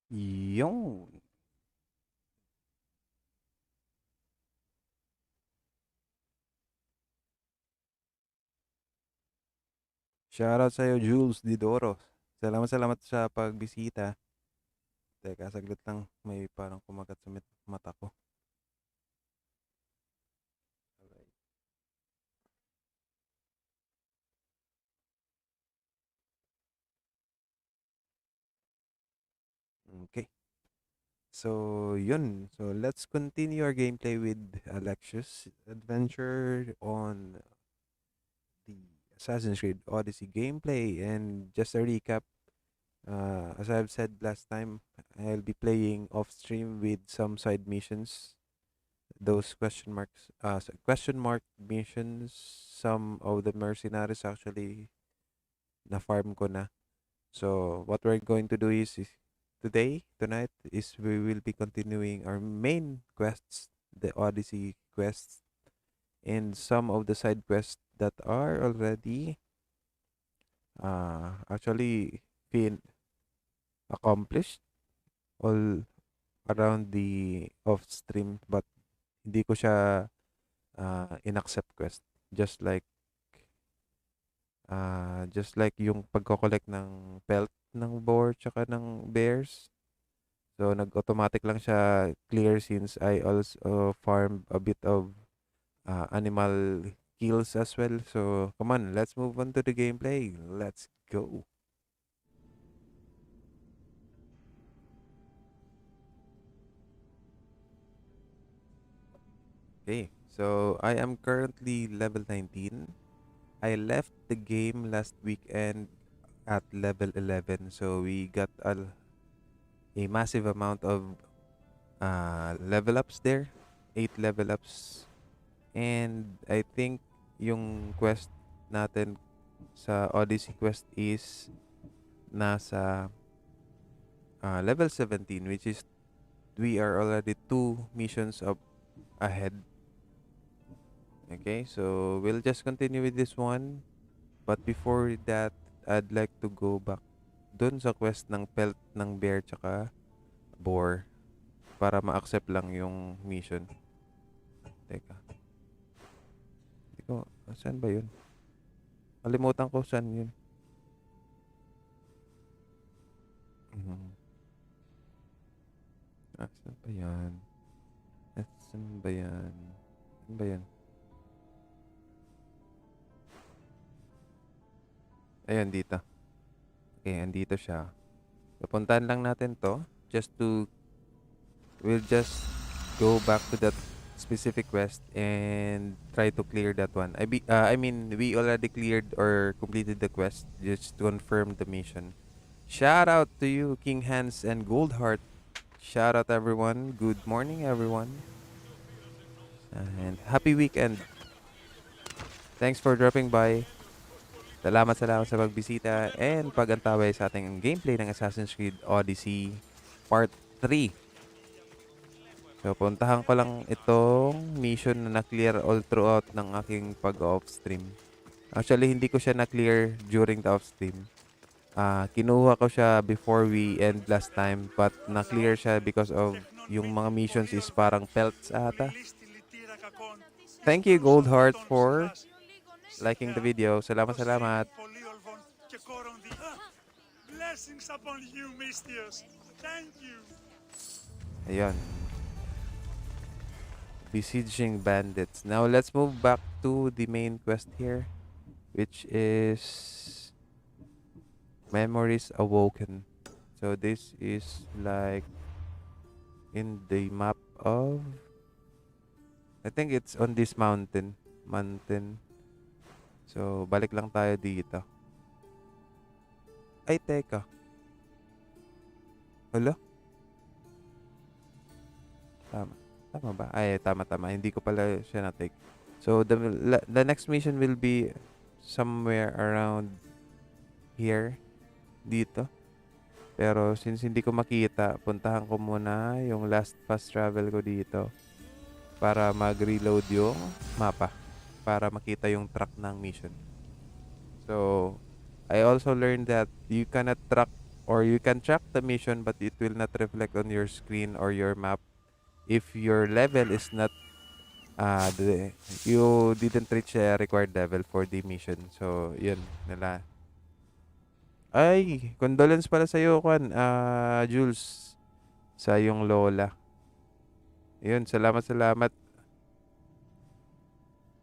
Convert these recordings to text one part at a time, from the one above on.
Yung shoutout sa'yo, Jules Didoro. Salamat sa pagbisita. Teka, saglit lang. May parang kumagat sa mata ko. Alright. Okay. So, yun. So, let's continue our gameplay with Alexius' adventure on the Assassin's Creed Odyssey gameplay. And just a recap, as I've said last time, I'll be playing off stream with some side missions. Those question mark missions. Some of the mercenaries actually na farm ko na. So what we're going to do is tonight is we will be continuing our main quests, the Odyssey quests, and some of the side quests that are already actually been accomplished all around the off stream, but hindi ko siya in-accept quest, just like yung pagko-collect ng pelt ng boar tsaka ng bears. So nag-automatic lang siya clear since I also farm a bit of animal kills as well. So come on, let's move on to the gameplay. Let's go. Okay, so I am currently level 19. I left the game last weekend at level 11. So we got a massive amount of level ups there. 8 level ups. And I think yung quest natin sa Odyssey quest is nasa level 17, which is we are already 2 missions up ahead. Okay, so we'll just continue with this one. But before that, I'd like to go back dun sa quest ng pelt ng bear tsaka boar para ma-accept lang yung mission. Teka. Hindi ko, saan ba yun? Kalimutan ko saan yun. Mhm. Saan ba yan? Saan ba yan? Saan ba yan? Ayan, dito. Okay, andito siya. Pupuntahan lang natin to just to, we'll just go back to that specific quest and try to clear that one. I mean, we already cleared or completed the quest just to confirm the mission. Shout out to you, King Hans and Goldheart. Shout out everyone. Good morning, everyone. And happy weekend. Thanks for dropping by. Salamat sa pagbisita and pag-antaway sa ating gameplay ng Assassin's Creed Odyssey Part 3. So, puntahan ko lang itong mission na na-clear all throughout ng aking pag-off stream. Actually, hindi ko siya na-clear during the off stream. Kinuha ko siya before we end last time, but na-clear siya because of yung mga missions is parang pelts ata. Thank you, Goldheart, for liking the video. Salamat. Blessings upon you, Mistios. Thank you. Ayun. Besieging bandits. Now, let's move back to the main quest here, which is Memories Awoken. So, this is like in the map of, I think it's on this mountain. So, balik lang tayo dito. Ay, teka. Hala? Tama. Tama ba? Ay, tama. Hindi ko pala siya na-take. So, the next mission will be somewhere around here. Dito. Pero, since hindi ko makita, puntahan ko muna yung last fast travel ko dito para mag-reload yung mapa para makita yung track ng mission. So, I also learned that you cannot track or you can track the mission but it will not reflect on your screen or your map if your level is not you didn't reach a required level for the mission. So, yun nila. Ay, condolence pala sa iyo, Jules, sa yung lola. Yun, salamat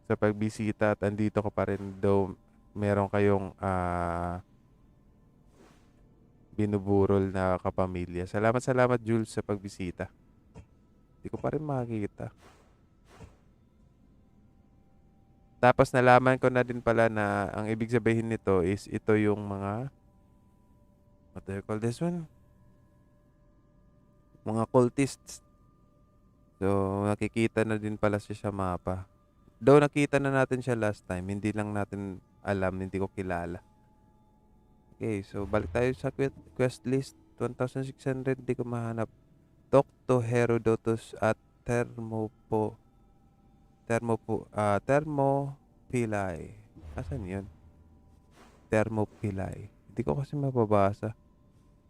sa pagbisita at andito ko pa rin though meron kayong binuburol na kapamilya. Salamat Jules sa pagbisita. Hindi ko pa rin makikita. Tapos nalaman ko na din pala na ang ibig sabihin nito is ito yung mga what do you call this one? Mga cultists. So nakikita na din pala siya sa mapa. Though nakita na natin siya last time, hindi lang natin alam, hindi ko kilala. Okay, so balik tayo sa quest list. 1,600, di ko mahanap. Talk to Herodotus at Thermopylae. Asan yun? Thermopylae. Hindi ko kasi mababasa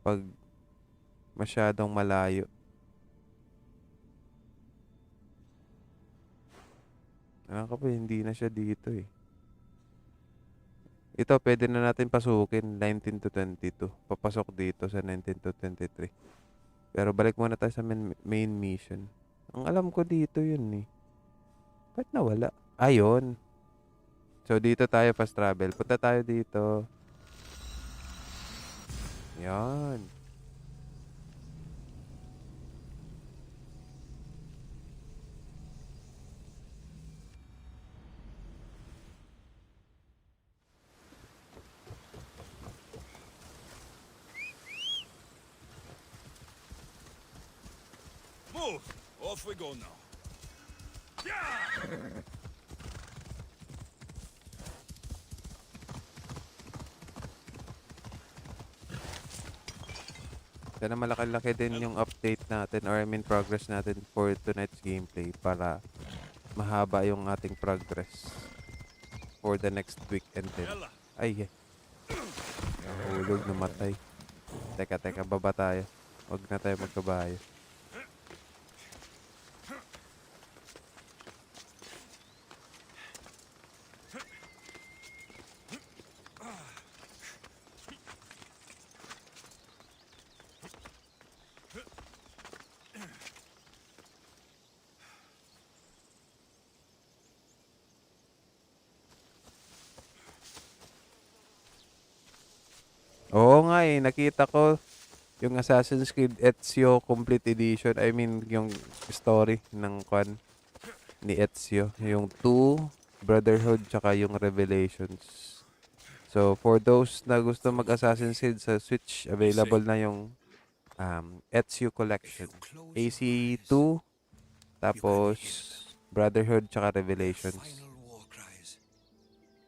pag masyadong malayo. Hindi na siya dito eh. Ito, pwede na natin pasukin 19 to 22. Papasok dito sa 19 to 23. Pero balik muna tayo sa main mission. Ang alam ko dito yun eh. Ba't nawala? Ayun. So, dito tayo fast travel. Punta tayo dito. Yan. Move! Off we go now. Sana malaki-laki din yung update natin or I mean progress natin for tonight's gameplay para mahaba yung ating progress for the next week and then. Ay, nahulog, namatay. Teka, baba tayo. Huwag na tayo magkabayo. Oo nga eh, nakita ko yung Assassin's Creed Ezio Complete Edition. I mean, yung story ng ni Ezio. Yung 2, Brotherhood, tsaka yung Revelations. So, for those na gusto mag-Assassin's Creed sa Switch, available na yung Ezio Collection. AC2, tapos Brotherhood, tsaka Revelations.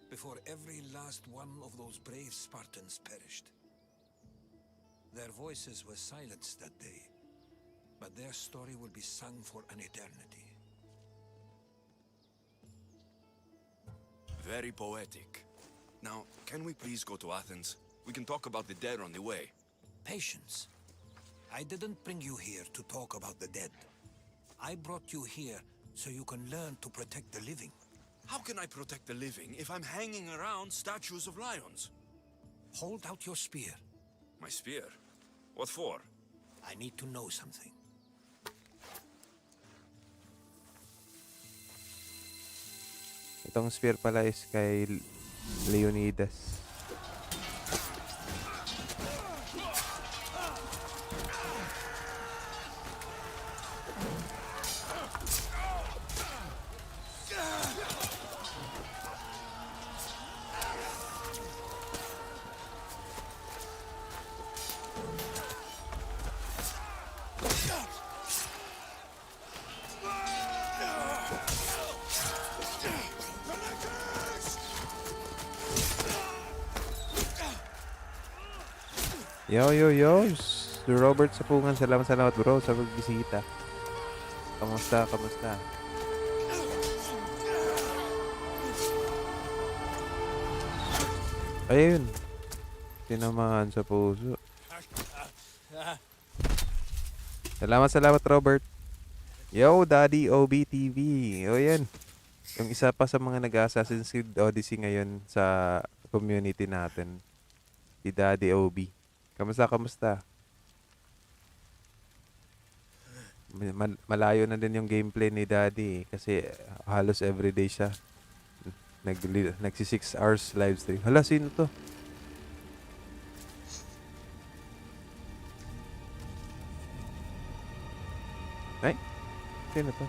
Before every last one of those brave Spartans perished. Their voices were silenced that day, but their story will be sung for an eternity. Very poetic. Now, can we please go to Athens? We can talk about the dead on the way. Patience. I didn't bring you here to talk about the dead. I brought you here so you can learn to protect the living. How can I protect the living if I'm hanging around statues of lions? Hold out your spear. My spear? What for? I need to know something. Itong spear pala is kay Leonidas. Yo. Sir Robert Sapungan, salamat bro sa pagbisita. Kamusta? Ayun. Tinamahan sa puso. Salamat, Robert. Yo, Daddy OBTV. O yan. Yung isa pa sa mga nag-Assassin's Creed Odyssey ngayon sa community natin. Si Daddy OB. Kamusta? Malayo na din yung gameplay ni Daddy kasi halos everyday siya. Nagsi 6 hours live stream. Hala, sino to? Ay, sino to?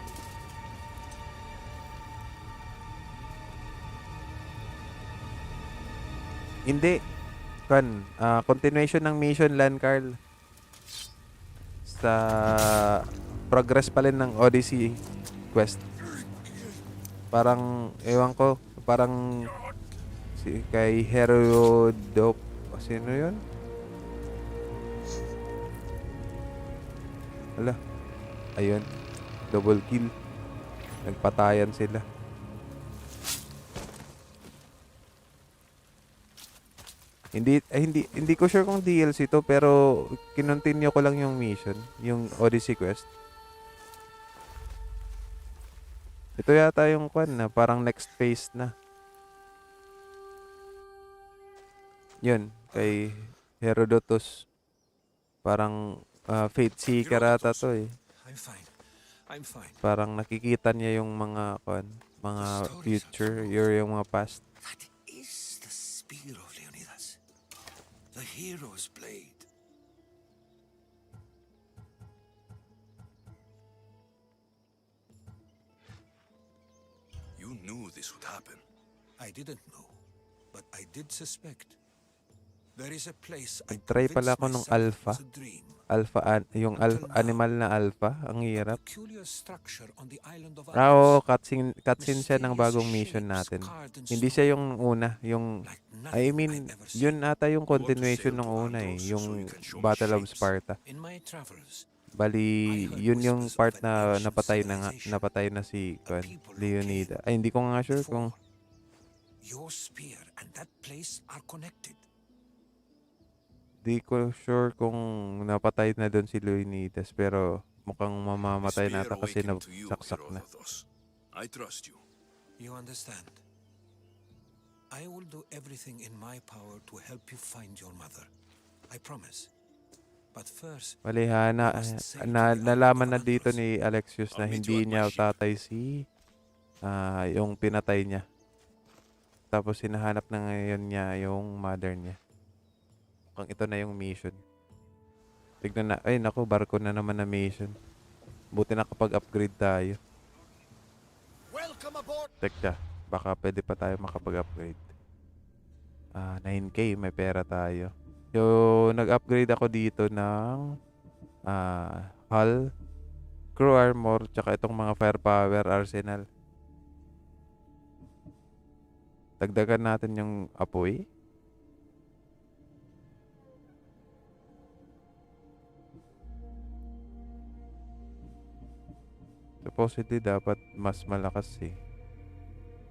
Hindi. Continuation ng mission Lan Carl. Sa progress pa rin ng Odyssey quest. Parang, ewan ko, parang kay Herodop. Sino yun? Hala. Ayun. Double kill. Nagpatayan sila. Hindi ko sure kung DLC to pero kinontinue ko lang yung mission, yung Odyssey quest. Ito yata yung na parang next phase na. Yun, kay Herodotus. Parang Fate Seeker ata to eh. I'm fine. Parang nakikita niya yung mga mga future, yung mga past. That is the spear of Leonidas. The hero's blade. You knew this would happen. I didn't know, but I did suspect. There is a place I Nag-try pala ako nung alpha. was a dream. Yung animal na alpha. Ang hirap. Peculiar structure on the island of Oo, Odyssey. cutscene siya ng bagong mission natin. Hindi siya yung una. Like nothing I've ever seen. Yun ata yung You want to continuation sail ng to una eh. Argos so Yung you can show me Battle of shapes. Sparta. In my travels, Bali, yun yung whispers part of an na ancient napatay na si a people who Leonida. came Ay, hindi ko nga sure kung before. Your spear and that place are connected. di ko sure kung napatay na doon si Leonidas pero mukhang The mamamatay spear nata kasi awakened to you, nasaksak na. Herodotus. I trust you. You understand? I will do everything in my power to help you find your mother. I promise. But first, Bali ha, nalaman na dito ni Alexius na I'll meet hindi you at my niya ship. tatay si yung pinatay niya. Tapos hinahanap na ngayon niya yung mother niya. Mukhang ito na yung mission. Tignan na, ay naku, barko na naman na mission. Buti nakapag-upgrade tayo. welcome aboard. Teka, baka pwede pa tayo makapag-upgrade. 9K, may pera tayo. So, nag-upgrade ako dito ng hull, crew armor, tsaka itong mga firepower arsenal. Dagdagan natin yung apoy. Supposedly dapat mas malakas eh.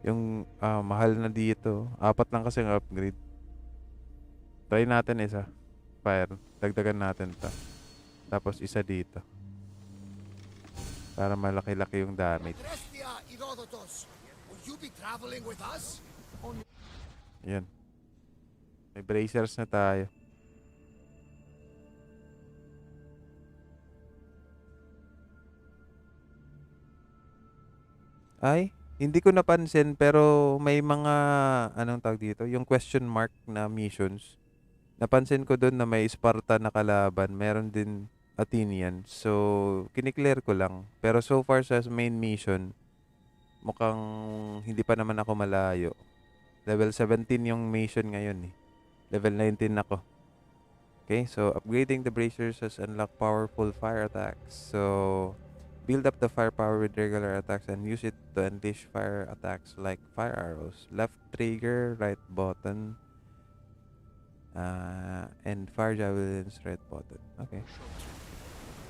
Yung mahal na dito, 4 lang kasi ang upgrade. Try natin isa. Fire. Dagdagan natin ta. Tapos isa dito. Para malaki-laki yung damage. Will you be traveling with us? Yan. May bracers na tayo. Ay, hindi ko napansin pero may mga anong tawag dito, yung question mark na missions. Napansin ko doon na may Sparta na kalaban, meron din Athenian. So, kiniklear ko lang. Pero so far sa main mission, mukhang hindi pa naman ako malayo. Level 17 yung mission ngayon eh. Level 19 ako. Okay, so upgrading the bracers has unlocked powerful fire attacks. So, build up the firepower with regular attacks and use it to unleash fire attacks like fire arrows. Left trigger, right button, and fire javelins, right button. Okay.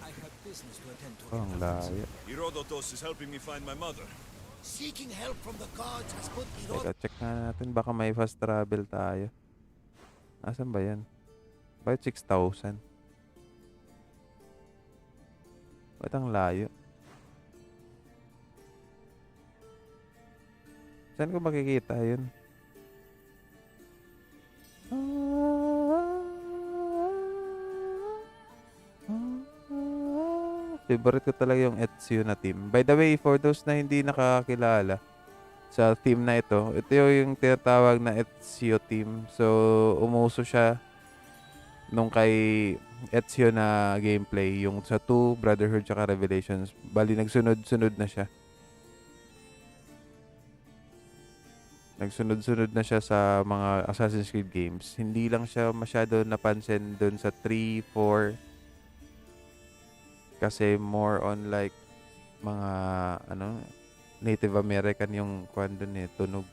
I have business to attend to. Oh, ang layo. Herodotus is helping me find my mother. Seeking help from the gods has put Teka, check na natin. Baka may fast travel tayo. Asan ba yan? Bakit 6,000? Ba't ang layo? Saan ko makikita yun? Favorite ko talaga yung Ezio na team. By the way, for those na hindi nakakilala sa team na ito yung tinatawag na Ezio team. So, umuso siya nung kay Ezio na gameplay. Yung sa 2, Brotherhood, tsaka Revelations. Bali, nagsunod-sunod na siya. Nagsunod-sunod na siya sa mga Assassin's Creed games. Hindi lang siya masyado napansin dun sa 3, 4. Kasi more on like mga Native American yung kwan dun tunog.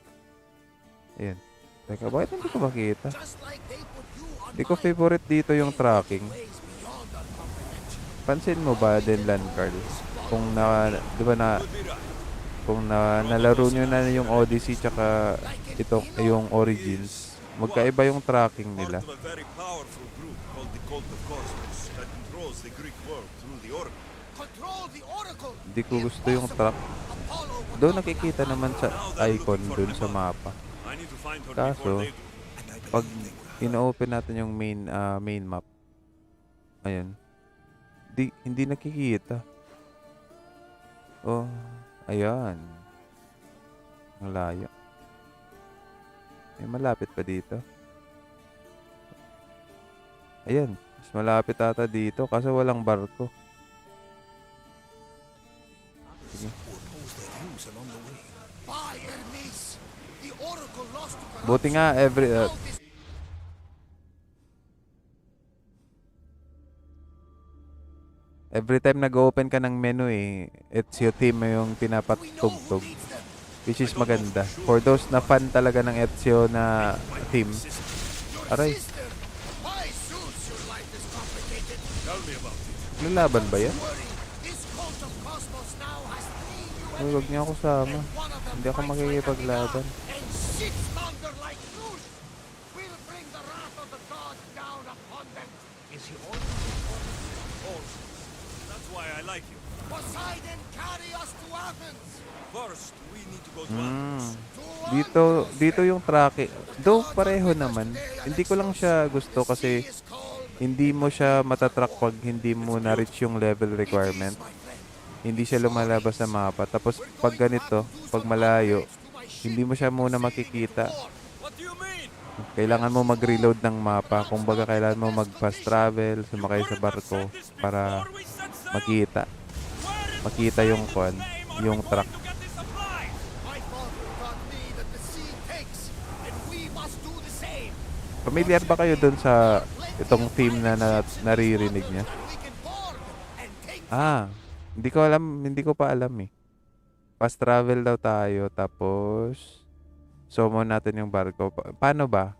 Ayan. Teka, bakit hindi ko makita? Hindi ko favorite dito yung tracking. Pansin mo ba din, Carl? Kung di ba nalaro nyo na yung Odyssey tsaka ito yung Origins, magkaiba yung tracking nila. Hindi ko gusto yung track. Doon nakikita naman sa icon doon sa mapa. Kaso, pag ino-open natin yung main map, ayun, hindi nakikita. Oh, ayan. Ang layo. May malapit pa dito. Ayan, mas malapit ata dito kasi walang barko. Sige. Buti nga every time nag-open ka ng menu it's your team yung pinapatugtog, which is maganda for those na fan talaga ng Ezio na team. Aray, lalaban ba yan? Ay, wag niyo ako sama. Hindi ako makikipaglaban. Dito yung tracking. Though pareho naman. Hindi ko lang siya gusto kasi hindi mo siya matatrack pag hindi mo na-reach yung level requirement. Hindi siya lumalabas sa mapa. Tapos pag ganito, pag malayo, hindi mo siya muna makikita. Kailangan mo mag-reload ng mapa. Kumbaga kailangan mo mag-fast travel, sumakay sa barko para makita yung yung track. Familiar ba kayo dun sa itong team na naririnig niya? Hindi ko pa alam Fast travel daw tayo tapos summon natin yung barko. Paano ba?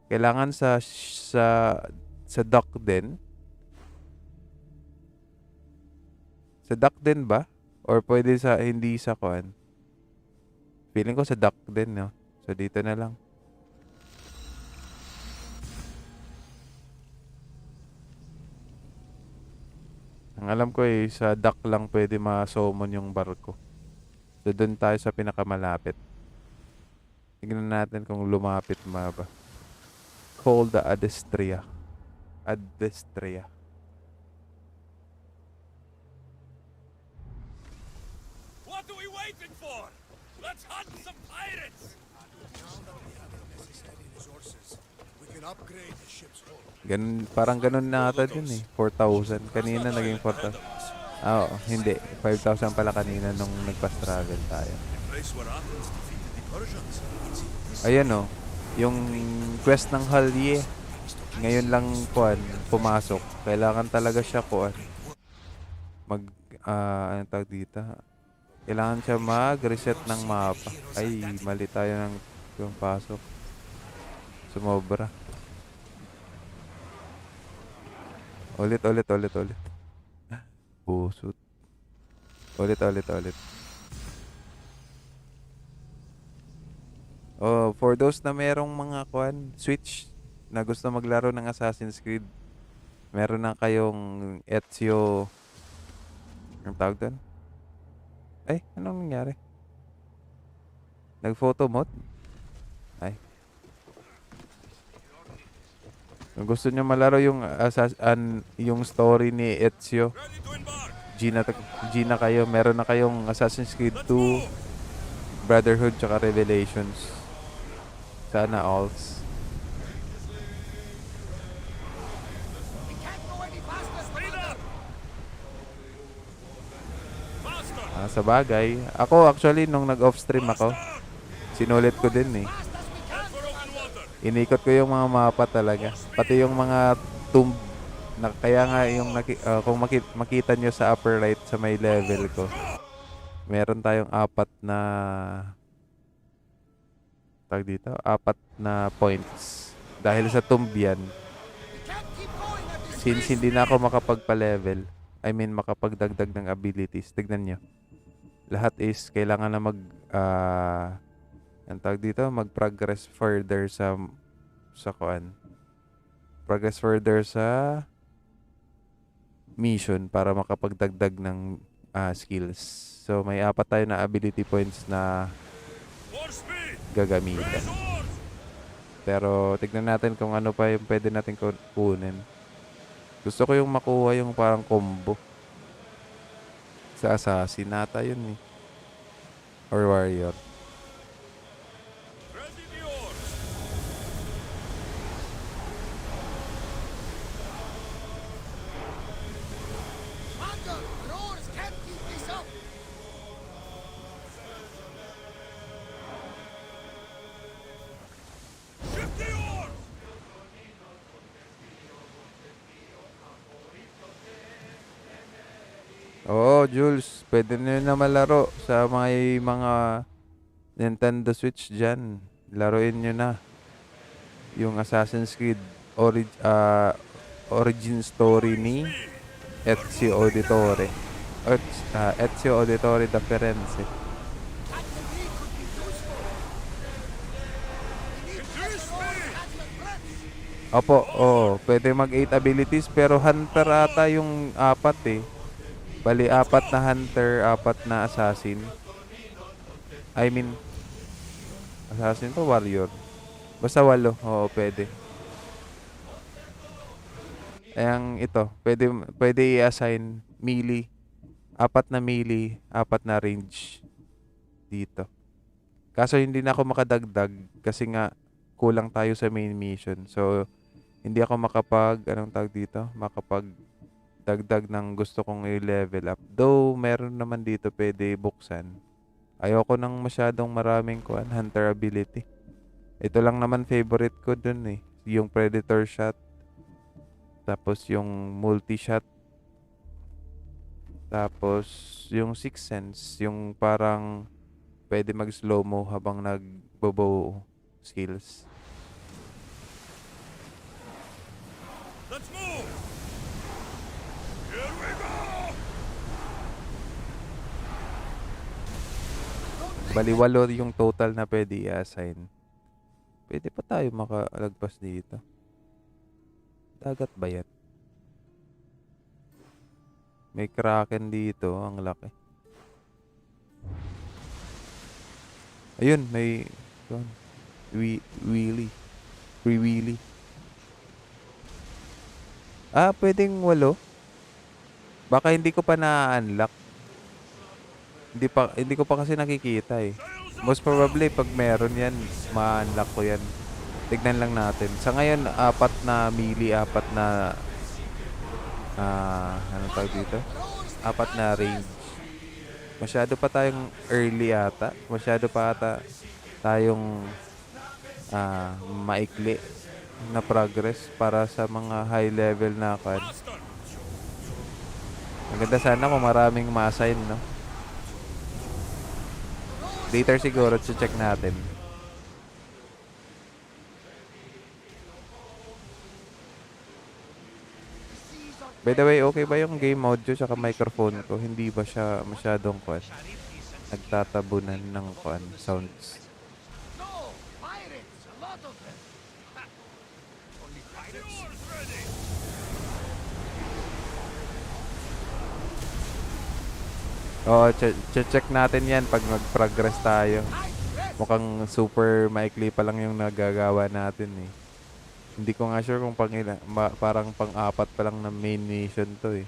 Kailangan sa dock din? Sa dock din ba? Or pwede hindi sa kuan? Feeling ko sa dock din, no? So dito na lang. Ang alam ko sa dock lang pwede ma-summon yung barko. So doon tayo sa pinakamalapit. Tignan natin kung lumapit ba. Call the Adestria. What are we waiting for? Let's hunt some pirates! Parang ganun na ata din 4,000. Kanina naging 4,000. Oo, hindi. 5,000 pala kanina nung nag-fast travel tayo. Ayan yung quest ng Halye. Ngayon lang pumasok. Kailangan talaga siya ano tawag dito? Kailangan siya mag-reset ng mapa. Ay, mali tayo ng pasok. Sumobra. Ulit. Busot. Ulit. Oh, for those na merong mga Switch na gusto maglaro ng Assassin's Creed, meron na kayong Ezio Ang tawag doon? Ay, anong nangyari? Nag-photo mode? Ay. Kung gusto nyo malaro yung yung story ni Ezio, Ready to embark. Gina kayo. Meron na kayong Assassin's Creed 2, Brotherhood, tsaka Revelations. Sana alls. Speed up. Faster. Sa bagay. Ako actually, nung nag-off stream ako, sinulit ko din eh. Head for open water. Inikot ko yung mga mapa talaga. Pati yung mga tomb. Kaya nga yung kung makita nyo sa upper right sa may level ko, meron tayong tawag dito, 4 na points. Dahil sa tomb yan. Since hindi na ako makapagpa-level, I mean makapagdagdag ng abilities, tignan nyo. Lahat is kailangan na ang tawag dito, mag-progress further sa kuan. Progress further sa mission para makapagdagdag ng skills. So may 4 tayo na ability points na More speed. gagamitin. Raise oars. Pero tignan natin kung ano pa yung pwede natin kunin. Gusto ko yung makuha yung parang combo. Sa assassin nata yun eh. Or warrior. Ready the oars. Shift the oars. Oo, Jules. Pwede nyo na malaro sa mga Nintendo Switch dyan. Laruin nyo na yung Assassin's Creed origin story ni Ezio Auditore. Ezio Auditore da Firenze. Increase speed. Opo, pwede mag 8 abilities pero hunter ata yung 4 eh. Bali 4 na hunter, 4 na assassin. I mean, assassin to warrior. Basta 8, oo pwede. Ayang ito, pwede i-assign melee. 4 na melee, 4 na range dito. Kaso hindi na ako makadagdag kasi nga kulang tayo sa main mission. So, hindi ako anong tawag dito? Makapagdagdag ng gusto kong i-level up. Though, meron naman dito pwede buksan. Ayoko ng masyadong maraming hunter ability. Ito lang naman favorite ko dun eh. Yung Predator Shot. Tapos yung multi-shot. Tapos yung Sixth Sense. Yung parang pwede mag-slow-mo habang nagbobow skills. Let's move. Here we go. Bali 8 yung total na pwede i-assign. Pwede pa tayo makalagpas dito. Dagat ba yan? May kraken dito. Ang laki. Ayun, may wheelie. Free wheelie. Pwedeng 8. Baka hindi ko pa na-unlock. Hindi ko pa kasi nakikita eh. Most probably pag meron yan, ma-unlock ko yan. Tignan lang natin. Sa ngayon, 4 na melee, 4 na anong tawag dito? 4 na range. Masyado pa tayong early ata. Masyado pa ata tayong maikli na progress para sa mga high level na kan. Maganda sana kung maraming ma-assign, no? Later siguro, check natin. By the way, okay ba yung game audio tsaka microphone ko? Hindi ba siya masyadong nagtatabunan ng sounds? No! Pirates! A lot of them! Ha! Only pirates? Oars ready. Oo, check natin yan pag mag-progress tayo. Mukhang super maikli pa lang yung nagagawa natin eh. Hindi ko nga sure kung parang pang-apat pa lang na main mission to eh.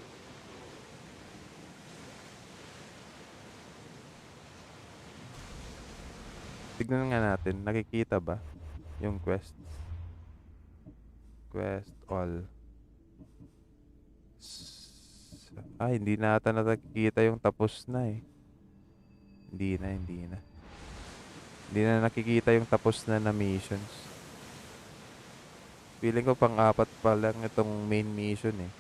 Tignan nga natin, nakikita ba yung quest? Quest all. Hindi na ata nakikita yung tapos na eh. Hindi na. Hindi na nakikita yung tapos na na missions. Feeling ko pang-apat pa lang itong main mission eh.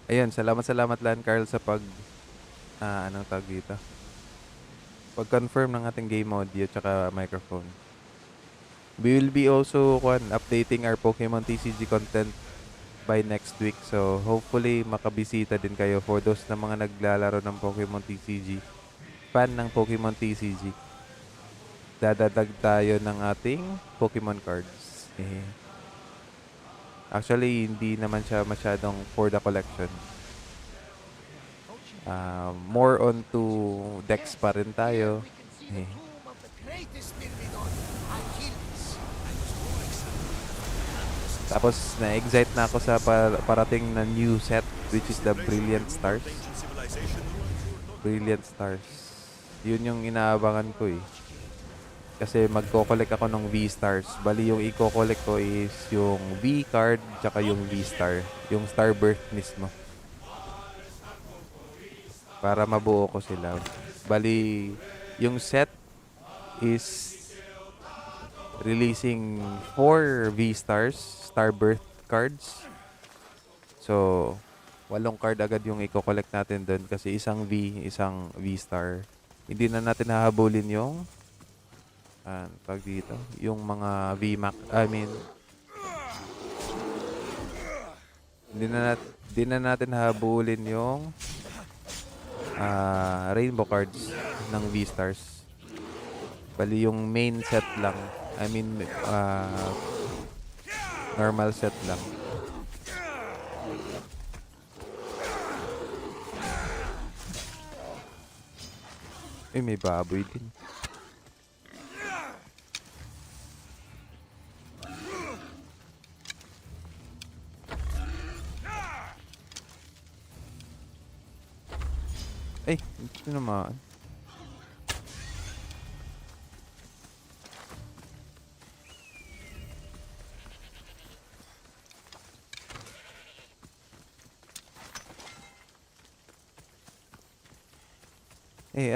Ayun, salamat Lan Carl sa anong tawag dito? Pag-confirm ng ating game audio tsaka microphone. We will be also updating our Pokemon TCG content by next week. So, hopefully makabisita din kayo for those na mga naglalaro ng Pokemon TCG. Fan ng Pokemon TCG. Dadadag tayo ng ating Pokemon cards. Actually, hindi naman siya masyadong for the collection. More on to decks pa rin tayo. Tapos, na-excite na ako sa parating na new set, which is the Brilliant Stars. Brilliant Stars. Yun yung inaabangan ko eh. Kasi magko-collect ako ng V-Stars. Bali yung i-collect ko is yung V-card tsaka yung V-Star. Yung Starbirth mismo. Para mabuo ko sila. Bali, yung set is releasing 4 V-Stars, Starbirth cards. So, 8 card agad yung i-collect natin doon kasi isang V, isang V-Star. Hindi na natin hahabulin yung tawag dito, yung mga VMAX, hindi na natin habulin yung rainbow cards ng V-Stars. Bali yung main set lang. Normal set lang. May baboy din. Ito naman.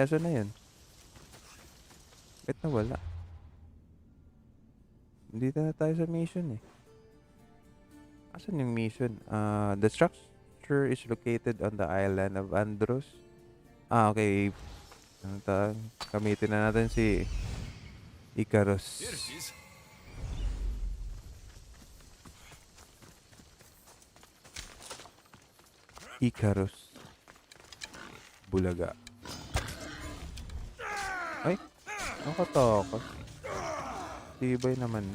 Aso na yun? Ba't nawala? Dito na tayo sa mission eh. Asan yung mission? The structure is located on the island of Andros. Okay. Gamitin na natin si Icarus. Here it is. Icarus. Bulaga. Nakatakas. Tibay naman.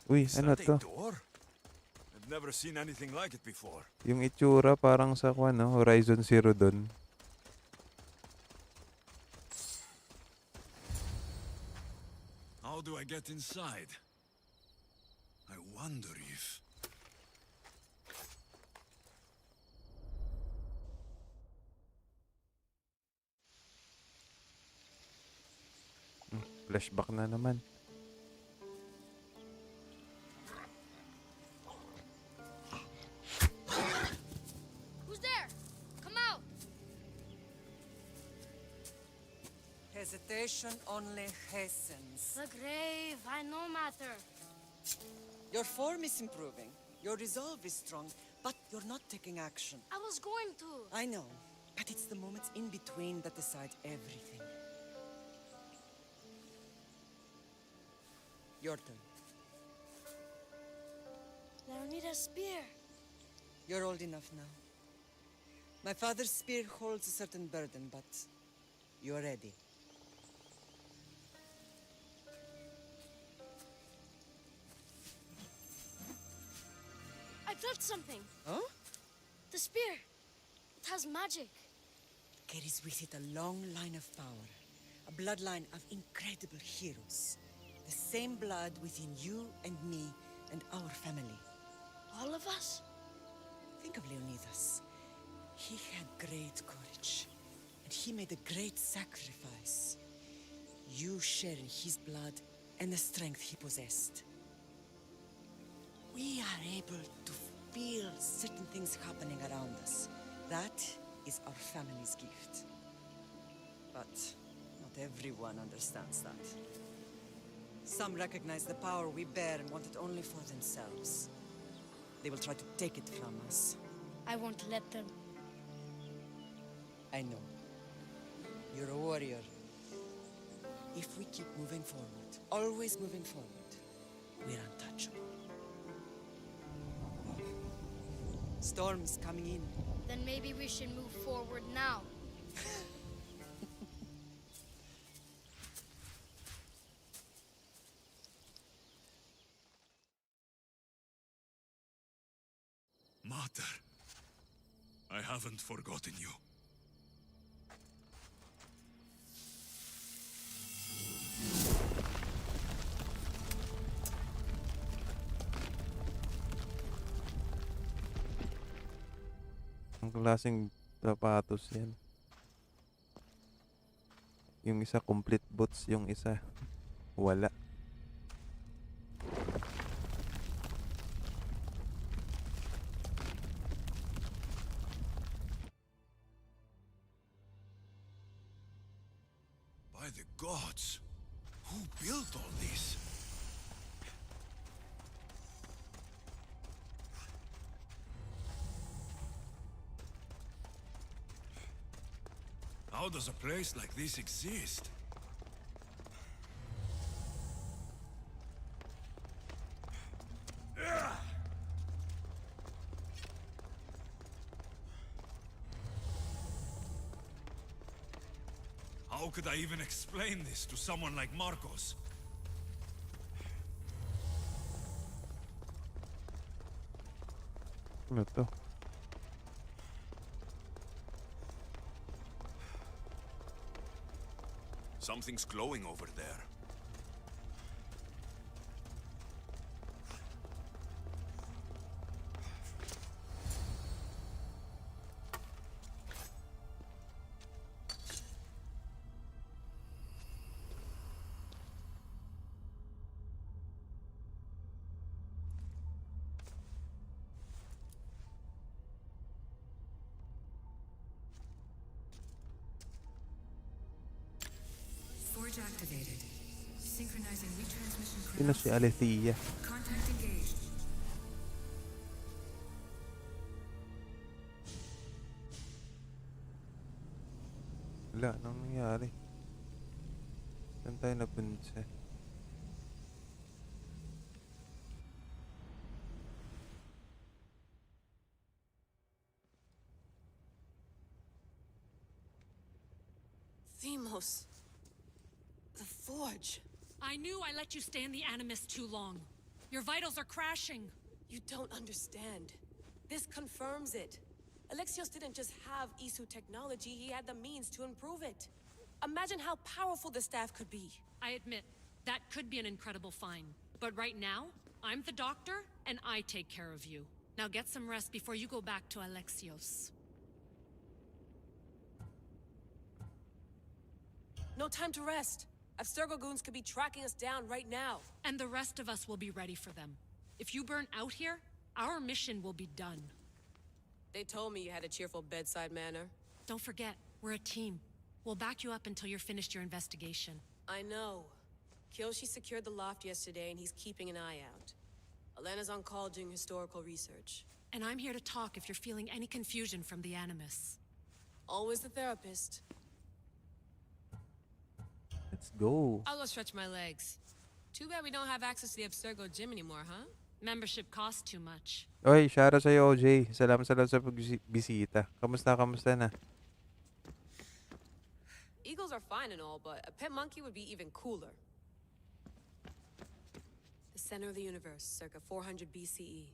Uy, Is ano that to? a door? I've never seen anything like it before. Yung itsura parang sa Horizon Zero Dawn. How do I get inside? I wonder if... Flashback na naman. Who's there? Come out! Hesitation only hastens. The grave, I no matter. Your form is improving. Your resolve is strong, but you're not taking action. I was going to. I know, but it's the moments in between that decide everything. Your turn. I don't need a spear. You're old enough now. My father's spear holds a certain burden, but you're ready. I felt something. Huh? The spear. It has magic. Carries with it a long line of power. A bloodline of incredible heroes. The same blood within you and me and our family. All of us? Think of Leonidas. He had great courage. And he made a great sacrifice. You share in his blood and the strength he possessed. We are able to feel certain things happening around us. That is our family's gift. But not everyone understands that. Some recognize the power we bear and want it only for themselves. They will try to take it from us. I won't let them. I know. You're a warrior. If we keep moving forward, always moving forward, we're untouchable. Storm's coming in. Then maybe we should move forward now. Mater, I haven't forgotten you. Ang klaseng sapatos yan. Yung isa complete boots, yung isa wala. By the gods, who built all this? How does a place like this exist? How could I even explain this to someone like Marcos? Ano to? Something's glowing over there. Forge activated. Synchronizing retransmission Sino si chronology. Alethea? Contact engaged. Wala, anong nangyari? Saan tayo napunta? Themos. The Forge. I knew I let you stay in the Animus too long. Your vitals are crashing. You don't understand. This confirms it. Alexios didn't just have Isu technology, he had the means to improve it. Imagine how powerful the staff could be. I admit, that could be an incredible find. But right now, I'm the doctor, and I take care of you. Now get some rest before you go back to Alexios. No time to rest. Abstergo goons could be tracking us down right now. And the rest of us will be ready for them. If you burn out here, our mission will be done. They told me you had a cheerful bedside manner. Don't forget, we're a team. We'll back you up until you're finished your investigation. I know. Kyoshi secured the loft yesterday and he's keeping an eye out. Elena's on call doing historical research. And I'm here to talk if you're feeling any confusion from the Animus. Always the therapist. Let's go. I'll go stretch my legs. Too bad we don't have access to the Abstergo gym anymore, huh? Membership costs too much. Oy, shoutout sa'yo, OJ. Salamat sa pagbisita. Kamusta na? Eagles are fine and all, but a pet monkey would be even cooler. The center of the universe, circa 400 BCE.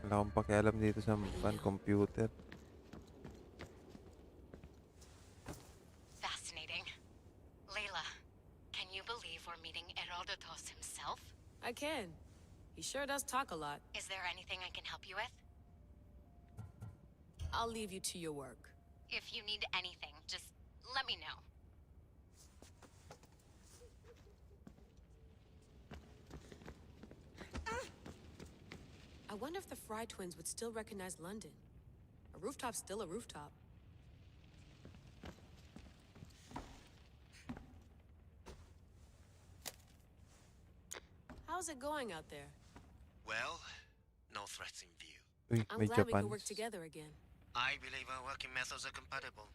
Wala akong pakialam dito sa computer. Fascinating. Layla, can you believe we're meeting Herodotus himself? I can. He sure does talk a lot. Is there anything I can help you with? I'll leave you to your work. If you need anything, just let me know. I wonder if the Fry twins would still recognize London. A rooftop's still a rooftop. How's it going out there? Well, no threats in view. Uy, I'm may glad we Japan. could work together again. I believe our working methods are compatible.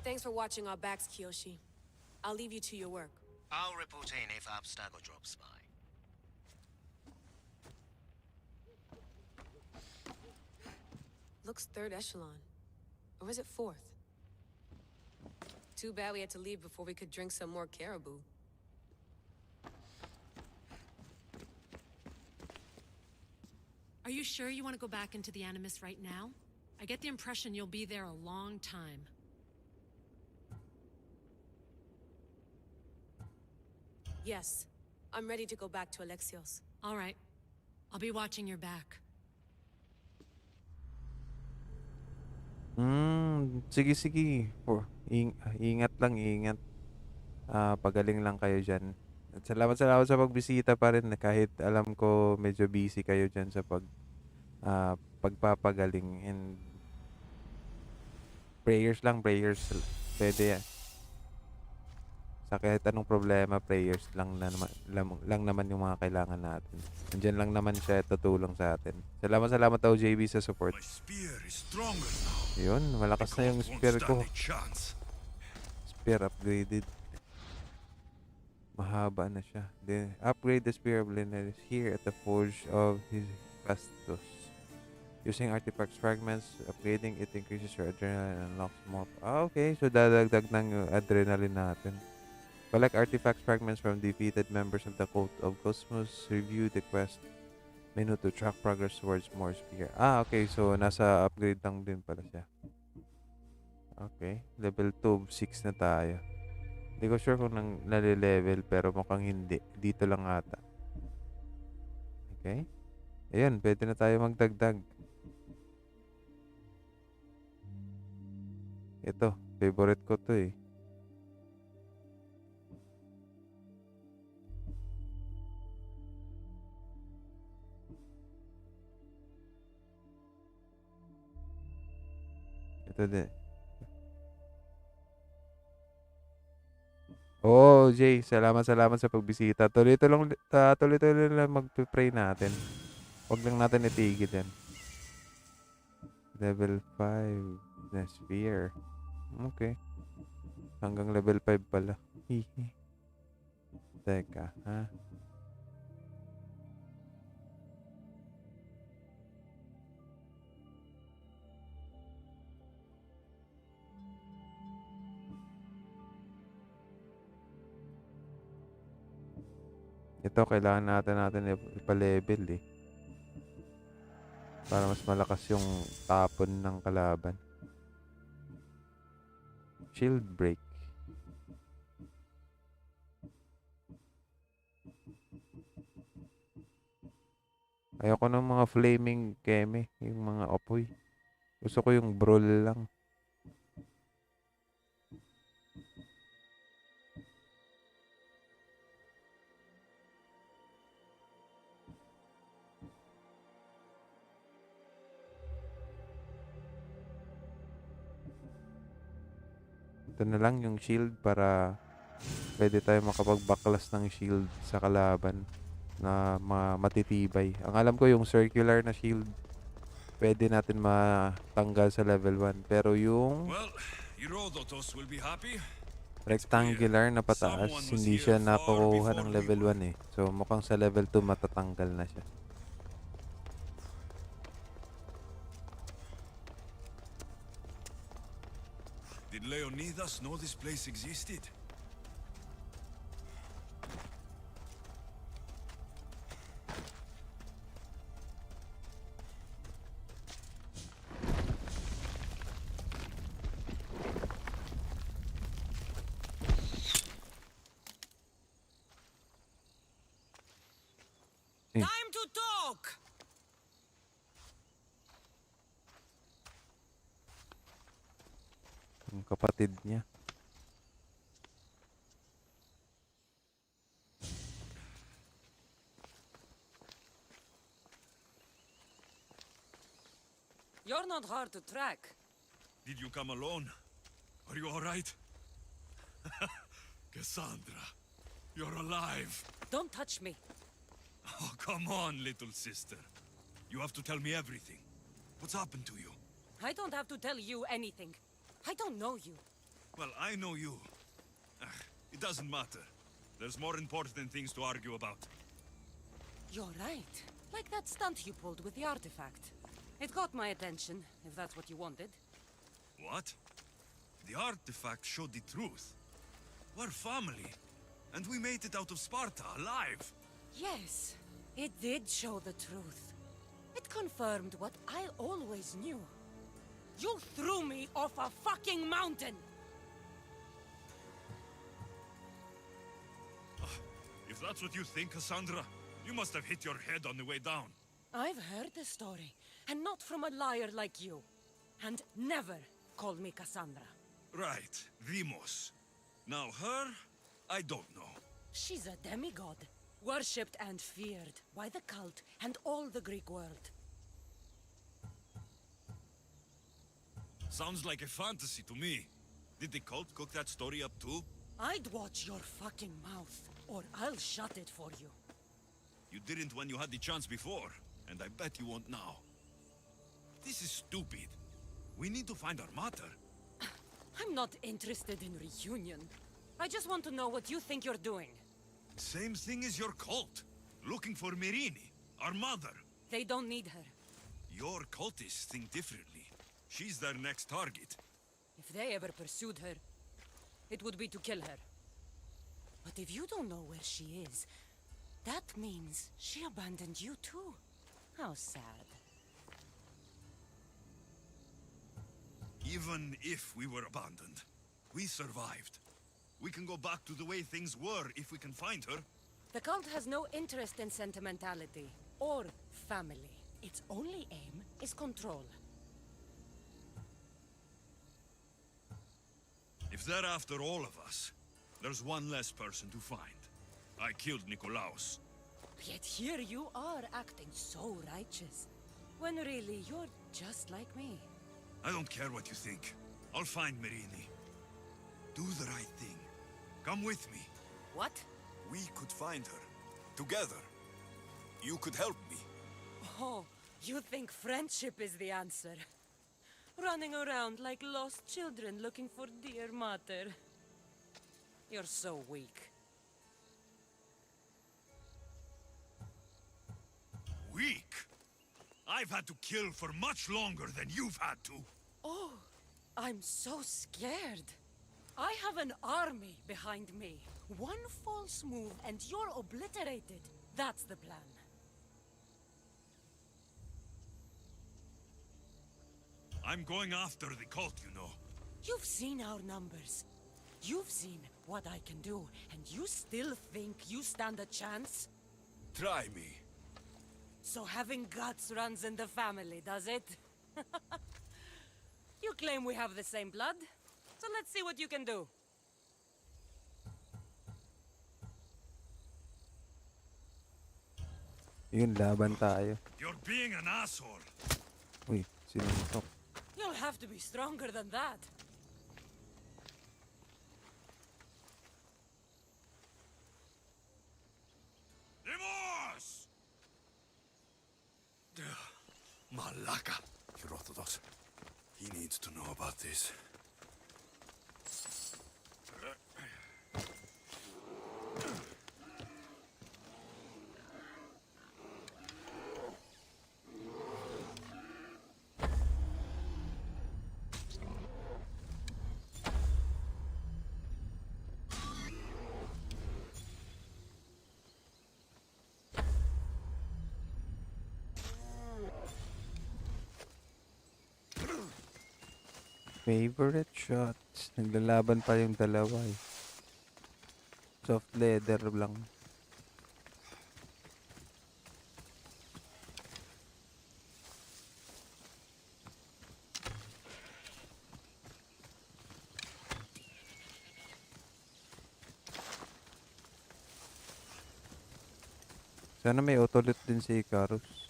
Thanks for watching our backs, Kiyoshi. I'll leave you to your work. I'll report in if Abstergo drops by. Looks third echelon. Or is it fourth? Too bad we had to leave before we could drink some more caribou. Are you sure you want to go back into the Animus right now? I get the impression you'll be there a long time. Yes. I'm ready to go back to Alexios. All right. I'll be watching your back. Sige. Ingat lang, ingat. Pagaling lang kayo dyan. At salamat sa pagbisita pa rin kahit alam ko medyo busy kayo dyan sa pagpapagaling, and prayers. Pwede yan. Sa kahit anong problema, prayers lang naman yung mga kailangan natin. Nandiyan lang naman siya, tutulong sa atin. Salamat OJB sa support. My spear is stronger now. Yun, malakas na yung Won't spear ko. stand a chance. Spear upgraded. Mahaba na siya. Then, upgrade the spear of Linus here at the forge of his Fastos. Using artifacts fragments, upgrading it increases your adrenaline and unlocks more. Okay. So, dadagdag ng adrenaline natin. Collect artifacts fragments from defeated members of the Cult of Cosmos. Review the quest menu to track progress towards more spear. Okay. So, nasa upgrade lang din pala siya. Okay. Level 2, 6 na tayo. Hindi ko sure kung nale-level, pero mukhang hindi. Dito lang ata. Okay. Ayan, pwede na tayo magdagdag. Ito, favorite ko to eh. Ito din. Oh, Jay, salamat sa pagbisita. Tuloy-tuloy lang mag-pray natin. Huwag lang natin itigil yan. Level 5 na sphere. Okay. Hanggang level 5 pala. Hihi. Teka, ha? Ito, kailangan natin ipa-level eh. Para mas malakas yung tapon ng kalaban. Shield break. Ayoko ng mga flaming keme, yung mga apoy. Gusto ko yung brawl lang. Ito na lang yung shield para pwede tayo makapag-backlash ng shield sa kalaban na matitibay. Ang alam ko yung circular na shield pwede natin matanggal sa level 1. Pero yung Well, Herodotus will be happy. rectangular na pataas, Someone was hindi here siya far nakukuha before ng we level were. 1 eh. So mukhang sa level 2 matatanggal na siya. Did Leonidas know this place existed? Time to talk! Yung kapatid niya. You're not hard to track. Did you come alone? Are you all right? Cassandra, you're alive. Don't touch me. Oh, come on, little sister. You have to tell me everything. What's happened to you? I don't have to tell you anything. I don't know you. Well, I know you. It doesn't matter. There's more important things to argue about. You're right. Like that stunt you pulled with the artifact. It got my attention, if that's what you wanted. What? The artifact showed the truth. We're family. And we made it out of Sparta alive. Yes, it did show the truth. It confirmed what I always knew. You threw me off a fucking mountain! If that's what you think, Cassandra, you must have hit your head on the way down. I've heard the story, and not from a liar like you. And never call me Cassandra. Right, Demos. Now her, I don't know. She's a demigod, worshipped and feared by the cult and all the Greek world. Sounds like a fantasy to me. Did the cult cook that story up too? I'd watch your fucking mouth, or I'll shut it for you. You didn't when you had the chance before, and I bet you won't now. This is stupid. We need to find our mater. I'm not interested in reunion. I just want to know what you think you're doing. Same thing as your cult. Looking for Myrrine, our mother. They don't need her. Your cultists think differently. She's their next target. If they ever pursued her, it would be to kill her. But if you don't know where she is, that means she abandoned you too. How sad. Even if we were abandoned, we survived. We can go back to the way things were if we can find her. The cult has no interest in sentimentality or family. Its only aim is control. If they're after all of us, there's one less person to find. I killed Nikolaos. Yet here you are acting so righteous, when really you're just like me. I don't care what you think. I'll find Myrrine. Do the right thing. Come with me. What? We could find her. Together. You could help me. Oh, you think friendship is the answer? Running around like lost children looking for dear mater. You're so weak. Weak? I've had to kill for much longer than you've had to. Oh, I'm so scared. I have an army behind me. One false move and you're obliterated. That's the plan. I'm going after the cult, you know. You've seen our numbers. You've seen what I can do, and you still think you stand a chance? Try me. So having guts runs in the family, does it? You claim we have the same blood, so let's see what you can do. Yun, laban tayo. You're being an asshole. Uy, sino ito? You'll have to be stronger than that. Demos! Malaka, Herodotus. He needs to know about this. Favorite shots. Naglalaban pa yung dalawa eh. Soft leather lang. Sana may autoloot din si Icarus.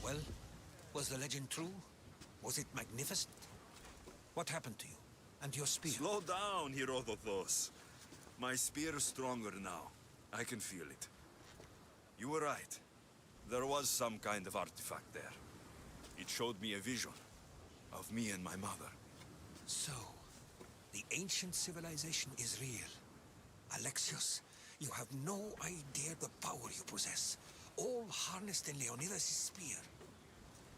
Well, was the legend true? Was it magnificent? What happened to you? And your spear? Slow down, Herodotus. My spear is stronger now. I can feel it. You were right. There was some kind of artifact there. It showed me a vision of me and my mother. So, the ancient civilization is real. Alexios, you have no idea the power you possess. All harnessed in Leonidas' spear.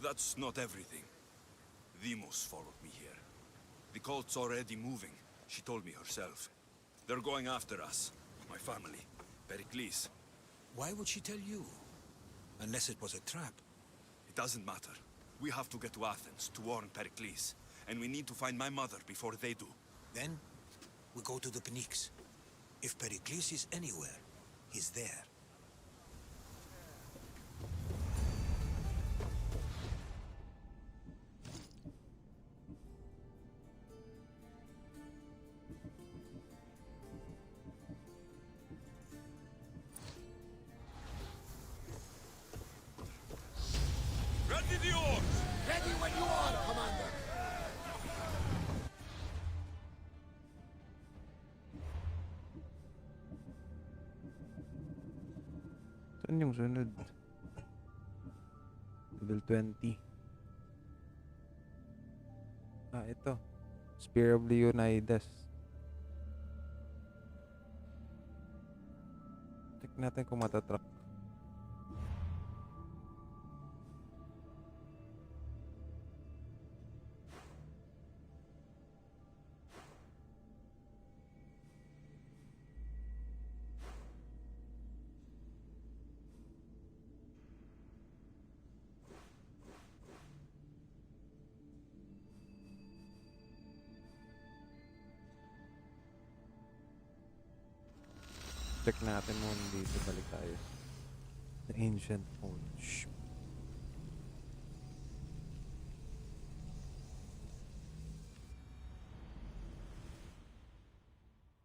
That's not everything. Demos followed me here. The cult's already moving, she told me herself. They're going after us. My family. Pericles. Why would she tell you? Unless it was a trap. It doesn't matter. We have to get to Athens to warn Pericles. And we need to find my mother before they do. Then, we go to the Pnyx. If Pericles is anywhere, he's there. Ready the oars! Ready when you are, Commander. Saan yung sunod? Level 20. Ah, ito. Spear of Leonidas. Check natin kung matatrack. Check natin muna dito. Balik tayo. The Ancient Forge.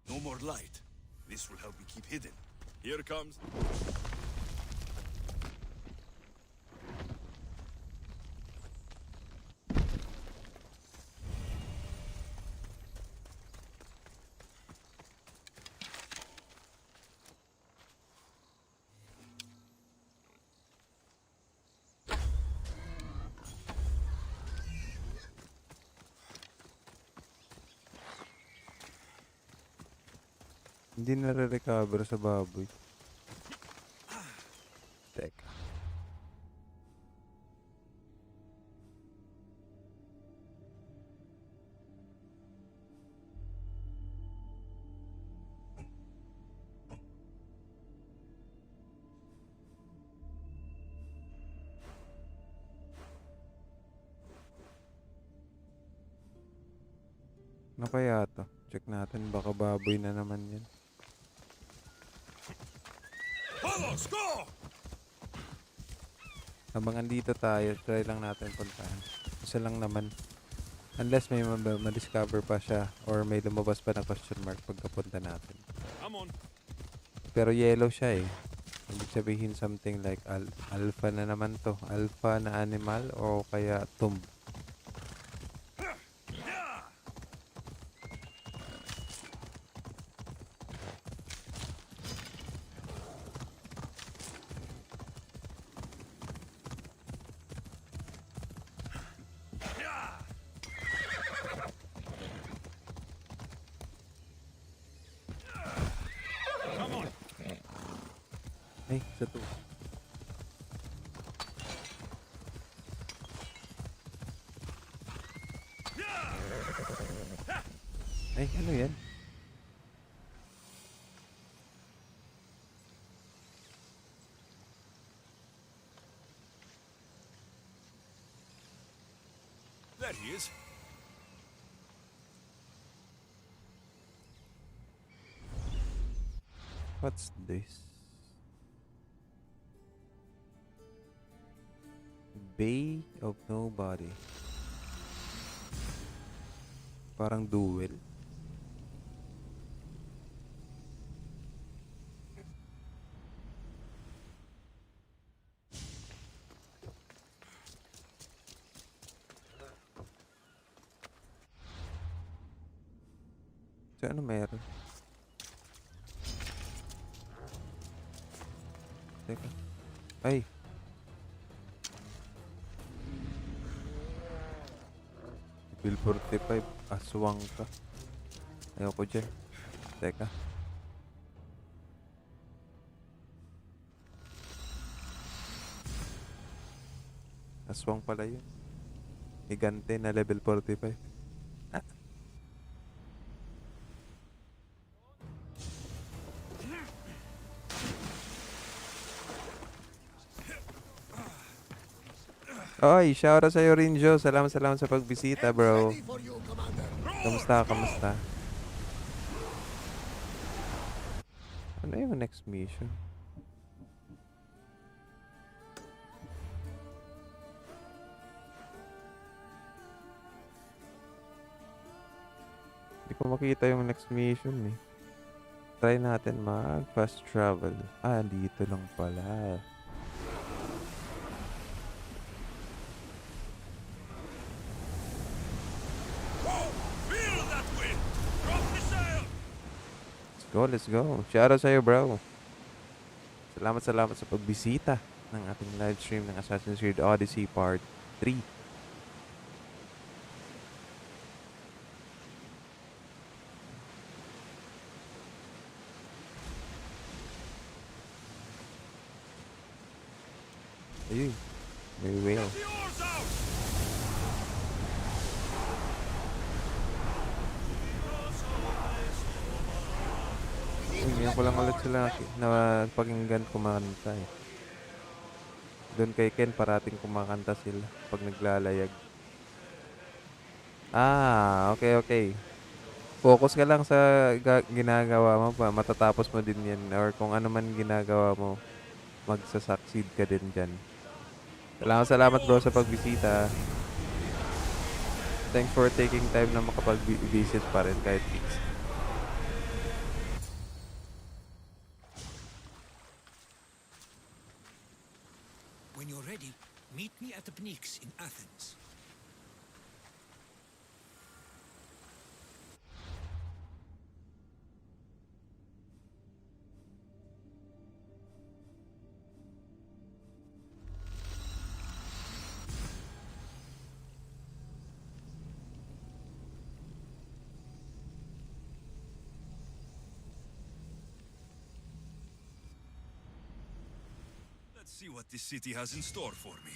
No more light. This will help me keep hidden. Here comes... Hindi nare-recover sa baboy. Teka. Ano kaya to? Check natin. Baka baboy na naman yan. Follow, go! Habang andito tayo, try lang natin puntahan. Isa lang naman. Unless may ma-discover pa siya or may lumabas pa na question mark pagkapunta natin. Pero yellow siya eh. Ibig sabihin something like alpha na naman to. Alpha na animal o kaya tomb. Ay, sa to. Ay, ano yan? There he is. What's this? Bay of Nobody. Parang duel. So, ano meron? Teka. Ay! Bill 45. Aswang ka. Ayoko dyan. Teka. Aswang pala yun. Higante na level 45. Oy, shoutout sa'yo rin, Joe. Salamat sa pagbisita, bro. Kamusta? Ano yung next mission? Hindi ko makita yung next mission eh. Try natin mag-fast travel. Ah, dito lang pala. Let's go. Shoutout sa'yo, bro. Salamat sa pagbisita ng ating live stream ng Assassin's Creed Odyssey Part 3. Ayun. May whale. Ngayon ko lang ulit sila na pakinggan kumakanta eh. Doon kay Ken parating kumakanta sila pag naglalayag. Ah, okay. Focus ka lang sa ginagawa mo pa. Matatapos mo din yan. Or kung ano man ginagawa mo, magsasucceed ka din dyan. Salamat bro sa pagbisita. Thanks for taking time na makapag-visit pa rin kahit weeks. When you're ready, meet me at the Pnyx in Athens. Let's see what this city has in store for me.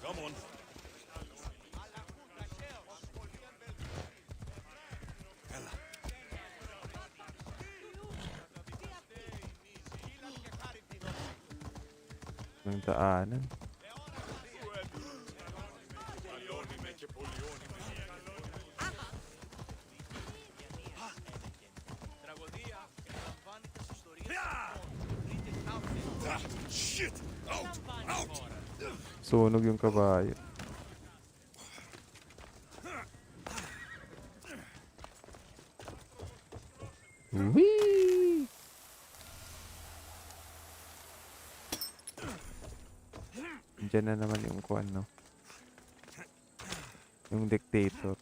Come on. Ng daanan. Sunog yung kabayo. Whee! Diyan na naman yung kuwan, no? Yung dictator.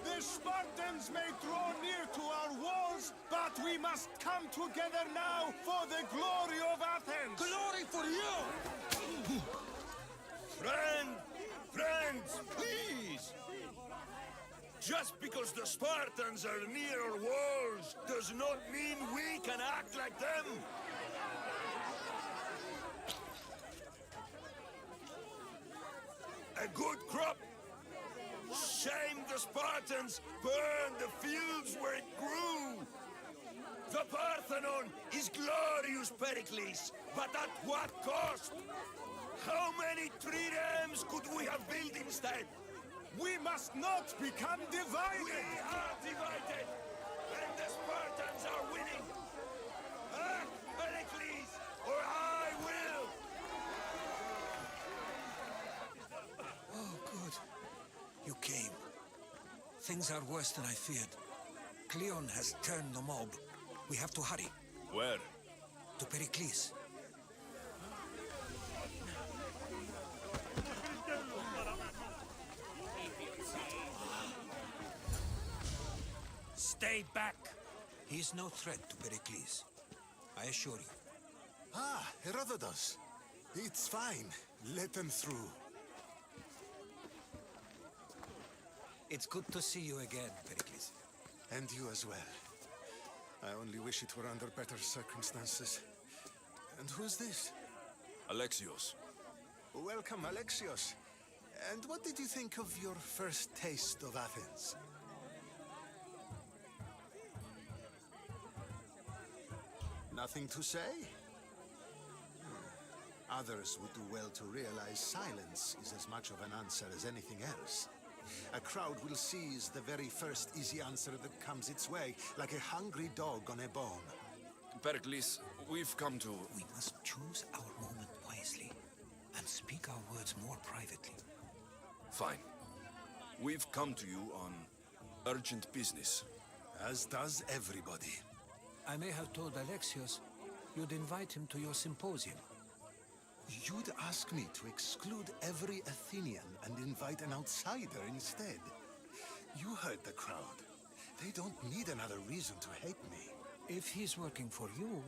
The Spartans may draw near to our walls, but we must come together now for the glory of Athens! Glory for you! Friends, please! Just because the Spartans are near our walls does not mean we can act like them! A good crop? Shame the Spartans burned the fields where it grew! The Parthenon is glorious, Pericles, but at what cost? How many triremes could we have built instead? We must not become divided! We are divided, and the Spartans are winning! Act, Pericles, or I will! Oh, good. You came. Things are worse than I feared. Cleon has turned the mob. We have to hurry. Where? To Pericles. Stay back! He's no threat to Pericles. I assure you. Ah, Herodotus. It's fine. Let them through. It's good to see you again, Pericles. And you as well. I only wish it were under better circumstances. And who's this? Alexios. Welcome, Alexios. And what did you think of your first taste of Athens? Nothing to say? Others would do well to realize silence is as much of an answer as anything else. A crowd will seize the very first easy answer that comes its way, like a hungry dog on a bone. Pericles, we've come to... We must choose our moment wisely and speak our words more privately. Fine. We've come to you on urgent business. As does everybody. I may have told Alexios you'd invite him to your symposium. You'd ask me to exclude every Athenian and invite an outsider instead. You heard the crowd. They don't need another reason to hate me. If he's working for you,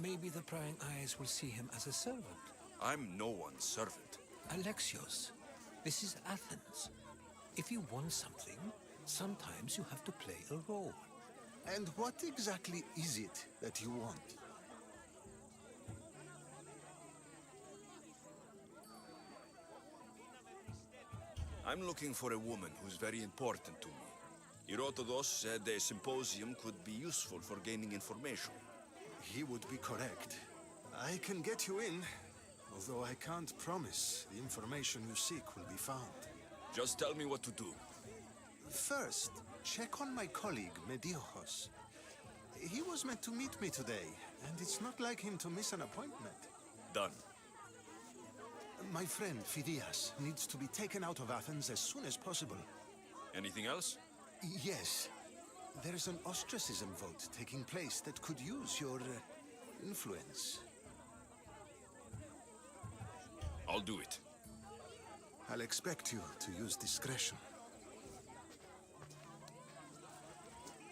maybe the prying eyes will see him as a servant. I'm no one's servant. Alexios, this is Athens. If you want something, sometimes you have to play a role. And what exactly is it that you want? I'm looking for a woman who's very important to me. Herodotus said a symposium could be useful for gaining information. He would be correct. I can get you in, although I can't promise the information you seek will be found. Just tell me what to do. First, check on my colleague, Mediochos. He was meant to meet me today, and it's not like him to miss an appointment. Done. My friend Phidias needs to be taken out of Athens as soon as possible. Anything else? Yes. There is an ostracism vote taking place that could use your influence. I'll do it. I'll expect you to use discretion.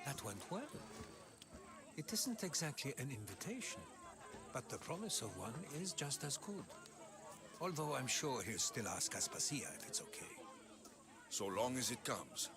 That went well. It isn't exactly an invitation, but the promise of one is just as good. Although I'm sure he'll still ask Aspasia if it's okay. So long as it comes.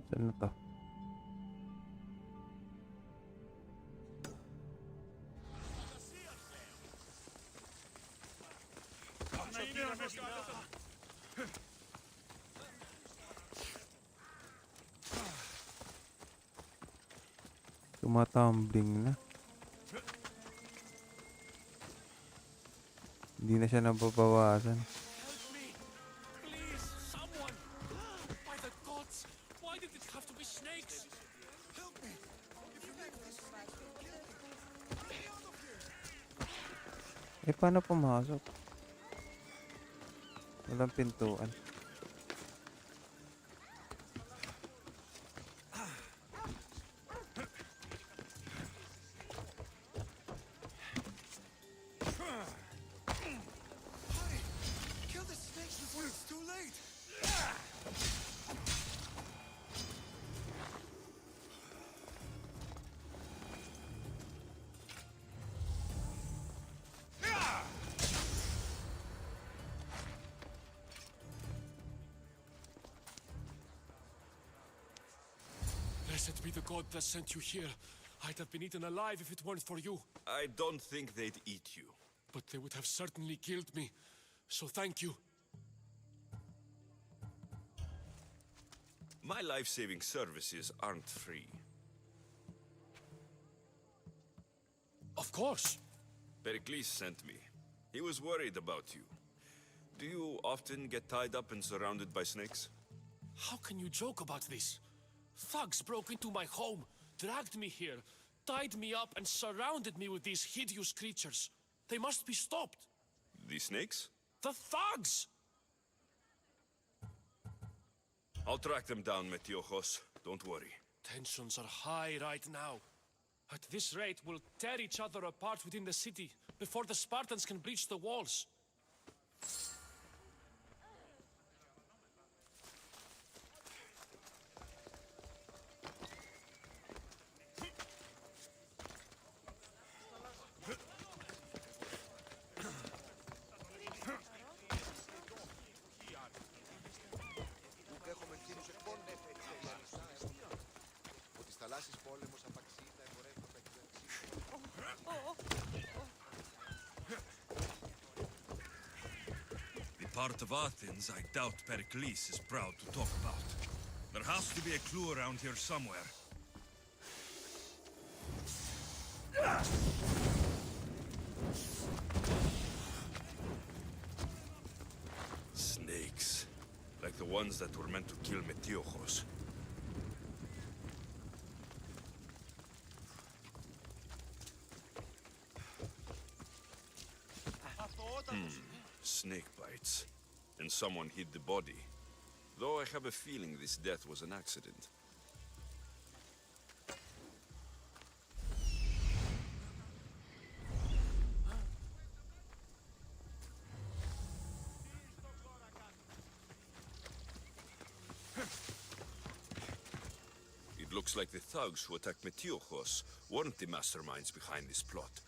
Saan na to? Tumatumbling na. Hindi na siya nababawasan. Help me! Please, someone! By the gods! Why did it have to be snakes? Help me! If you leave this, Eh, paano pumasok? Walang pintuan. Kill the snakes before it's too late! Blessed be the god that sent you here. I'd have been eaten alive if it weren't for you. I don't think they'd eat you. But they would have certainly killed me. So thank you. My life-saving services aren't free. Of course. Pericles sent me. He was worried about you. Do you often get tied up and surrounded by snakes? How can you joke about this? Thugs broke into my home, dragged me here, tied me up and surrounded me with these hideous creatures. They must be stopped. The snakes? The thugs! I'll track them down, Metiojos. Don't worry. Tensions are high right now. At this rate, we'll tear each other apart within the city before the Spartans can breach the walls. The part of Athens I doubt Pericles is proud to talk about. There has to be a clue around here somewhere. the ones that were meant to kill Metiojos. Snake bites. And someone hid the body. Though I have a feeling this death was an accident. It looks like the thugs who attacked Metiojos weren't the masterminds behind this plot.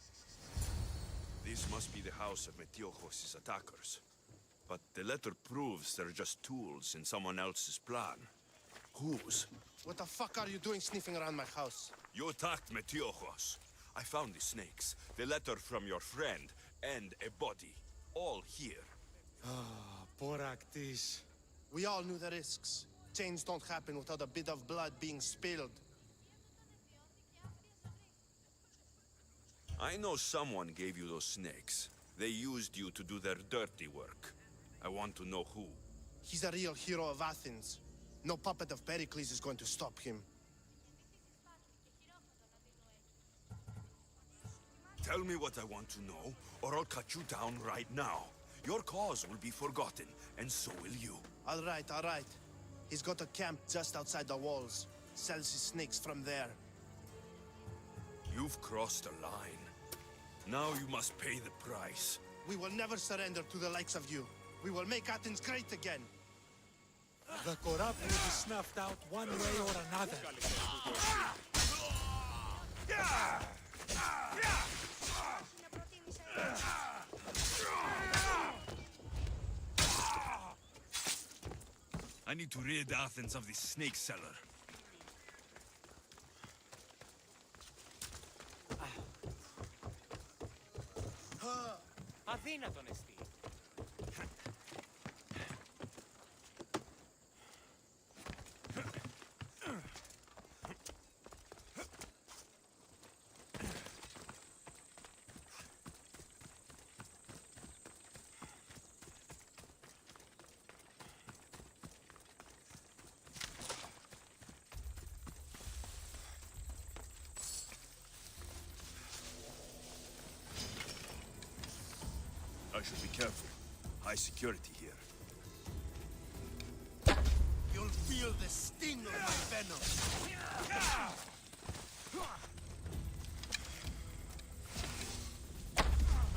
This must be the house of Metiojos' attackers. But the letter proves they're just tools in someone else's plan. Whose? What the fuck are you doing sniffing around my house? You attacked Metiojos. I found the snakes, the letter from your friend, and a body. All here. Ah, poor Actis. We all knew the risks. Change don't happen without a bit of blood being spilled. I know someone gave you those snakes. They used you to do their dirty work. I want to know who. He's a real hero of Athens. No puppet of Pericles is going to stop him. Tell me what I want to know, or I'll cut you down right now. Your cause will be forgotten, and so will you. All right, all right. He's got a camp just outside the walls. Sells his snakes from there. You've crossed a line. Now you must pay the price. We will never surrender to the likes of you. We will make Athens great again. The corrupt will be snuffed out one way or another. I need to rid Athens of this snake seller. Αδύνατον εστί. I should be careful. High security here. You'll feel the sting of my venom.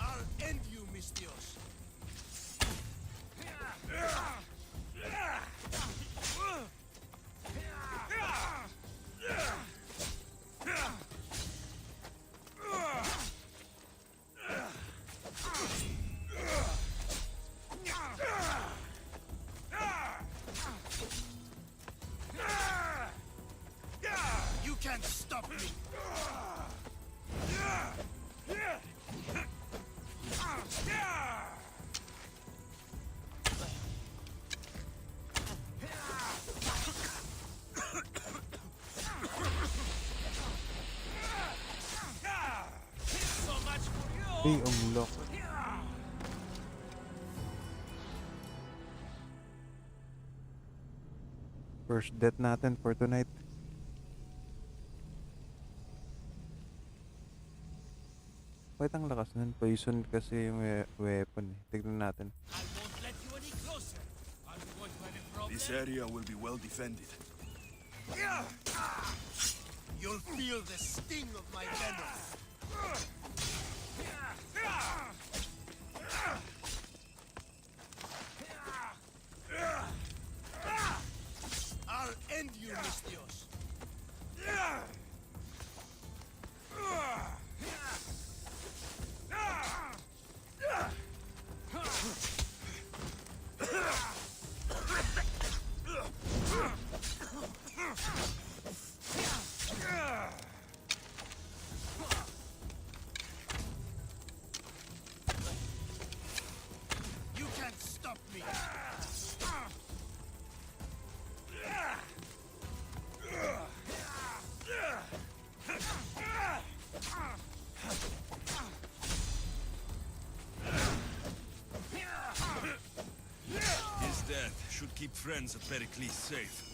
I'll end you, Mistios. You can't stop me. So much for you. Unlock. First death natin for tonight. Bakit ang lakas nun? Poison kasi yung weapon eh. Tignan natin. I won't let you any closer. Are you going to any problem? This area will be well defended. You'll feel the sting of my venom. I'll end you, Mistios. You can't stop me. Is death should keep friends of Pericles safe.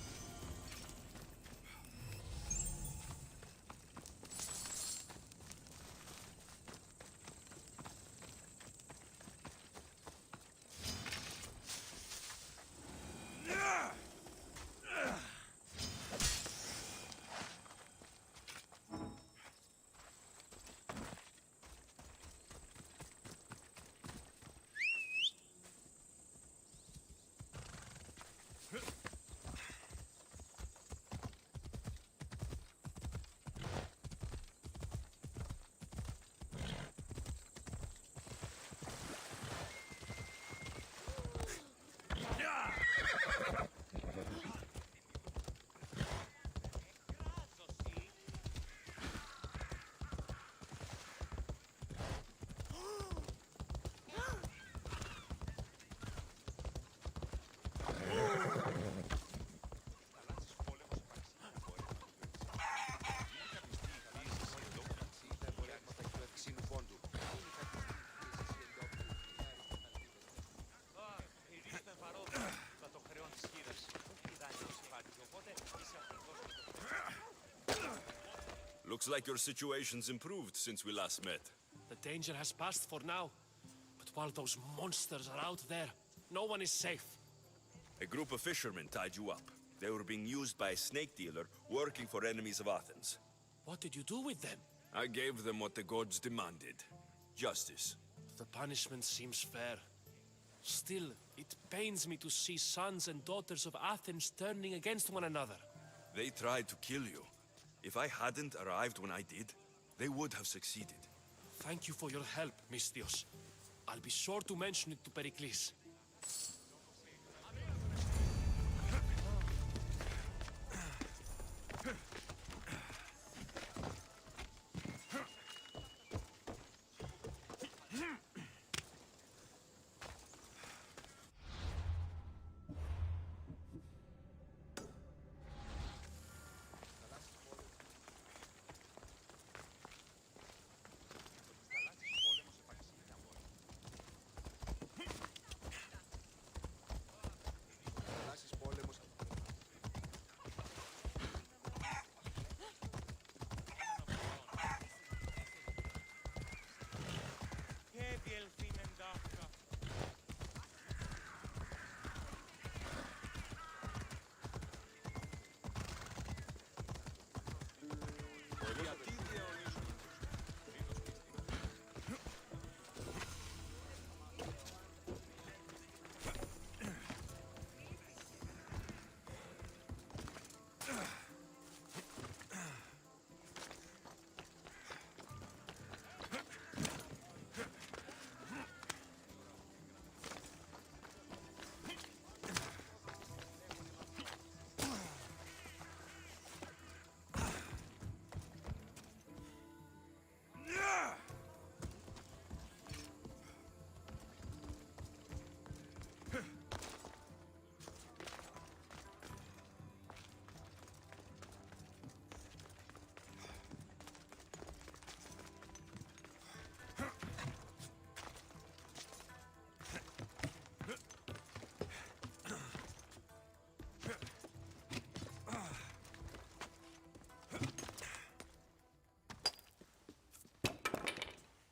Looks like your situation's improved since we last met. The danger has passed for now. But while those monsters are out there, no one is safe. A group of fishermen tied you up. They were being used by a snake dealer working for enemies of Athens. What did you do with them? I gave them what the gods demanded. Justice. The punishment seems fair. Still, it pains me to see sons and daughters of Athens turning against one another. They tried to kill you. If I hadn't arrived when I did, they would have succeeded. Thank you for your help, Misthios. I'll be sure to mention it to Pericles.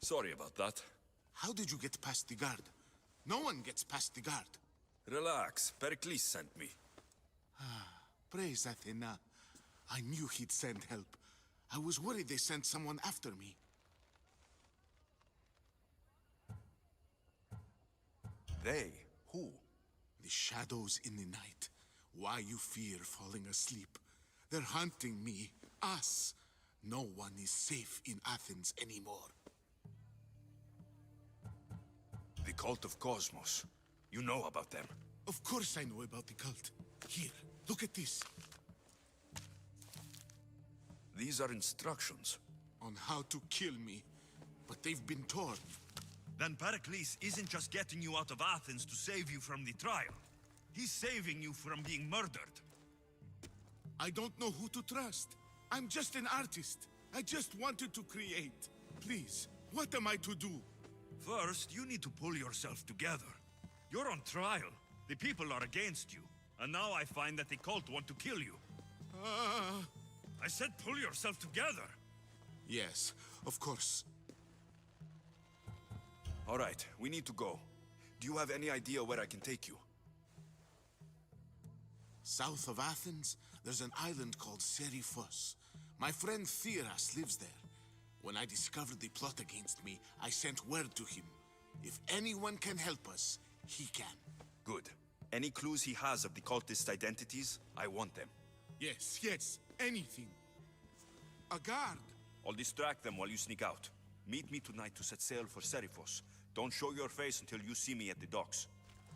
Sorry about that. How did you get past the guard? No one gets past the guard. Relax. Pericles sent me. Praise Athena. I knew he'd send help. I was worried they sent someone after me. They? Who? The shadows in the night. Why you fear falling asleep. They're hunting me. Us. No one is safe in Athens anymore. The cult of Cosmos. You know about them. Of course I know about the cult. Here, look at this. These are instructions. On how to kill me. But they've been torn. Then Pericles isn't just getting you out of Athens to save you from the trial. He's saving you from being murdered. I don't know who to trust. I'm just an artist. I just wanted to create. Please, what am I to do? First, you need to pull yourself together. You're on trial. The people are against you, and now I find that the cult want to kill you. I said pull yourself together. Yes, of course. All right, we need to go. Do you have any idea where I can take you? South of Athens, there's an island called Serifos. My friend Theras lives there. When I discovered the plot against me, I sent word to him. If anyone can help us, he can. Good. Any clues he has of the cultist identities, I want them. Yes, anything. A guard. I'll distract them while you sneak out. Meet me tonight to set sail for Serifos. Don't show your face until you see me at the docks.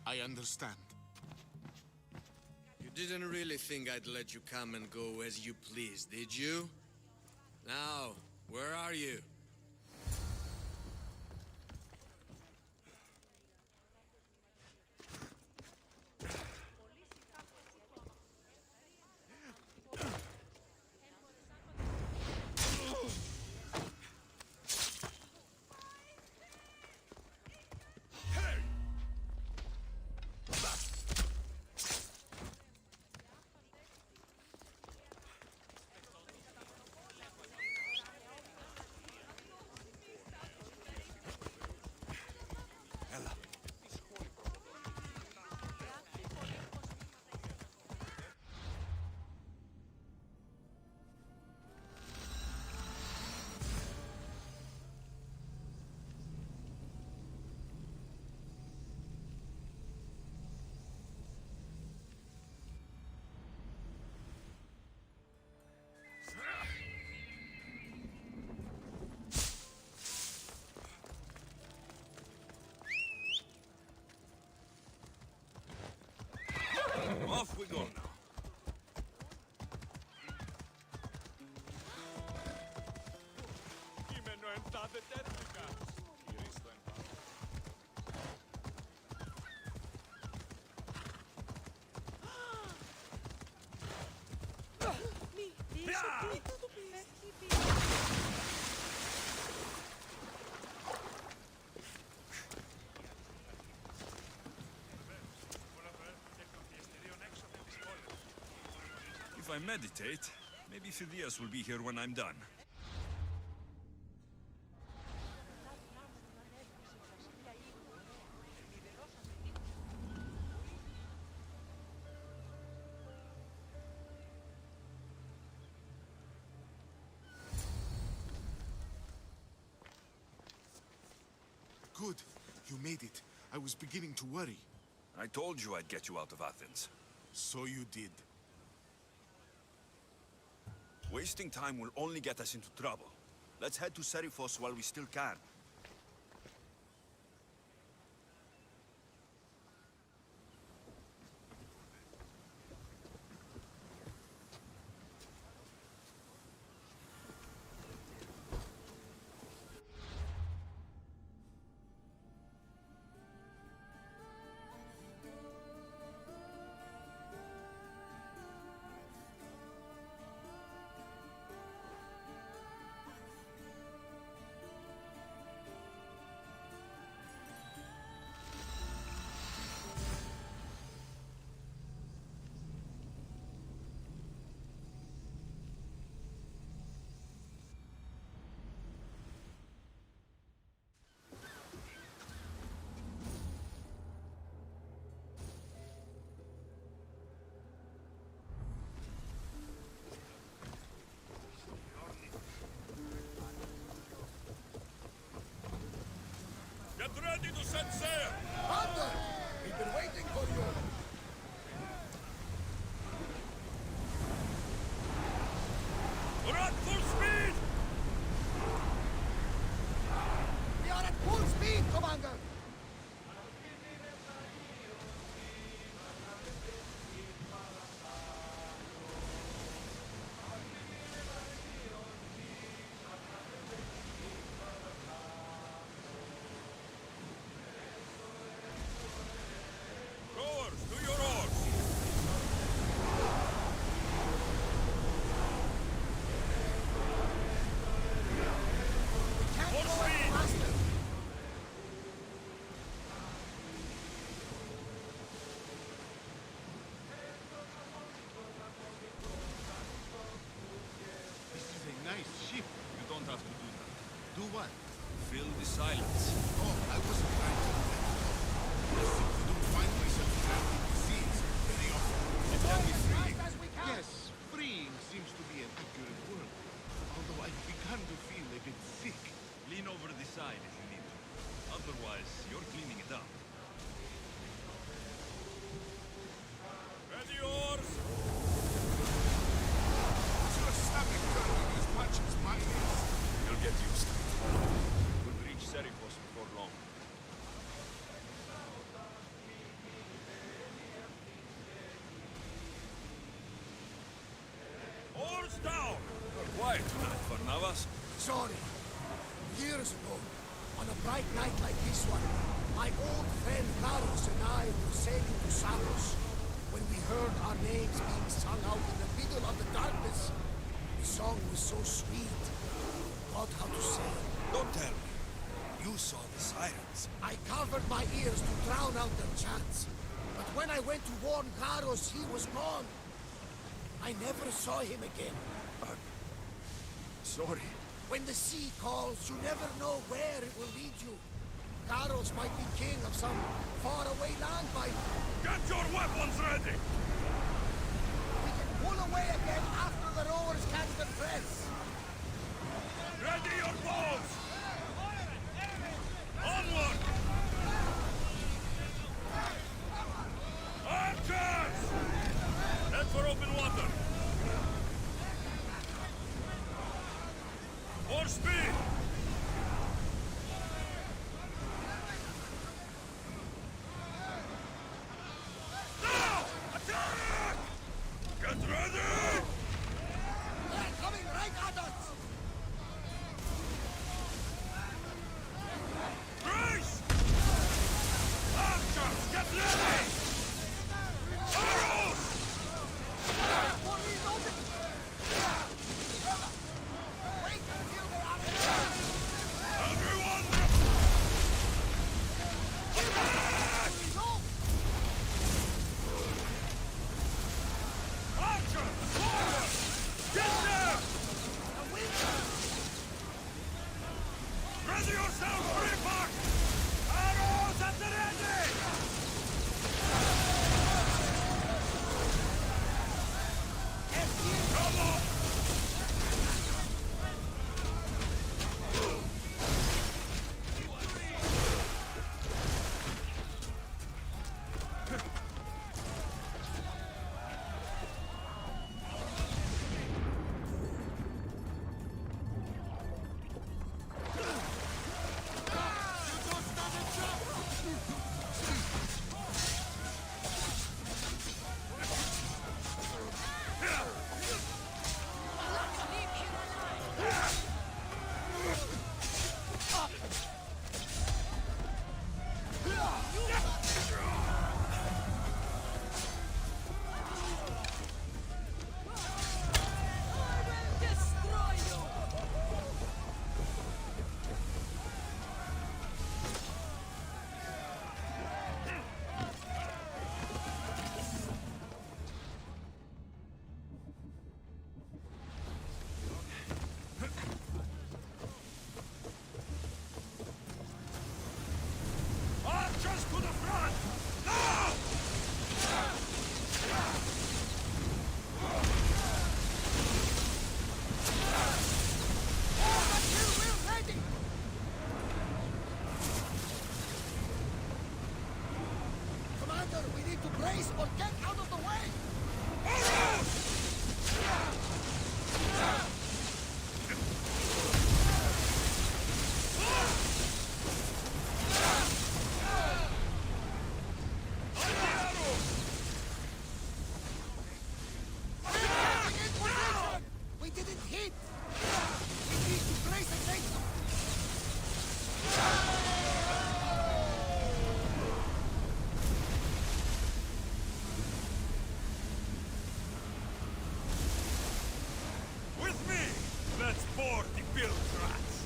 I understand. You didn't really think I'd let you come and go as you please, did you? Now, where are you? Off we go now. If I meditate, maybe Phidias will be here when I'm done. Good. You made it. I was beginning to worry. I told you I'd get you out of Athens. So you did. Wasting time will only get us into trouble. Let's head to Serifos while we still can. Get ready to set sail! Thunder! We've been waiting for you! We're at full speed! We are at full speed, Commander! Go fill the silence. Oh, I wasn't trying to do that at all. I simply don't find myself trapped in the seas very often. It can be freeing. Yes, freeing seems to be an accurate word. Although I've begun to feel a bit sick. Lean over the side if you need to. Otherwise, you're cleaning it up. Ready yours! Is your stomach turning as much as mine is? You'll get used to it. We'll reach Serifos before long. Oars down! You're quiet tonight, Barnabas. Sorry. Years ago, on a bright night like this one, my old friend Carlos and I were sailing to Saros when we heard our names being sung out in the middle of the darkness. The song was so sweet. Not how to say it. Don't tell me. You saw the sirens. I covered my ears to drown out their chants. But when I went to warn Carlos, he was gone. I never saw him again. Sorry. When the sea calls, you never know where it will lead you. Carlos might be king of some faraway land by now. Get your weapons ready! We can pull away again after the rowers catch the press. Ready your bows! Onward! Archers! Head for open water! More speed! Now! Attack! Get ready! They're coming right at us! Brace! Archers, get ready! Arrows! Wait until they are attacked! Everyone! Attack! Archers, forward! Get them! Ready yourself, Reaper! Arrows at the ready! Come on! Archers to the front! Now! We're ready! Commander, we need to brace or get out of the way! We didn't hit! We need to brace against them! With me! Let's board the bilge rats!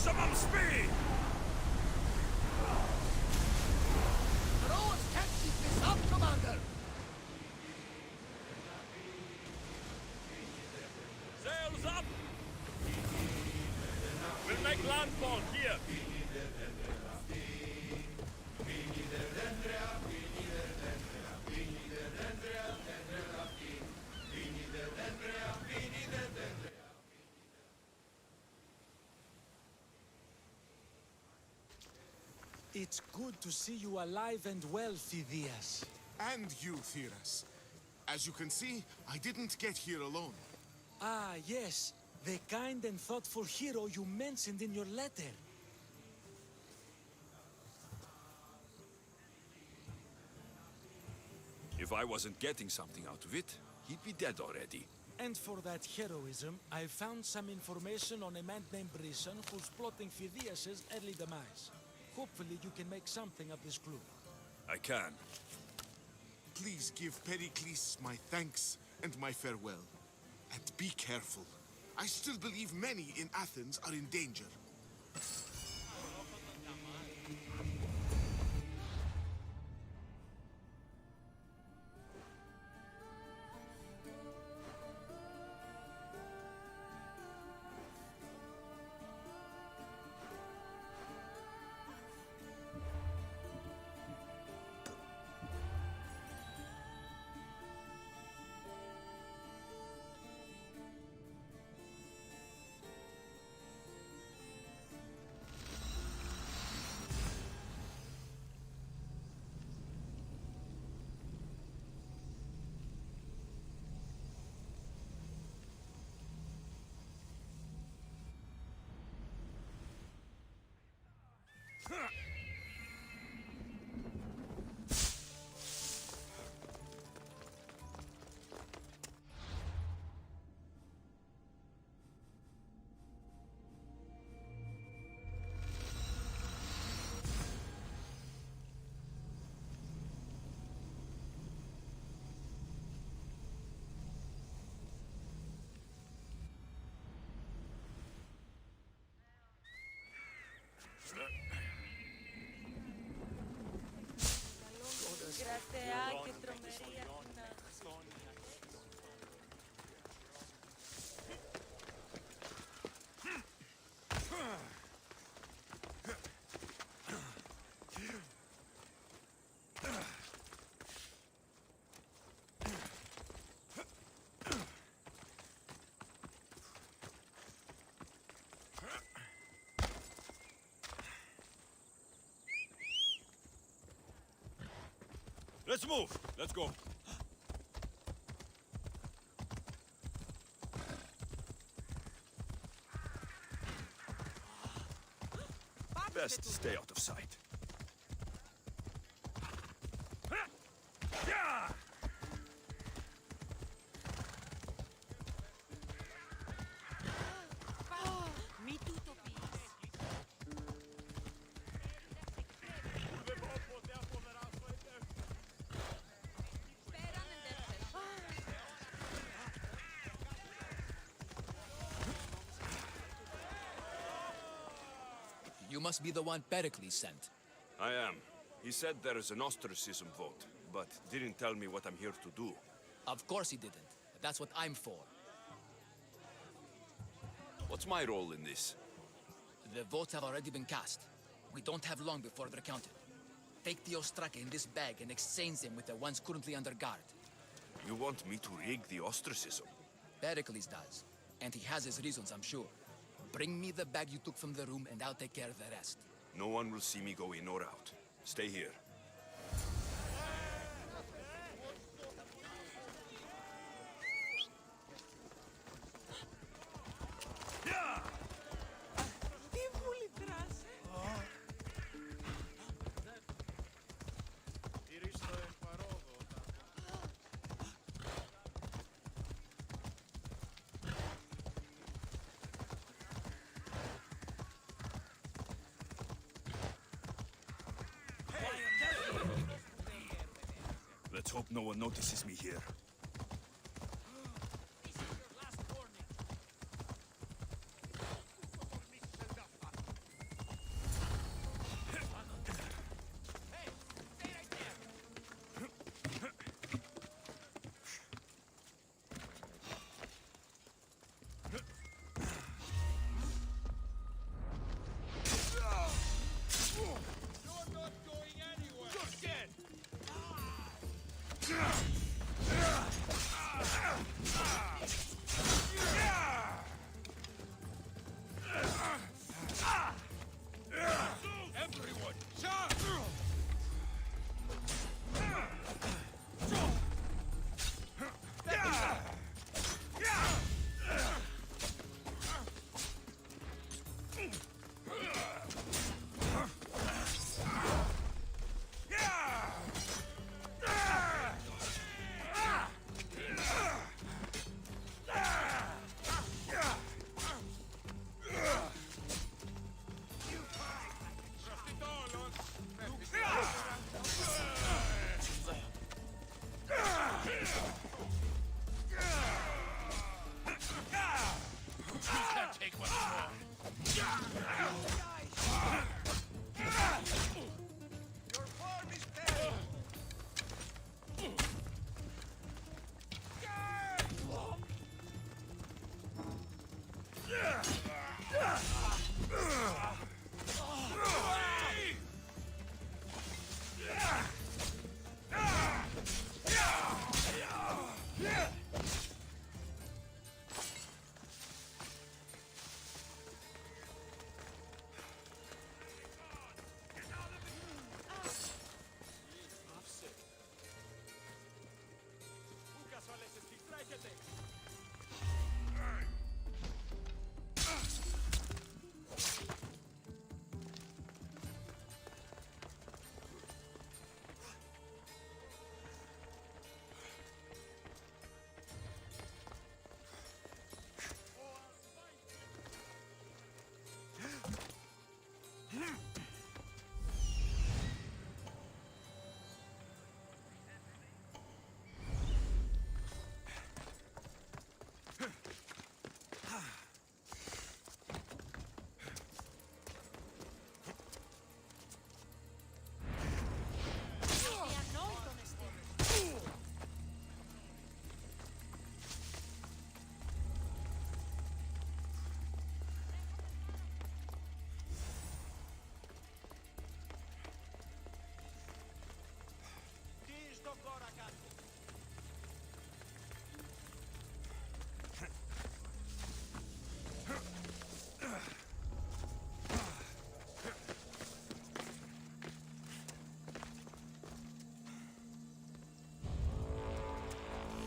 Maximum speed! The rowers can't keep this up, Commander! Sails up! We'll make landfall here! It's good to see you alive and well, Phidias. And you, Theras. As you can see, I didn't get here alone. Ah, yes. The kind and thoughtful hero you mentioned in your letter. If I wasn't getting something out of it, he'd be dead already. And for that heroism, I found some information on a man named Brisson who's plotting Phidias' early demise. Hopefully you can make something of this clue. I can. Please give Pericles my thanks and my farewell. And be careful. I still believe many in Athens are in danger. Let's move! Let's go! Best stay out of sight. You must be the one Pericles sent. I am. He said there is an ostracism vote, but didn't tell me what I'm here to do. Of course he didn't. That's what I'm for. What's my role in this? The votes have already been cast. We don't have long before they're counted. Take the Ostraka in this bag and exchange them with the ones currently under guard. You want me to rig the ostracism? Pericles does. And he has his reasons, I'm sure. Bring me the bag you took from the room and I'll take care of the rest. No one will see me go in or out. Stay here. Let's hope no one notices me here.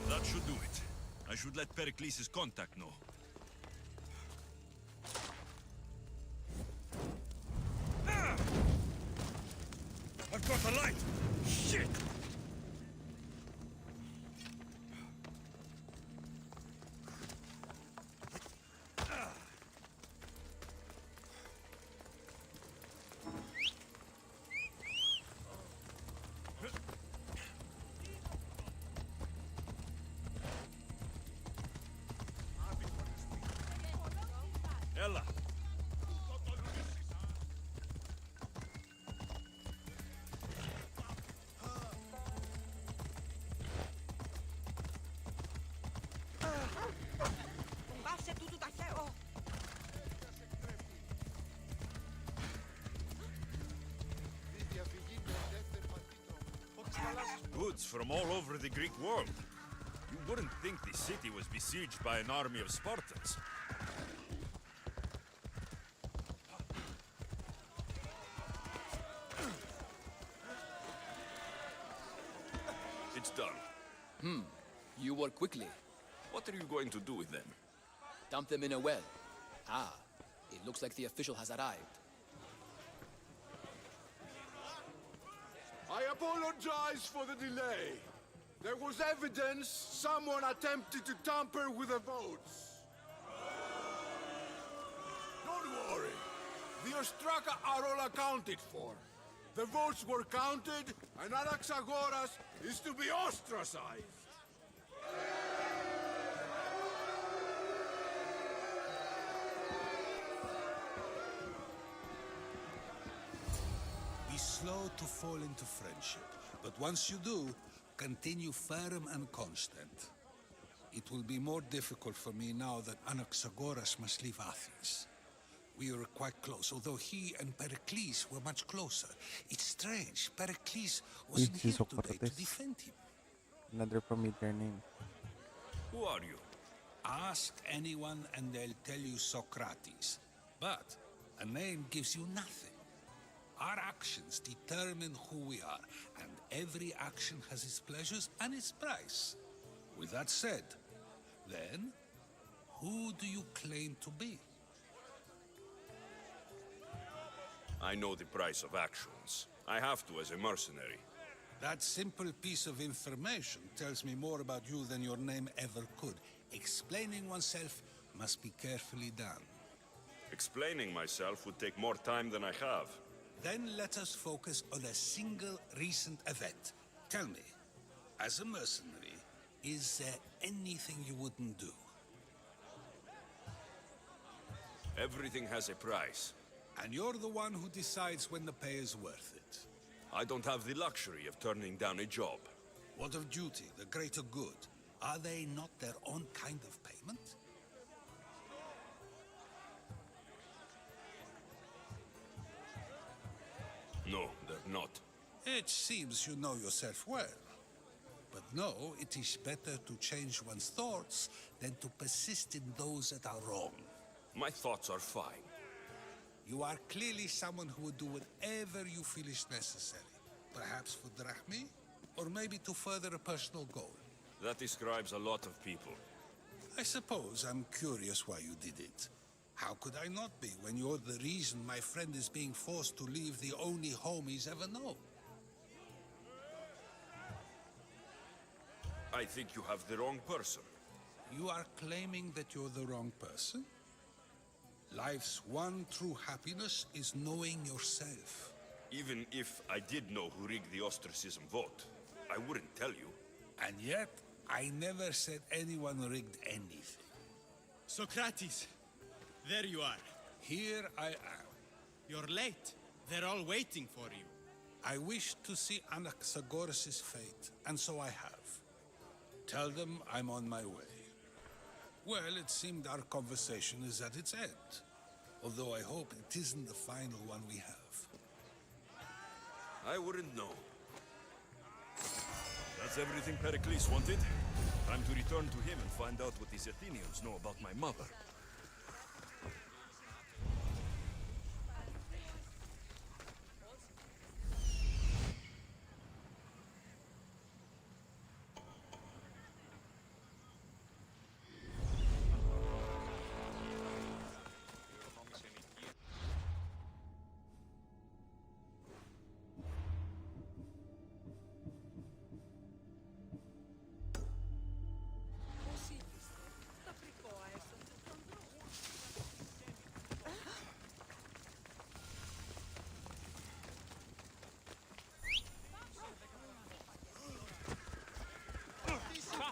That should do it. I should let Pericles' contact know. I've got a light! Shit! Ella! Goods from all over the Greek world. You wouldn't think the city was besieged by an army of Spartans. It's done. You work quickly. What are you going to do with them? Dump them in a well. Ah, it looks like the official has arrived. I apologize for the delay. There was evidence someone attempted to tamper with the votes. Don't worry. The Ostraka are all accounted for. The votes were counted, and Anaxagoras is to be ostracized. Be slow to fall into friendship, but once you do, continue firm and constant. It will be more difficult for me now that Anaxagoras must leave Athens. We were quite close, although he and Pericles were much closer. It's strange, Pericles wasn't here today to defend him. Another familiar name. Who are you? Ask anyone and they'll tell you Socrates. But a name gives you nothing. Our actions determine who we are, and every action has its pleasures and its price. With that said, then, who do you claim to be? I know the price of actions. I have to as a mercenary. That simple piece of information tells me more about you than your name ever could. Explaining oneself must be carefully done. Explaining myself would take more time than I have. Then let us focus on a single recent event. Tell me, as a mercenary, is there anything you wouldn't do? Everything has a price. And you're the one who decides when the pay is worth it. I don't have the luxury of turning down a job. What of duty, the greater good? Are they not their own kind of payment? No, they're not. It seems you know yourself well. But no, it is better to change one's thoughts than to persist in those that are wrong. My thoughts are fine. You are clearly someone who would do whatever you feel is necessary. Perhaps for drachmi, or maybe to further a personal goal. That describes a lot of people. I suppose I'm curious why you did it. How could I not be when you're the reason my friend is being forced to leave the only home he's ever known? I think you have the wrong person. You are claiming that you're the wrong person? Life's one true happiness is knowing yourself. Even if I did know who rigged the ostracism vote, I wouldn't tell you. And yet, I never said anyone rigged anything. Socrates, there you are. Here I am. You're late. They're all waiting for you. I wish to see Anaxagoras' fate, and so I have. Tell them I'm on my way. Well, it seemed our conversation is at its end. Although I hope it isn't the final one we have. I wouldn't know. That's everything Pericles wanted. Time to return to him and find out what these Athenians know about my mother.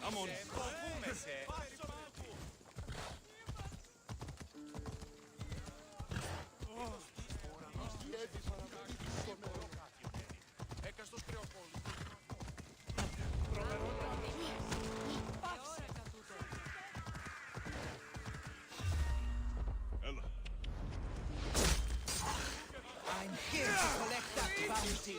Come on. I'm here to collect that bounty.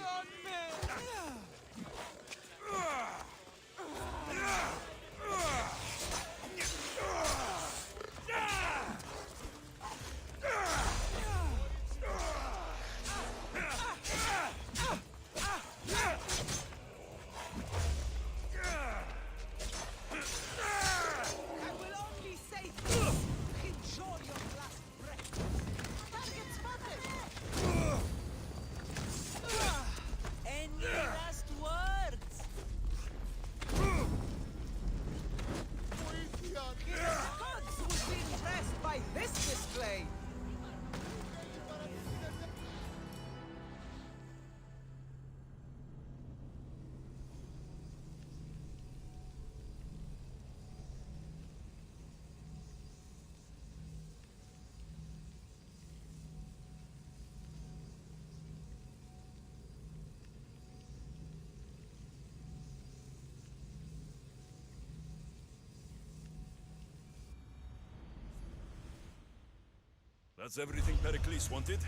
That's everything Pericles wanted.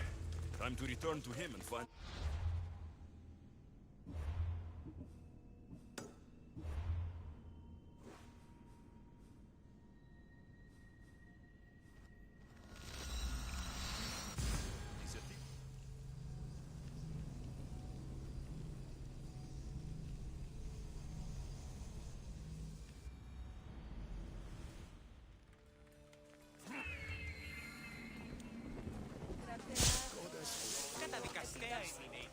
Time to return to him and find... Καταδικαστέα είναι η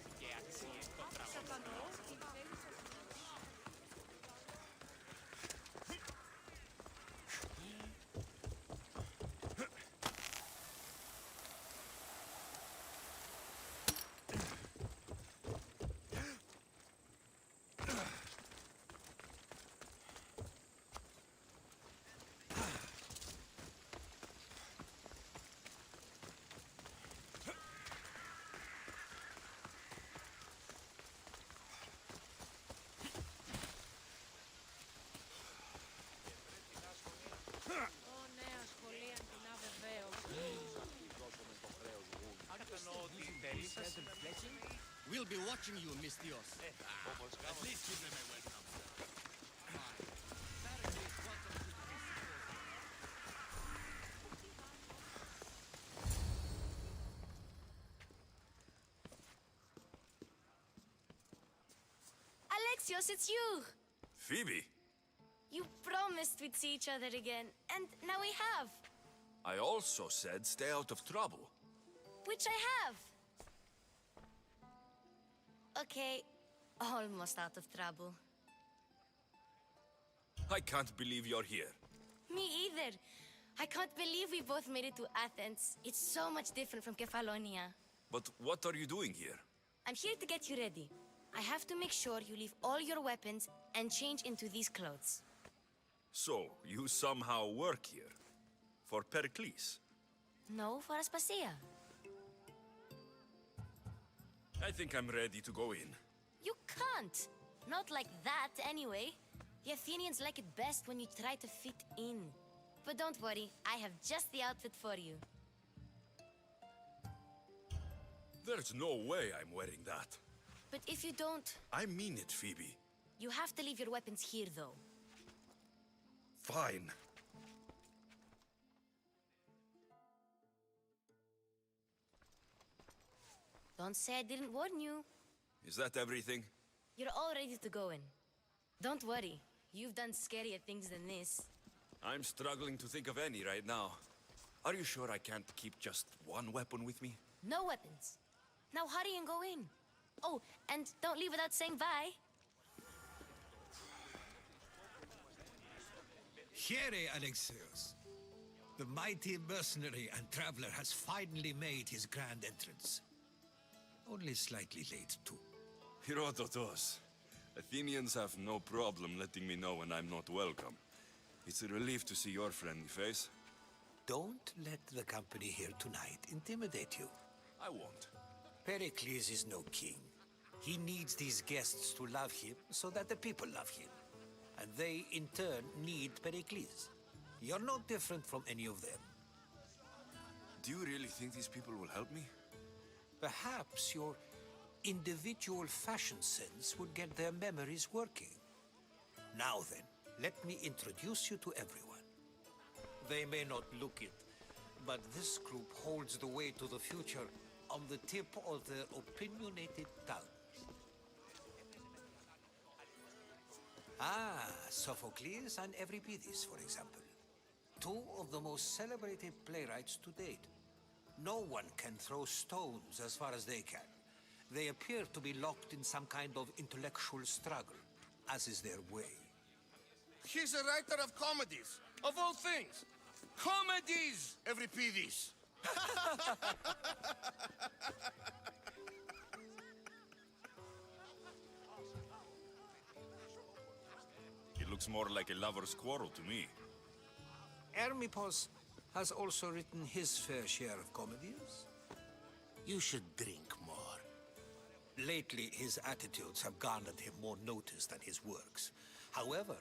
Princess? We'll be watching you, Miss Dios. At least give them a welcome. Alexios, it's you! Phoebe, You promised we'd see each other again, and now we have. I also said stay out of trouble. Which I have. Okay, almost out of trouble. I can't believe you're here. Me either. I can't believe we both made it to Athens. It's so much different from Kefalonia. But what are you doing here? I'm here to get you ready. I have to make sure you leave all your weapons and change into these clothes. So, you somehow work here? For Pericles? No, for Aspasia. I think I'm ready to go in. You can't. Not like that, anyway. The Athenians like it best when you try to fit in. But don't worry, I have just the outfit for you. There's no way I'm wearing that. But if you don't, I mean it, Phoebe. you have to leave your weapons here, though. Fine. Don't say I didn't warn you. Is that everything? You're all ready to go in. Don't worry, you've done scarier things than this. I'm struggling to think of any right now. Are you sure I can't keep just one weapon with me? No weapons. Now hurry and go in. Oh, and don't leave without saying bye. Here, Alexios. The mighty mercenary and traveler has finally made his grand entrance. Only slightly late, too. Herodotus. Athenians have no problem letting me know when I'm not welcome. It's a relief to see your friendly face. Don't let the company here tonight intimidate you. I won't. Pericles is no king. He needs these guests to love him so that the people love him. And they, in turn, need Pericles. You're no different from any of them. Do you really think these people will help me? Perhaps your individual fashion sense would get their memories working. Now then, let me introduce you to everyone. They may not look it, but this group holds the way to the future on the tip of their opinionated tongues. Ah, Sophocles and Euripides, for example. Two of the most celebrated playwrights to date. No one can throw stones as far as they can. They appear to be locked in some kind of intellectual struggle, as is their way. He's a writer of comedies, of all things. Comedies, Euripides. It looks more like a lover's quarrel to me. Hermippos has also written his fair share of comedies. You should drink more. Lately, his attitudes have garnered him more notice than his works. However,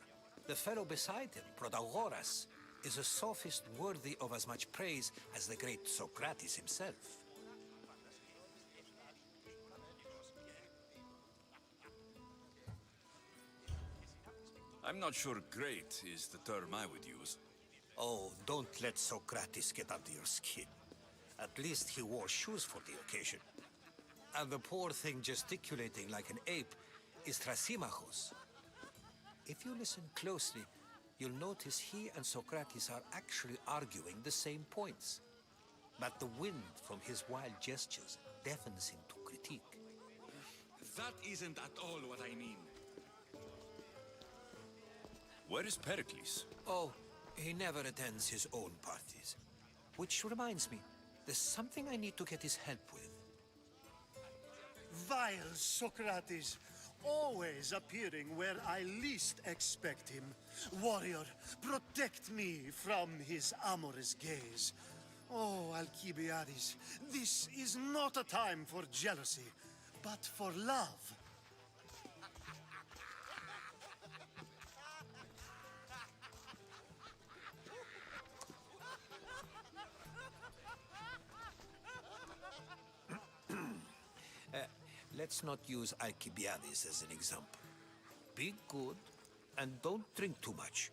the fellow beside him, Protagoras, is a sophist worthy of as much praise as the great Socrates himself. I'm not sure great is the term I would use. Oh, don't let Socrates get under your skin. At least he wore shoes for the occasion. And the poor thing gesticulating like an ape is Thrasymachos. If you listen closely, you'll notice he and Socrates are actually arguing the same points. But the wind from his wild gestures deafens him to critique. That isn't at all what I mean. Where is Pericles? Oh, he never attends his own parties. Which reminds me, there's something I need to get his help with. Vile Socrates, always appearing where I least expect him. Warrior, protect me from his amorous gaze. Oh, Alcibiades, this is not a time for jealousy, but for love. let's not use Alcibiades as an example. Be good and don't drink too much.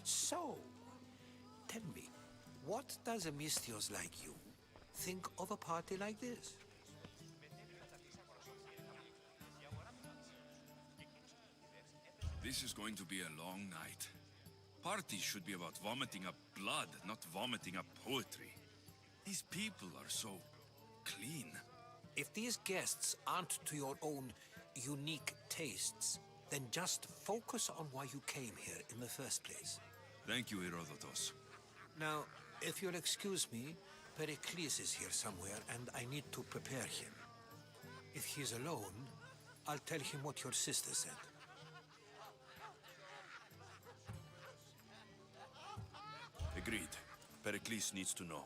So, tell me, what does a Misthios like you think of a party like this? This is going to be a long night. Parties should be about vomiting up blood, not vomiting up poetry. These people are so clean. If these guests aren't to your own unique tastes, then just focus on why you came here in the first place. Thank you, Herodotus. Now, if you'll excuse me, Pericles is here somewhere, and I need to prepare him. If he's alone, I'll tell him what your sister said. Agreed. Pericles needs to know.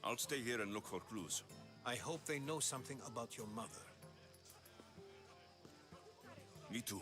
I'll stay here and look for clues. I hope they know something about your mother. Me too.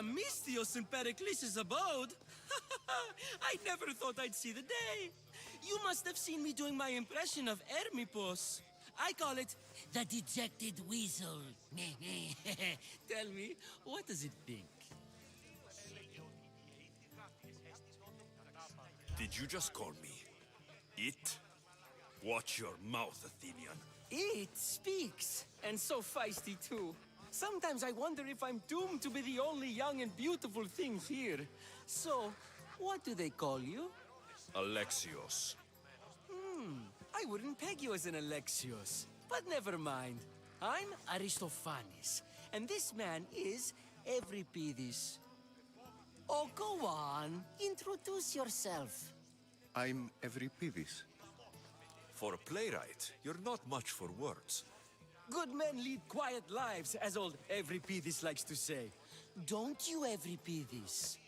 Misthios in Pericles' abode? I never thought I'd see the day. You must have seen me doing my impression of Hermipos. I call it the dejected weasel. Tell me, what does it think? Did you just call me it? Watch your mouth, Athenian. It speaks, and so feisty too. Sometimes I wonder if I'm doomed to be the only young and beautiful thing here. So, what do they call you? Alexios. I wouldn't peg you as an Alexios. But never mind. I'm Aristophanes, and this man is Euripides. Oh, go on. Introduce yourself. I'm Euripides. For a playwright, you're not much for words. Good men lead quiet lives, as old Euripides likes to say. Don't you, Euripides?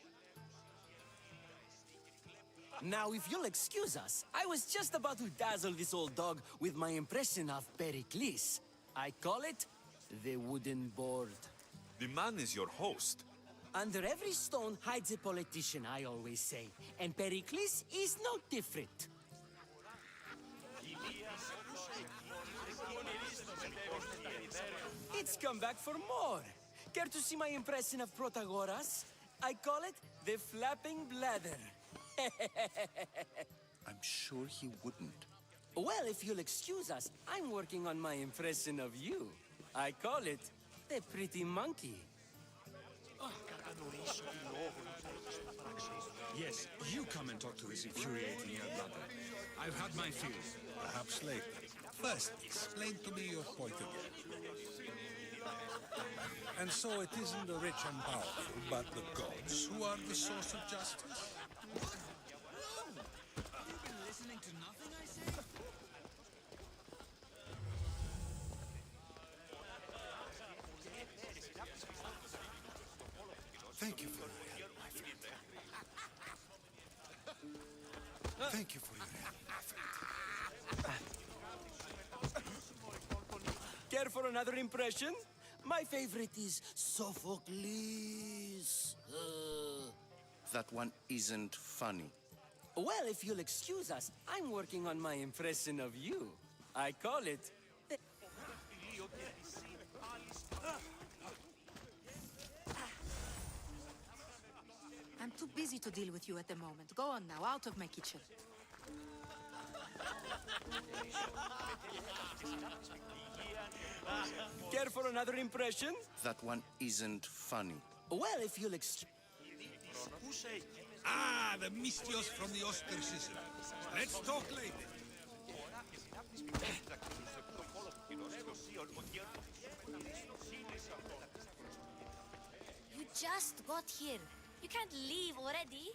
Now, if you'll excuse us, I was just about to dazzle this old dog with my impression of Pericles. I call it the wooden board. The man is your host. Under every stone hides a politician, I always say. And Pericles is no different. It's come back for more. Care to see my impression of Protagoras? I call it the flapping bladder. I'm sure he wouldn't. Well, if you'll excuse us, I'm working on my impression of you. I call it the pretty monkey. Yes, you come and talk to this infuriating young brother. I've had my fill. Perhaps later. First, explain to me your point again. And so it isn't the rich and powerful, but the gods who are the source of justice? You've been listening to nothing I say? Thank you for your help, my friend. Thank you for your help, my friend. Care for another impression? My favorite is Sophocles. That one isn't funny. Well, if you'll excuse us, I'm working on my impression of you. I call it... I'm too busy to deal with you at the moment. Go on now, out of my kitchen. Care for another impression? That one isn't funny. Well, if you'll excuse... Ah, the Mystios from the ostracism. Let's talk later. You just got here. You can't leave already.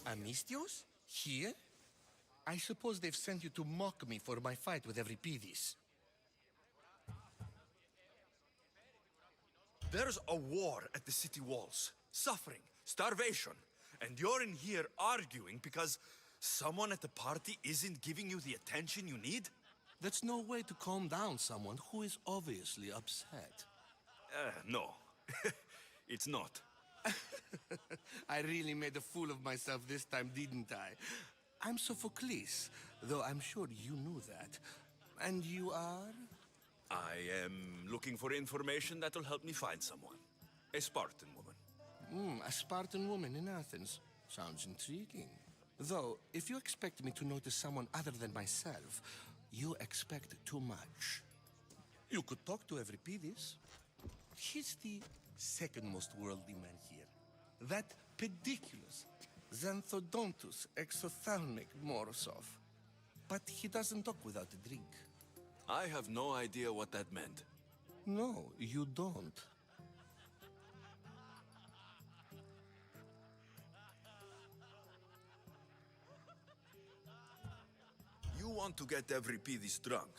Amistios? Here? I suppose they've sent you to mock me for my fight with Euripides. There's a war at the city walls. Suffering, starvation. And you're in here arguing because someone at the party isn't giving you the attention you need? That's no way to calm down someone who is obviously upset. No. It's not. I really made a fool of myself this time, didn't I? I'm Sophocles, though I'm sure you knew that. And you are? I am looking for information that'll help me find someone. A Spartan woman. A Spartan woman in Athens. Sounds intriguing. Though, if you expect me to notice someone other than myself, you expect too much. You could talk to Euripides. He's the second most worldly man here. That pediculous, xanthodontus exophthalmic Morosov. But he doesn't talk without a drink. I have no idea what that meant. No, you don't. You want to get Euripides drunk.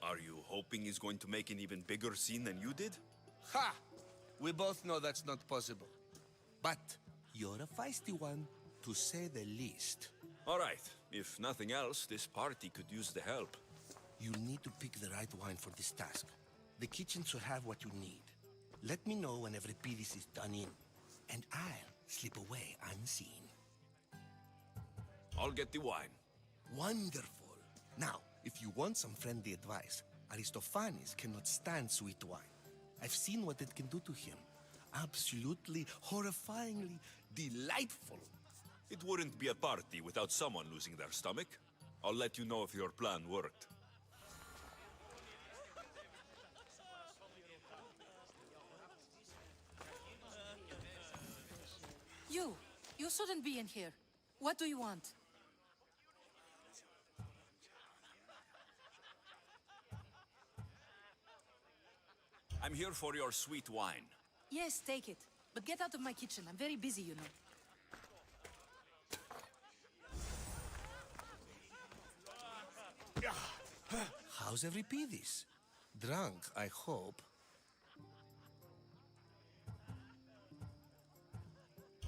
Are you hoping he's going to make an even bigger scene than you did? Ha! We both know that's not possible. But you're a feisty one, to say the least. All right. If nothing else, this party could use the help. You need to pick the right wine for this task. The kitchen should have what you need. Let me know when Euripides is done in, and I'll slip away unseen. I'll get the wine. Wonderful. Now, if you want some friendly advice, Aristophanes cannot stand sweet wine. I've seen what it can do to him. Absolutely, horrifyingly delightful. It wouldn't be a party without someone losing their stomach. I'll let you know if your plan worked. You shouldn't be in here. What do you want? I'm here for your sweet wine. Yes, take it. But get out of my kitchen. I'm very busy, you know. How's Euripides? Drunk, I hope.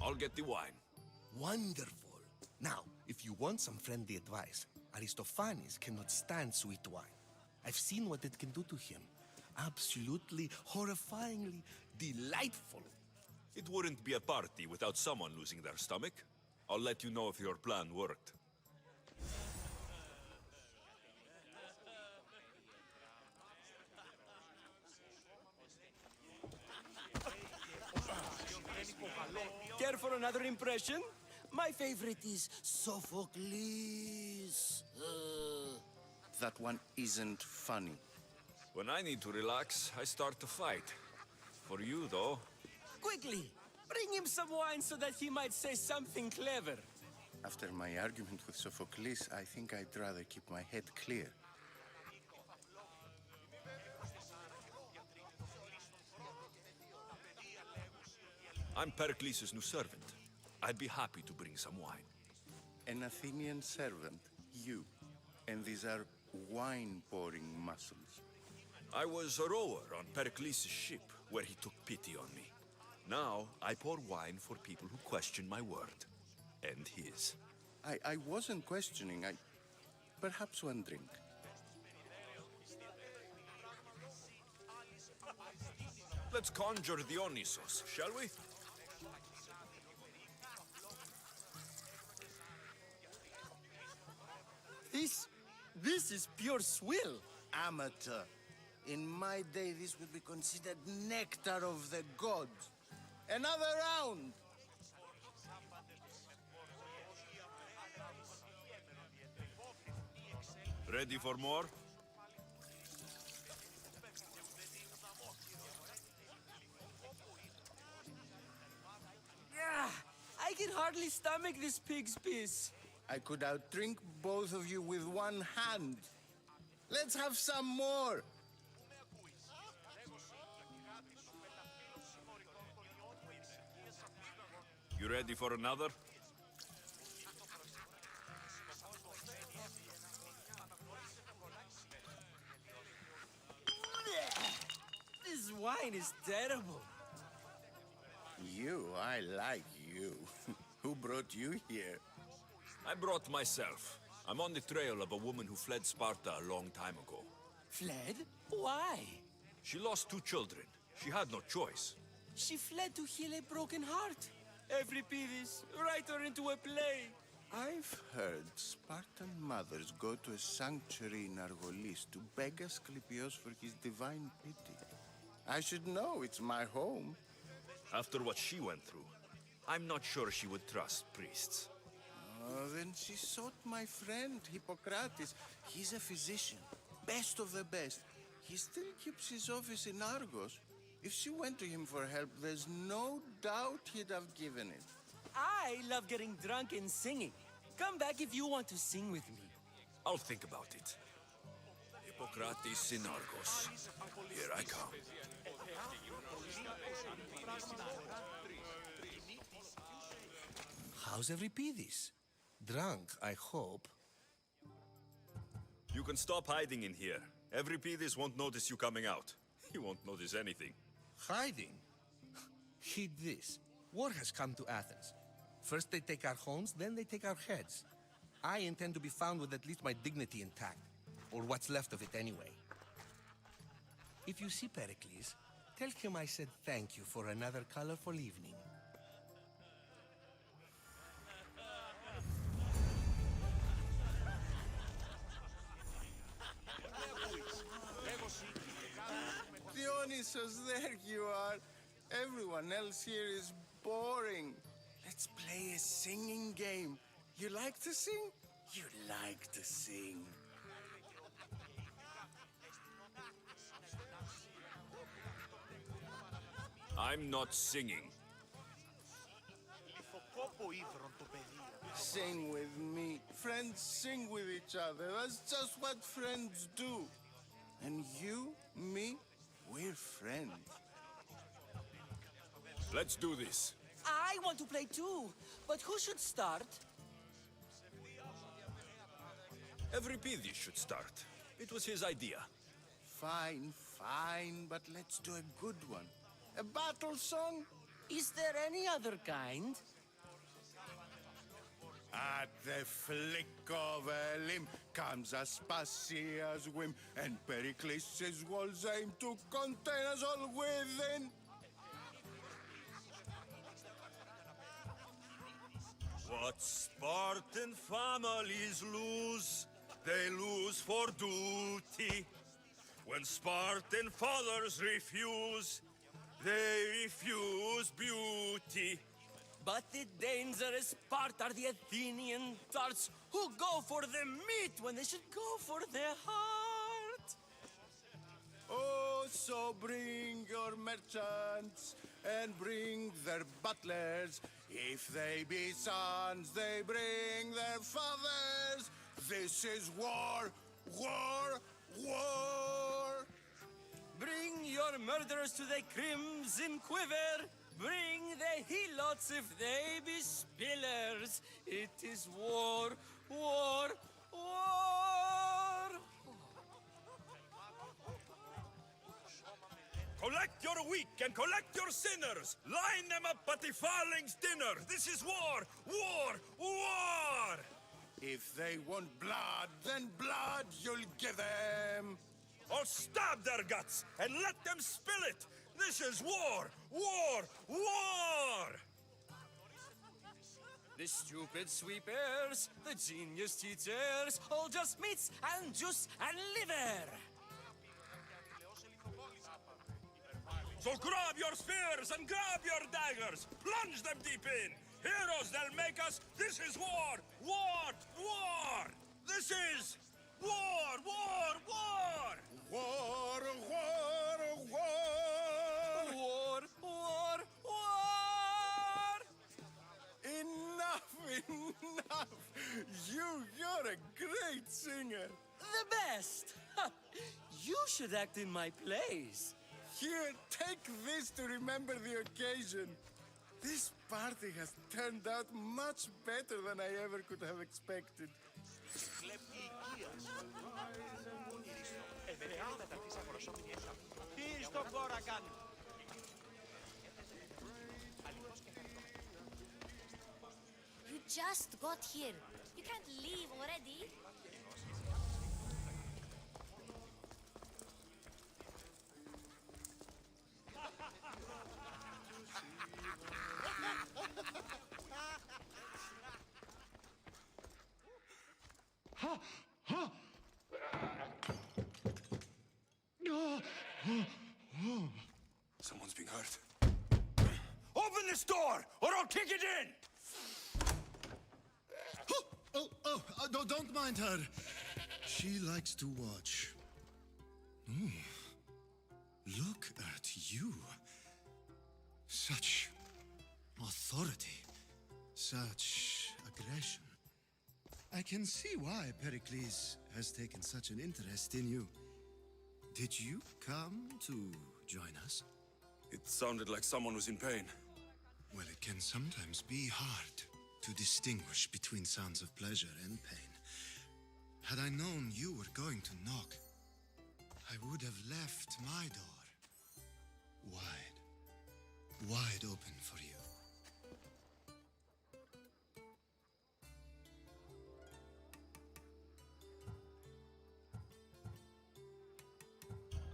I'll get the wine. Wonderful. Now, if you want some friendly advice, Aristophanes cannot stand sweet wine. I've seen what it can do to him. Absolutely, horrifyingly delightful. It wouldn't be a party without someone losing their stomach. I'll let you know if your plan worked. Care for another impression? My favorite is Sophocles. That one isn't funny. When I need to relax, I start to fight. For you, though. Quickly, bring him some wine so that he might say something clever. After my argument with Sophocles, I think I'd rather keep my head clear. I'm Pericles' new servant. I'd be happy to bring some wine. An Athenian servant, you. And these are wine-pouring muscles. I was a rower on Pericles' ship, where he took pity on me. Now, I pour wine for people who question my word. And his. I wasn't questioning. Perhaps one drink. Let's conjure Dionysos, shall we? This is pure swill. Amateur. In my day, this would be considered nectar of the gods. Another round! Ready for more? I can hardly stomach this pig's piss. I could outdrink both of you with one hand. Let's have some more! You ready for another? This wine is terrible. You, I like you. Who brought you here? I brought myself. I'm on the trail of a woman who fled Sparta a long time ago. Fled? Why? She lost 2 children. She had no choice. She fled to heal a broken heart. Euripides, write her into a play. I've heard Spartan mothers go to a sanctuary in Argolis to beg Asclepios for his divine pity. I should know, it's my home. After what she went through, I'm not sure she would trust priests. Oh, then she sought my friend, Hippocrates. He's a physician, best of the best. He still keeps his office in Argos. If she went to him for help, there's no doubt he'd have given it. I love getting drunk and singing. Come back if you want to sing with me. I'll think about it. Hippocrates in Argos. Here I come. How's Euripides? Drunk, I hope. You can stop hiding in here. Euripides won't notice you coming out. He won't notice anything. Hiding? Heed this. War has come to Athens. First they take our homes, then they take our heads. I intend to be found with at least my dignity intact. Or what's left of it anyway. If you see Pericles, tell him I said thank you for another colorful evening. Dionysos, there you are. Everyone else here is boring. Let's play a singing game. You like to sing? You like to sing. I'm not singing. Sing with me. Friends sing with each other. That's just what friends do. And you, me, we're friends. Let's do this. I want to play too, but who should start? Euripides should start. It was his idea. Fine, fine, but let's do a good one. A battle song? Is there any other kind? At the flick of a limb comes Aspasia's whim, and Pericles' walls aim to contain us all within. What Spartan families lose, they lose for duty. When Spartan fathers refuse, they refuse beauty. But the dangerous part are the Athenian tarts who go for the meat when they should go for their heart. Oh, so bring your merchants and bring their butlers. If they be sons, they bring their fathers. This is war, war, war. Bring your murderers to the crimson quiver. Bring the helots if they be spillers. It is war, war, war. Collect your weak and collect your sinners. Line them up at the Farling's dinner. This is war, war, war. If they want blood, then blood you'll give them. Or stab their guts and let them spill it. This is war, war, war. The stupid sweepers, the genius teachers, all just meats and juice and liver. So grab your spears and grab your daggers. Plunge them deep in. Heroes, they'll make us. This is war, war, war. This is war, war, war. War, war, war. War, war, war. Enough, enough. You're a great singer. The best. You should act in my plays. Here, take this to remember the occasion. This party has turned out much better than I ever could have expected. You just got here. You can't leave already. Someone's being hurt. Open this door, or I'll kick it in! Don't mind her. She likes to watch. Oh, look at you. Such authority. Such aggression. I can see why Pericles has taken such an interest in you. Did you come to join us? It sounded like someone was in pain. Well, it can sometimes be hard to distinguish between sounds of pleasure and pain. Had I known you were going to knock, I would have left my door wide open for you.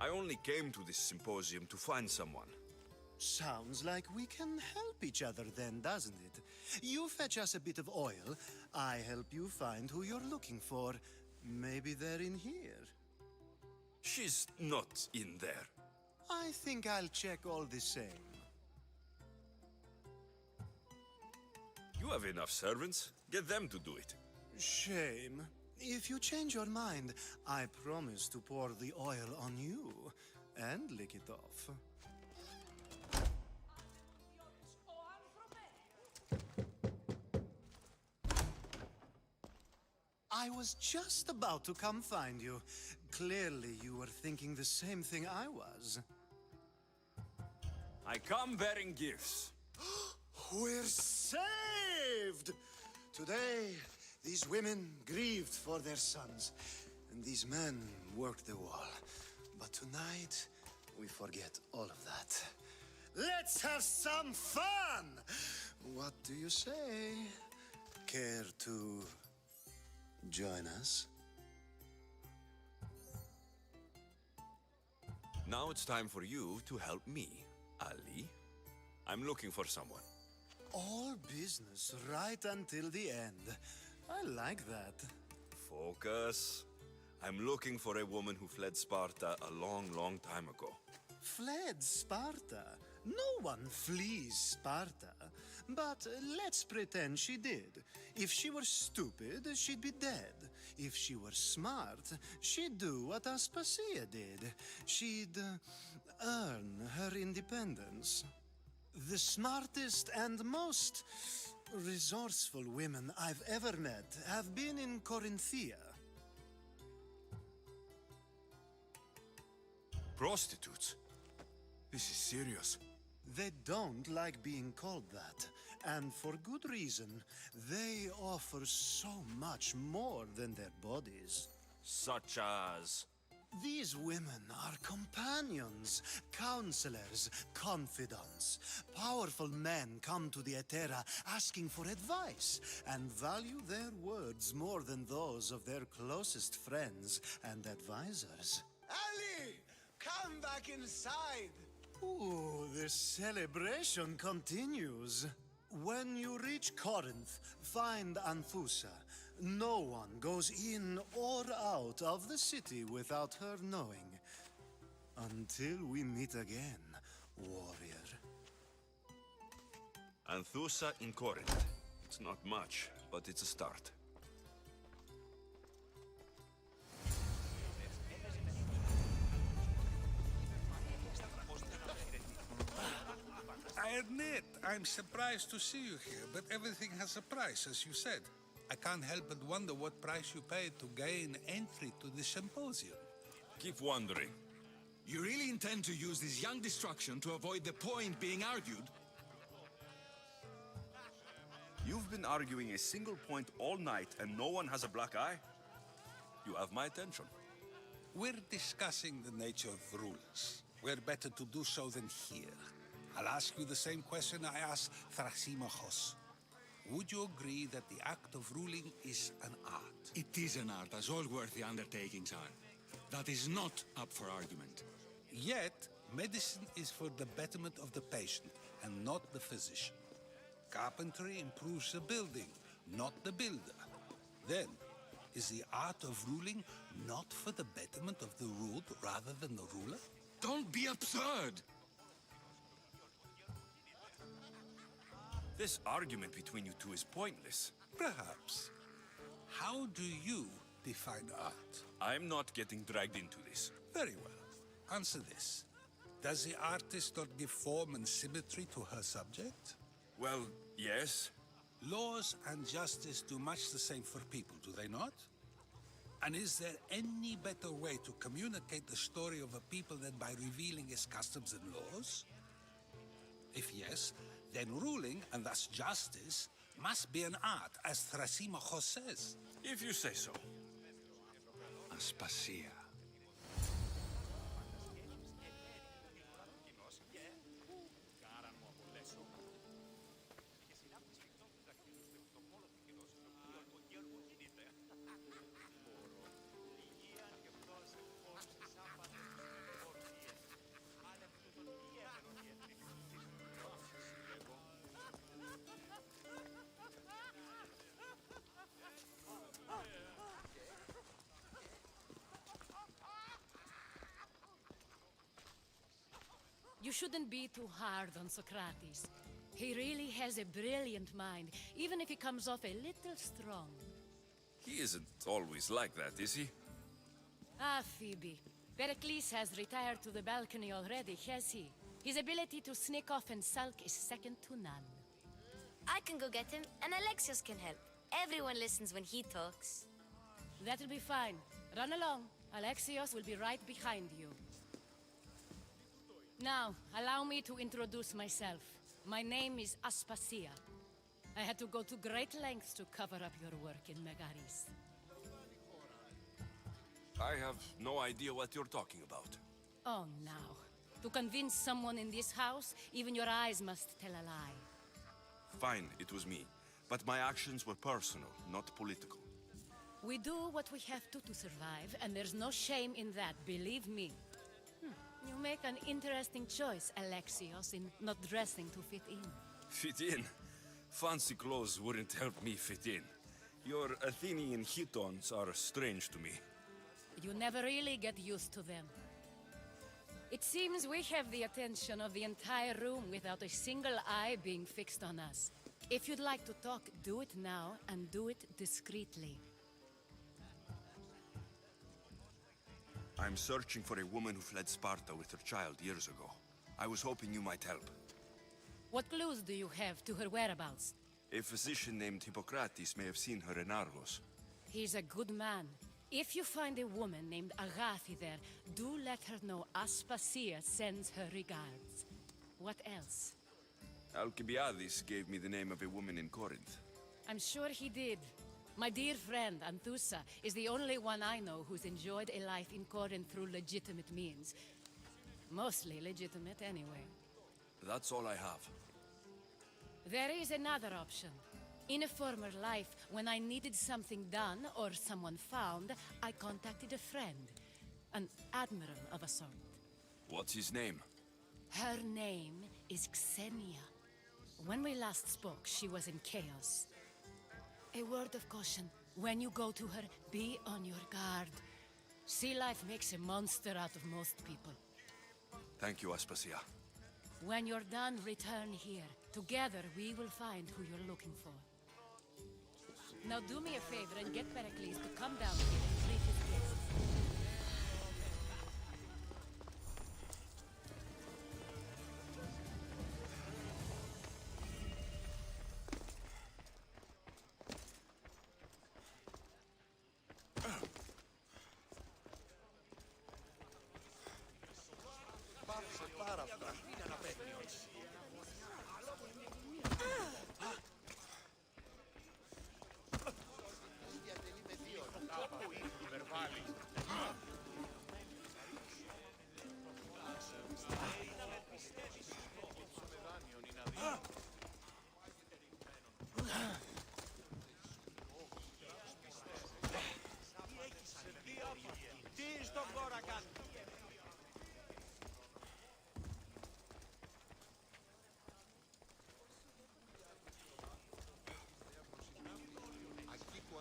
I only came to this symposium to find someone. Sounds like we can help each other then, doesn't it? You fetch us a bit of oil, I help you find who you're looking for. Maybe they're in here. She's not in there. I think I'll check all the same. You have enough servants. Get them to do it. Shame. If you change your mind, I promise to pour the oil on you and lick it off. I was just about to come find you. Clearly, you were thinking the same thing I was. I come bearing gifts. We're saved! Today, these women grieved for their sons, and these men worked the wall. But tonight, we forget all of that. Let's have some fun! What do you say? Care to join us? Now it's time for you to help me, Ali. I'm looking for someone. All business right until the end. I like that. Focus. I'm looking for a woman who fled Sparta a long, long time ago. Fled Sparta? No one flees Sparta. But let's pretend she did. If she were stupid, she'd be dead. If she were smart, she'd do what Aspasia did. She'd earn her independence. The smartest and most resourceful women I've ever met have been in Corinthia. Prostitutes? This is serious. They don't like being called that, and for good reason. They offer so much more than their bodies. Such as? These women are companions, counselors, confidants. Powerful men come to the Etera asking for advice and value their words more than those of their closest friends and advisors. Ali! Come back inside! Ooh, the celebration continues. When you reach Corinth, find Anthusa. No one goes in or out of the city without her knowing. Until we meet again, warrior. Anthusa in Corinth. It's not much, but it's a start. I admit, I'm surprised to see you here, but everything has a price, as you said. I can't help but wonder what price you paid to gain entry to the symposium. Keep wondering. You really intend to use this young destruction to avoid the point being argued? You've been arguing a single point all night and no one has a black eye? You have my attention. We're discussing the nature of rulers. Where better to do so than here? I'll ask you the same question I asked Thrasymachos. Would you agree that the act of ruling is an art? It is an art, as all worthy undertakings are. That is not up for argument. Yet, medicine is for the betterment of the patient, and not the physician. Carpentry improves the building, not the builder. Then, is the art of ruling not for the betterment of the ruled rather than the ruler? Don't be absurd! This argument between you two is pointless. Perhaps. How do you define art? I'm not getting dragged into this. Very well. Answer this. Does the artist not give form and symmetry to her subject? Well, yes. Laws and justice do much the same for people, do they not? And is there any better way to communicate the story of a people than by revealing its customs and laws? If yes, then ruling, and thus justice, must be an art, as Thrasymachos says. If you say so. Aspasia. You shouldn't be too hard on Socrates. He really has a brilliant mind, even if he comes off a little strong. He isn't always like that, is he? Ah, Phoebe. Pericles has retired to the balcony already, has he? His ability to sneak off and sulk is second to none. I can go get him, and Alexios can help. Everyone listens when he talks. That'll be fine. Run along. Alexios will be right behind you. Now, allow me to introduce myself. My name is Aspasia. I had to go to great lengths to cover up your work in Megaris. I have no idea what you're talking about. Oh, now. To convince someone in this house, even your eyes must tell a lie. Fine, it was me. But my actions were personal, not political. We do what we have to survive, and there's no shame in that, believe me. You make an interesting choice, Alexios, in not dressing to fit in. Fit in? Fancy clothes wouldn't help me fit in. Your Athenian chitons are strange to me. You never really get used to them. It seems we have the attention of the entire room without a single eye being fixed on us. If you'd like to talk, do it now, and do it discreetly. I'm searching for a woman who fled Sparta with her child years ago. I was hoping you might help. What clues do you have to her whereabouts? A physician named Hippocrates may have seen her in Argos. He's a good man. If you find a woman named Agathi there, do let her know Aspasia sends her regards. What else? Alcibiades gave me the name of a woman in Corinth. I'm sure he did. My dear friend, Anthusa, is the only one I know who's enjoyed a life in Corinth through legitimate means. Mostly legitimate, anyway. That's all I have. There is another option. In a former life, when I needed something done or someone found, I contacted a friend. An admiral of a sort. What's his name? Her name is Xenia. When we last spoke, she was in chaos. A word of caution. When you go to her, be on your guard. Sea life makes a monster out of most people. Thank you, Aspasia. When you're done, return here. Together, we will find who you're looking for. Now do me a favor and get Pericles to come down here and greet his guests.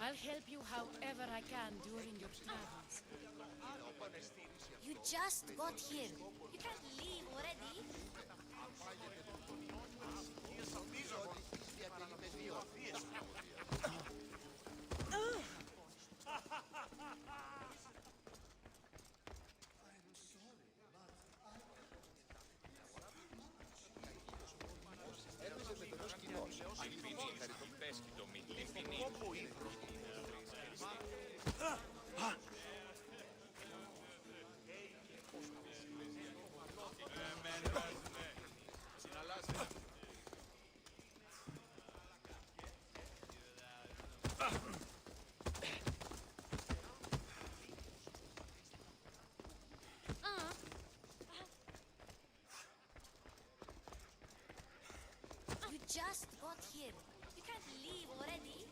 I'll help you however I can during your travels. You just got here. You can't leave already. You just got here. You can't leave already.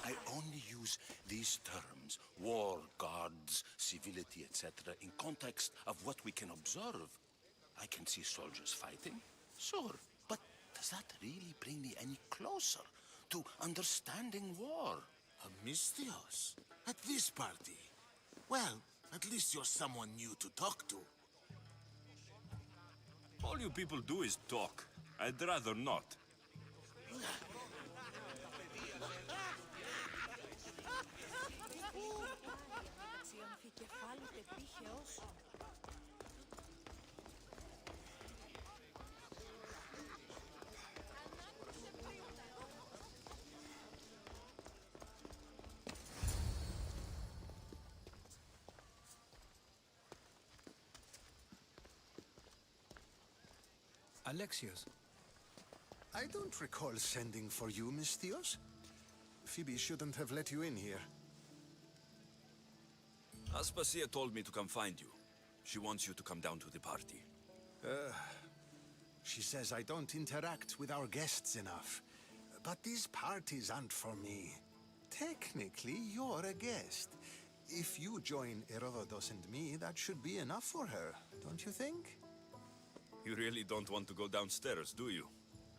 I only use these terms, war, gods, civility, etc., in context of what we can observe. I can see soldiers fighting, sure, but does that really bring me any closer to understanding war? Amistios? At this party? Well, at least you're someone new to talk to. All you people do is talk. I'd rather not. Alexios. I don't recall sending for you, Mistios. Phoebe shouldn't have let you in here. Aspasia told me to come find you. She wants you to come down to the party. She says I don't interact with our guests enough. But these parties aren't for me. Technically, you're a guest. If you join Herodotus and me, that should be enough for her, don't you think? You really don't want to go downstairs, do you?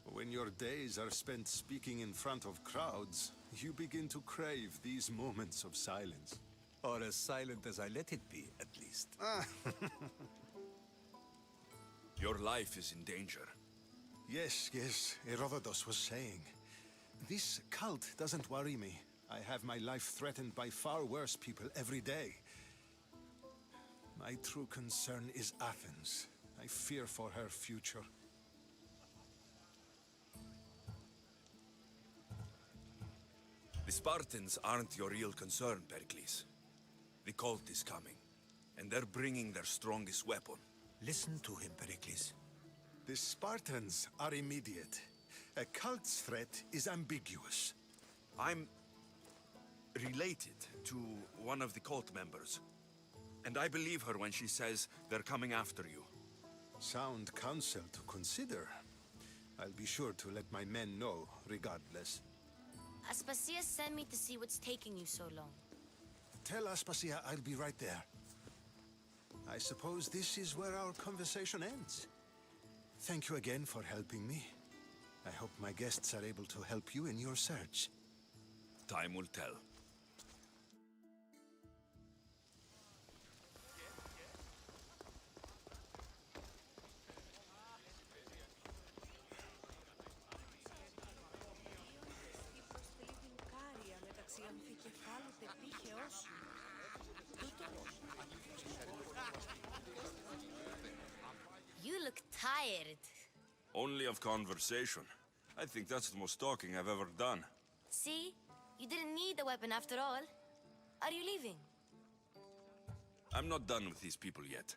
When your days are spent speaking in front of crowds, you begin to crave these moments of silence. Or as silent as I let it be, at least. Your life is in danger. Yes, Herodotus was saying. This cult doesn't worry me. I have my life threatened by far worse people every day. My true concern is Athens. I fear for her future. The Spartans aren't your real concern, Pericles. The cult is coming, and they're bringing their strongest weapon. Listen to him, Pericles. The Spartans are immediate. A cult's threat is ambiguous. I'm related to one of the cult members, and I believe her when she says they're coming after you. Sound counsel to consider. I'll be sure to let my men know, regardless. Aspasia sent me to see what's taking you so long. Tell Aspasia I'll be right there. I suppose this is where our conversation ends. Thank you again for helping me. I hope my guests are able to help you in your search. Time will tell. You look tired. Only of conversation. I think that's the most talking I've ever done. See? You didn't need the weapon after all. Are you leaving? I'm not done with these people yet.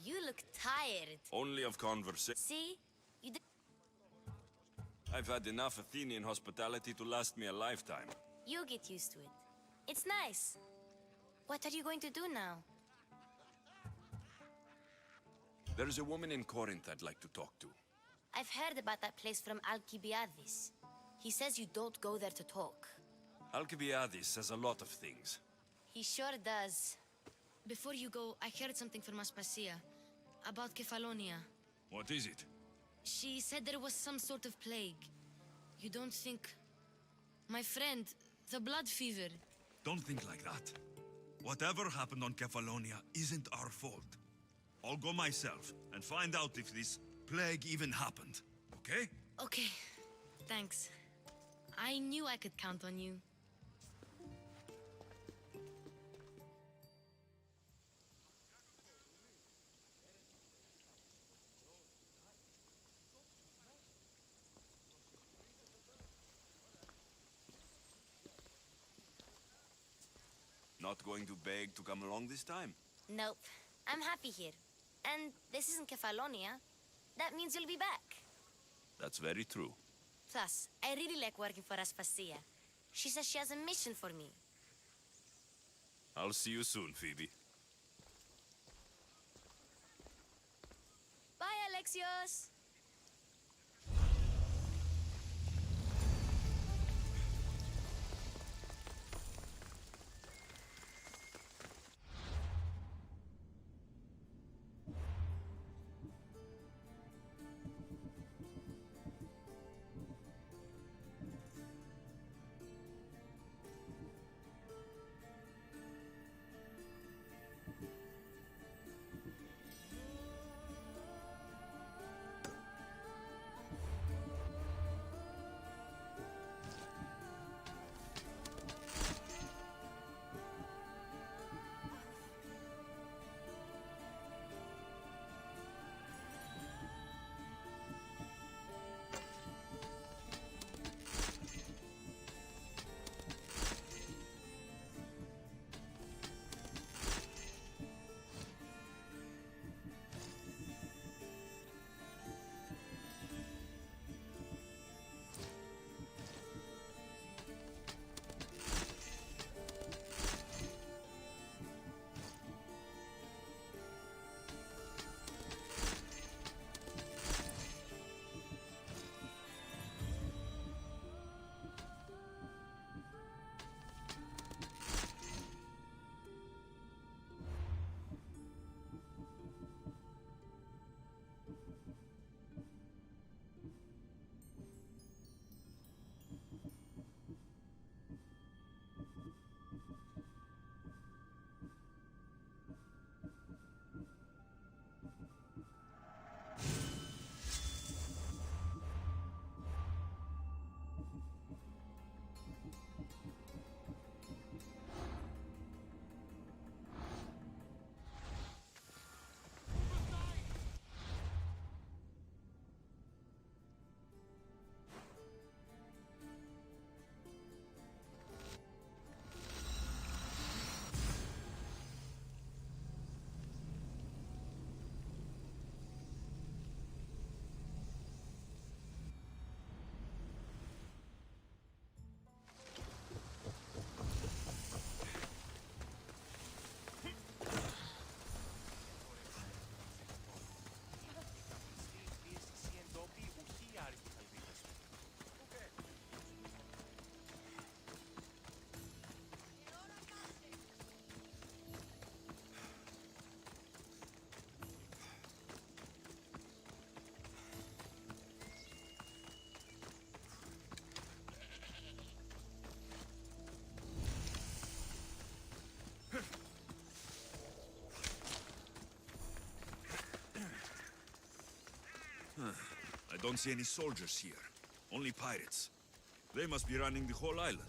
You look tired. Only of conversation. See? You did. I've had enough Athenian hospitality to last me a lifetime. You'll get used to it. It's nice. What are you going to do now? There's a woman in Corinth I'd like to talk to. I've heard about that place from Alcibiades. He says you don't go there to talk. Alcibiades says a lot of things. He sure does. Before you go, I heard something from Aspasia about Kefalonia. What is it? She said there was some sort of plague. You don't think... My friend, the blood fever. Don't think like that. Whatever happened on Kefalonia isn't our fault. I'll go myself and find out if this plague even happened, okay? Okay, thanks. I knew I could count on you. Not going to beg to come along this time? Nope. I'm happy here. And this isn't Kefalonia. That means you'll be back. That's very true. Plus, I really like working for Aspasia. She says she has a mission for me. I'll see you soon, Phoebe. Bye, Alexios! don't see any soldiers here. Only pirates. They must be running the whole island.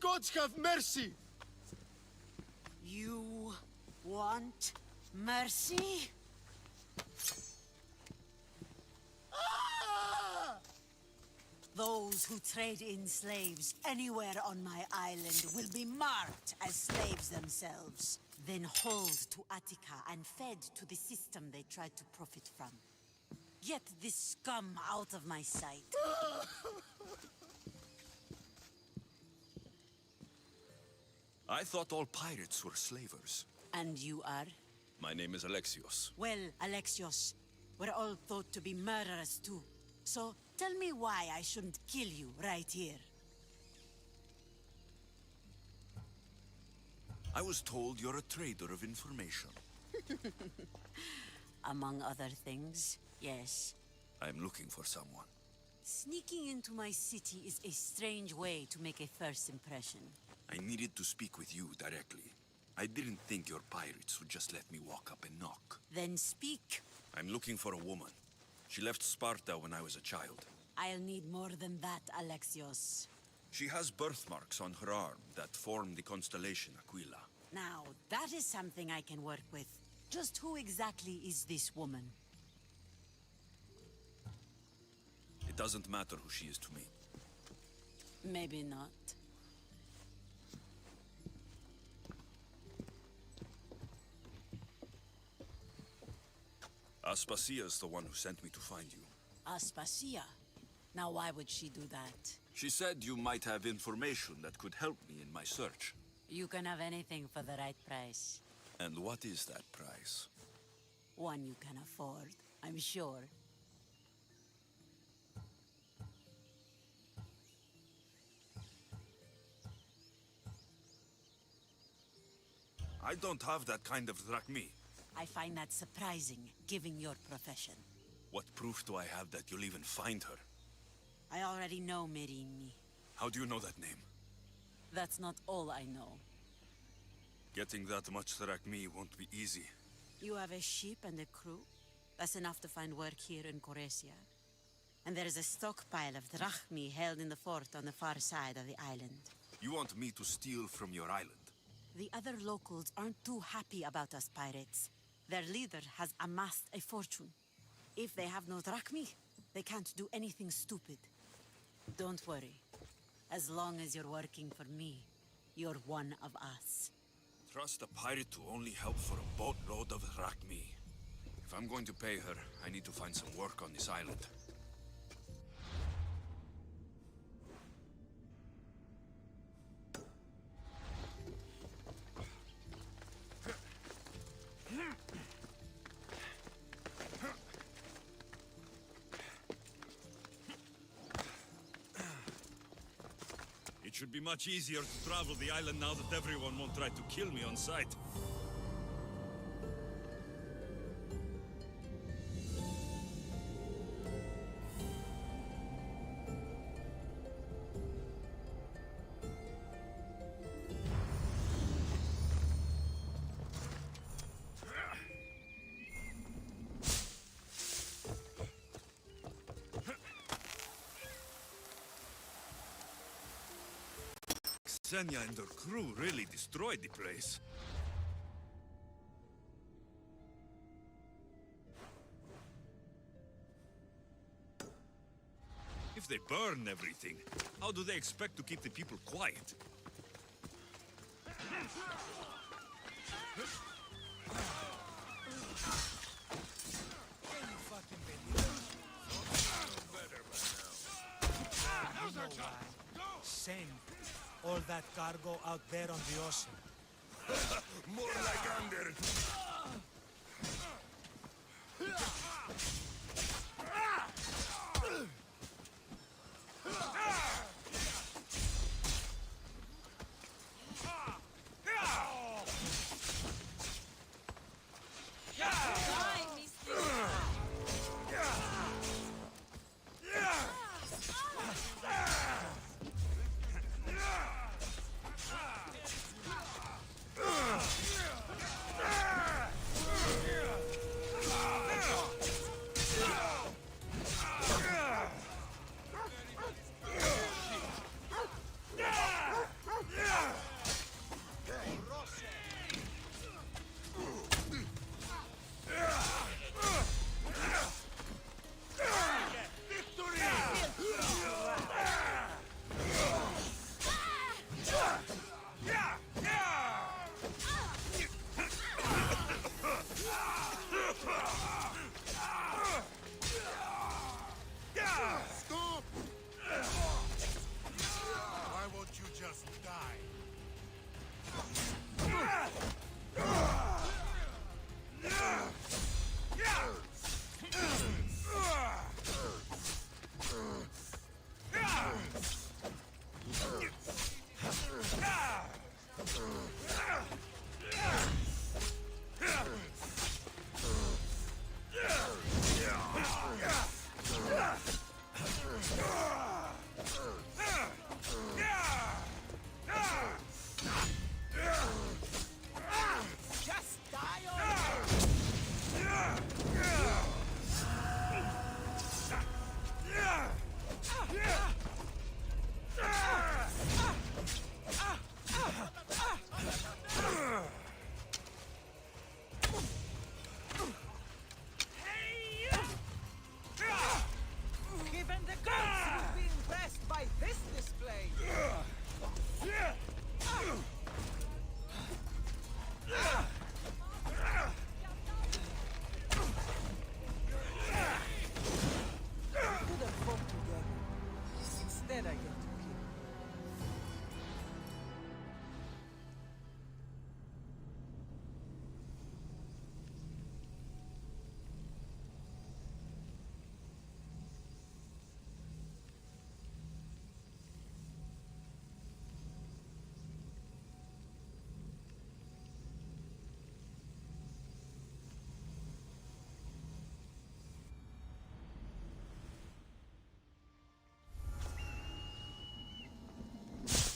Gods have mercy! You want mercy? Those who trade in slaves anywhere on my island will be marked as slaves themselves, then hauled to Attica and fed to the system they tried to profit from. Get this scum out of my sight. I thought all pirates were slavers. And you are? My name is Alexios. Well, Alexios, we're all thought to be murderers too. So tell me why I shouldn't kill you right here. I was told you're a trader of information. Among other things, yes. I'm looking for someone. Sneaking into my city is a strange way to make a first impression. I needed to speak with you directly. I didn't think your pirates would just let me walk up and knock. Then speak. I'm looking for a woman. She left Sparta when I was a child. I'll need more than that, Alexios. She has birthmarks on her arm that form the constellation Aquila. Now, that is something I can work with. Just who exactly is this woman? It doesn't matter who she is to me. Maybe not. Aspasia's the one who sent me to find you. Aspasia? Now why would she do that? She said you might have information that could help me in my search. You can have anything for the right price. And what is that price? One you can afford, I'm sure. I don't have that kind of drachmi. I find that surprising, given your profession. What proof do I have that you'll even find her? I already know Merini. How do you know that name? That's not all I know. Getting that much drachmi won't be easy. You have a ship and a crew? That's enough to find work here in Coresia. And there is a stockpile of drachmi held in the fort on the far side of the island. You want me to steal from your island? The other locals aren't too happy about us pirates. Their leader has amassed a fortune. If they have no drachmi, they can't do anything stupid. Don't worry. As long as you're working for me, you're one of us. Trust a pirate to only help for a boatload of drachmi. If I'm going to pay her, I need to find some work on this island. It should be much easier to travel the island now that everyone won't try to kill me on sight. Ksenia and her crew really destroyed the place. If they burn everything, how do they expect to keep the people quiet? Send all that cargo out there on the ocean. More like under.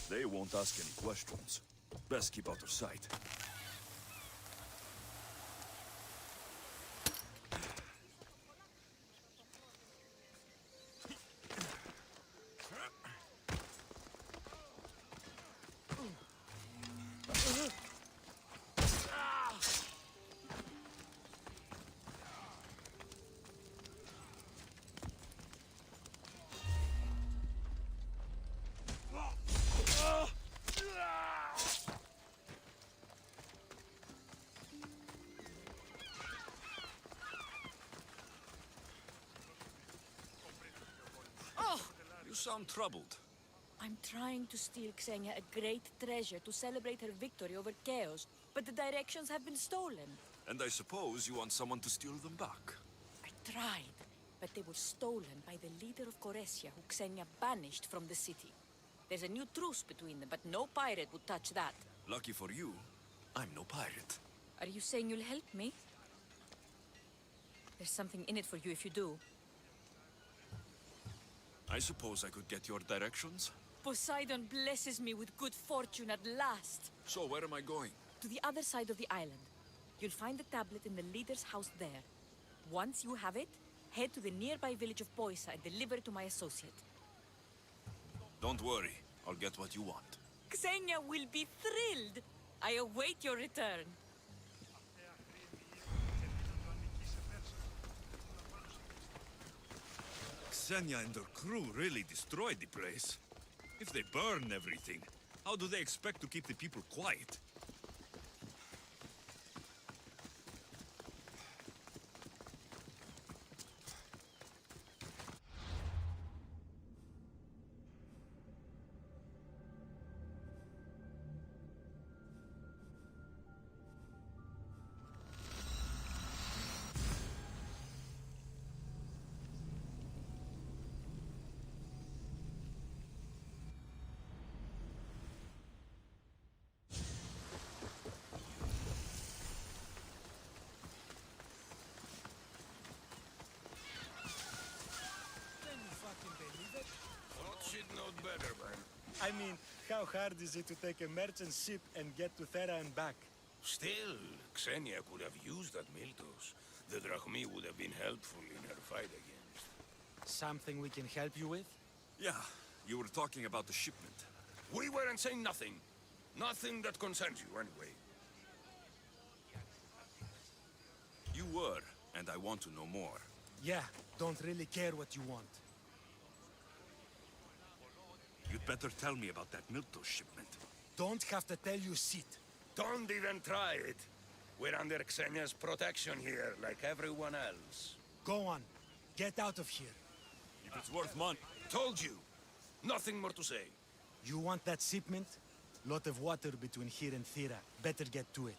They won't ask any questions. Best keep out of sight. You sound troubled. I'm trying to steal Xenia a great treasure to celebrate her victory over Chaos, but the directions have been stolen. And I suppose you want someone to steal them back. I tried, but they were stolen by the leader of Koresia, who Xenia banished from the city. There's a new truce between them, but no pirate would touch that. Lucky for you, I'm no pirate. Are you saying you'll help me? There's something in it for you if you do. I suppose I could get your directions? Poseidon blesses me with good fortune at last. So where am I going? To the other side of the island. You'll find the tablet in the leader's house there. Once you have it, head to the nearby village of Poisa and deliver it to my associate. Don't worry, I'll get what you want. Xenia will be thrilled. I await your return. Xenia and her crew really destroyed the place. If they burn everything, how do they expect to keep the people quiet? I mean, how hard is it to take a merchant ship and get to Thera and back? Still, Xenia could have used that Miltos. The Drachmi would have been helpful in her fight against. Something we can help you with? Yeah, you were talking about the shipment. We weren't saying nothing. Nothing that concerns you, anyway. You were, and I want to know more. Yeah, don't really care what you want. You'd better tell me about that Miltos shipment. Don't have to tell you shit. Don't even try it. We're under Xenia's protection here, like everyone else. Go on. Get out of here. If it's worth money... Told you. Nothing more to say. You want that shipment? Lot of water between here and Thera. Better get to it.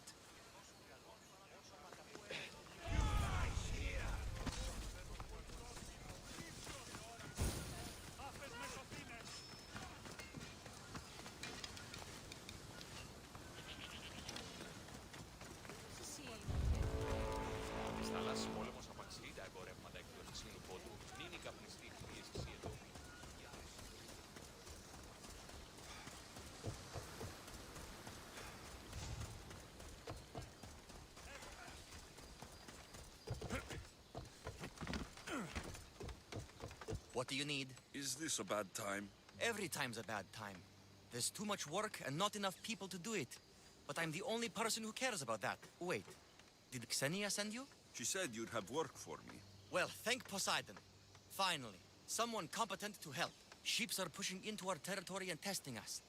What do you need? Is this a bad time? Every time's a bad time. There's too much work and not enough people to do it. But I'm the only person who cares about that. Wait, did Xenia send you? She said you'd have work for me. Well, thank Poseidon. Finally, someone competent to help. Ships are pushing into our territory and testing us.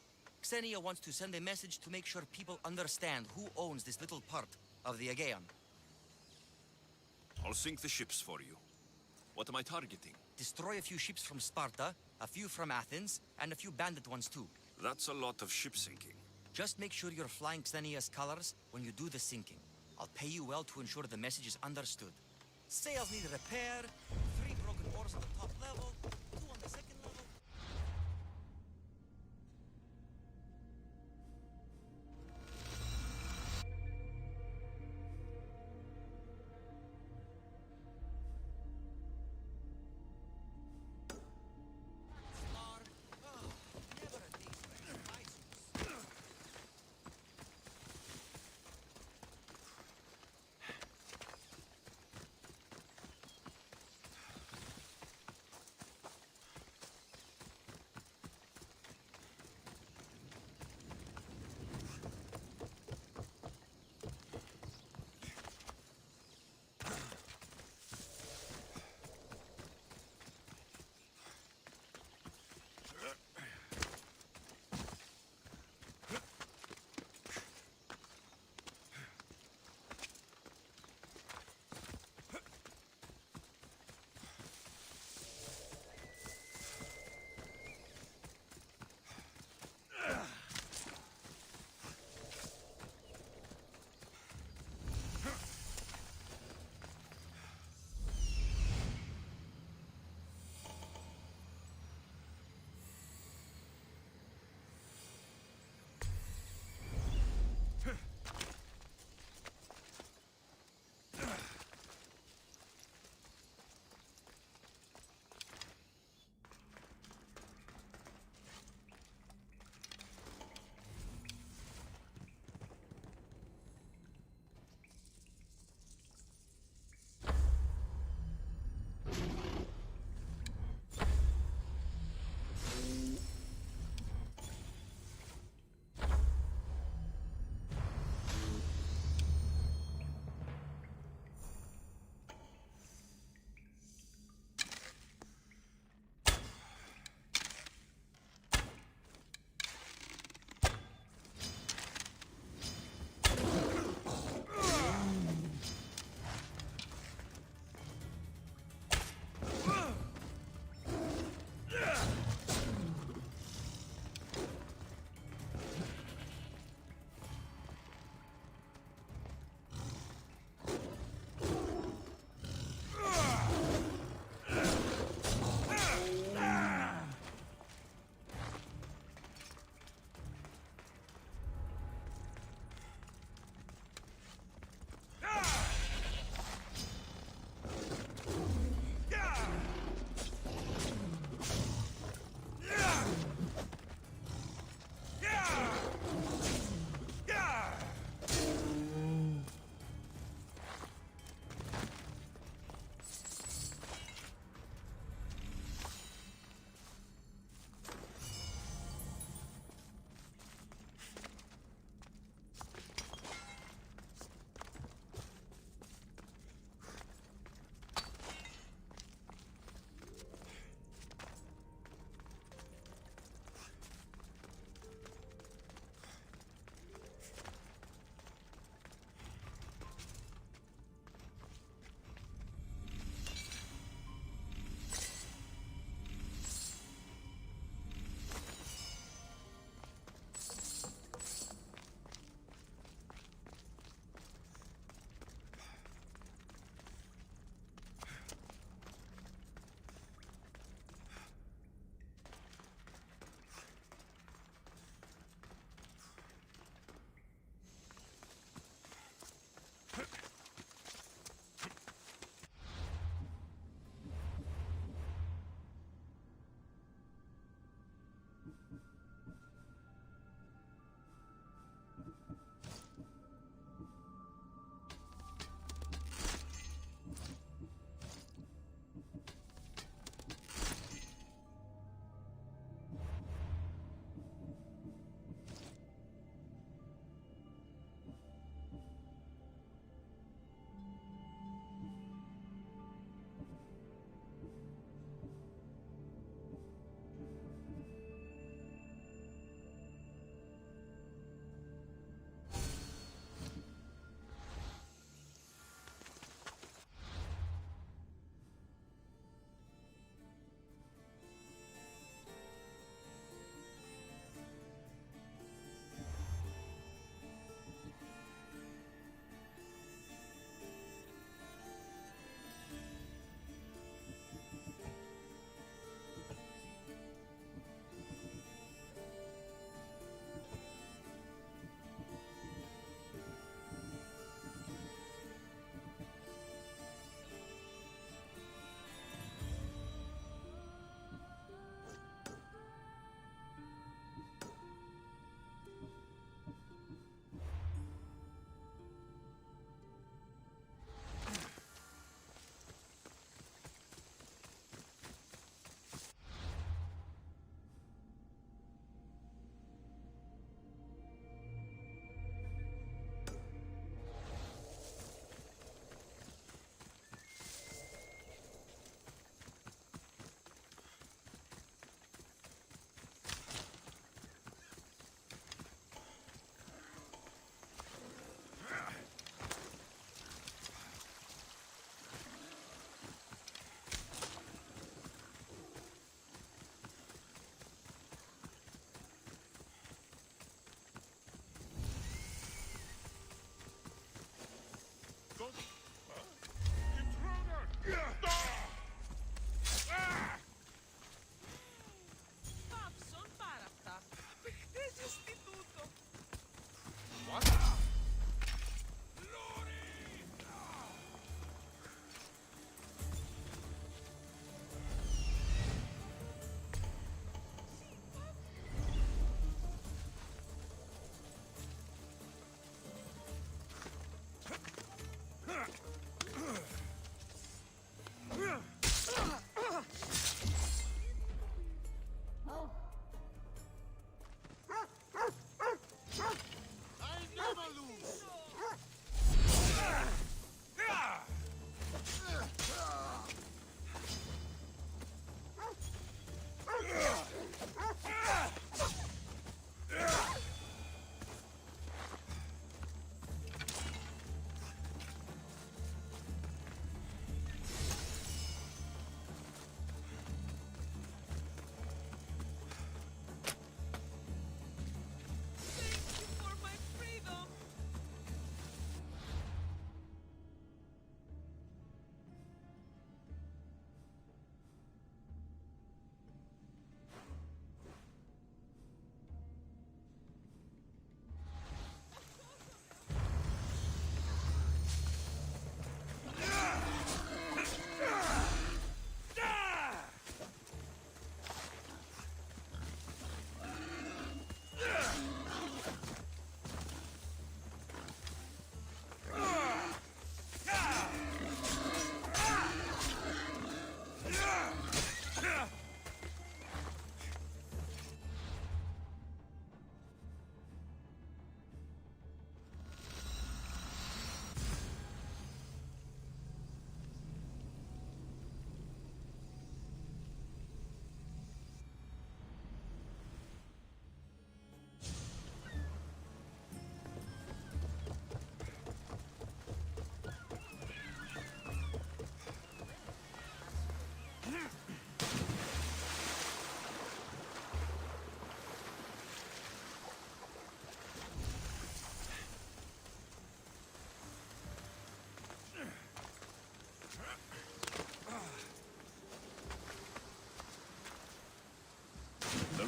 Xenia wants to send a message to make sure people understand who owns this little part of the Aegean. I'll sink the ships for you. What am I targeting? Destroy a few ships from Sparta, a few from Athens, and a few bandit ones too. That's a lot of ship sinking. Just make sure you're flying Xenia's colors when you do the sinking. I'll pay you well to ensure the message is understood. Sails need repair, 3 broken oars on the top level, 2 on the second level.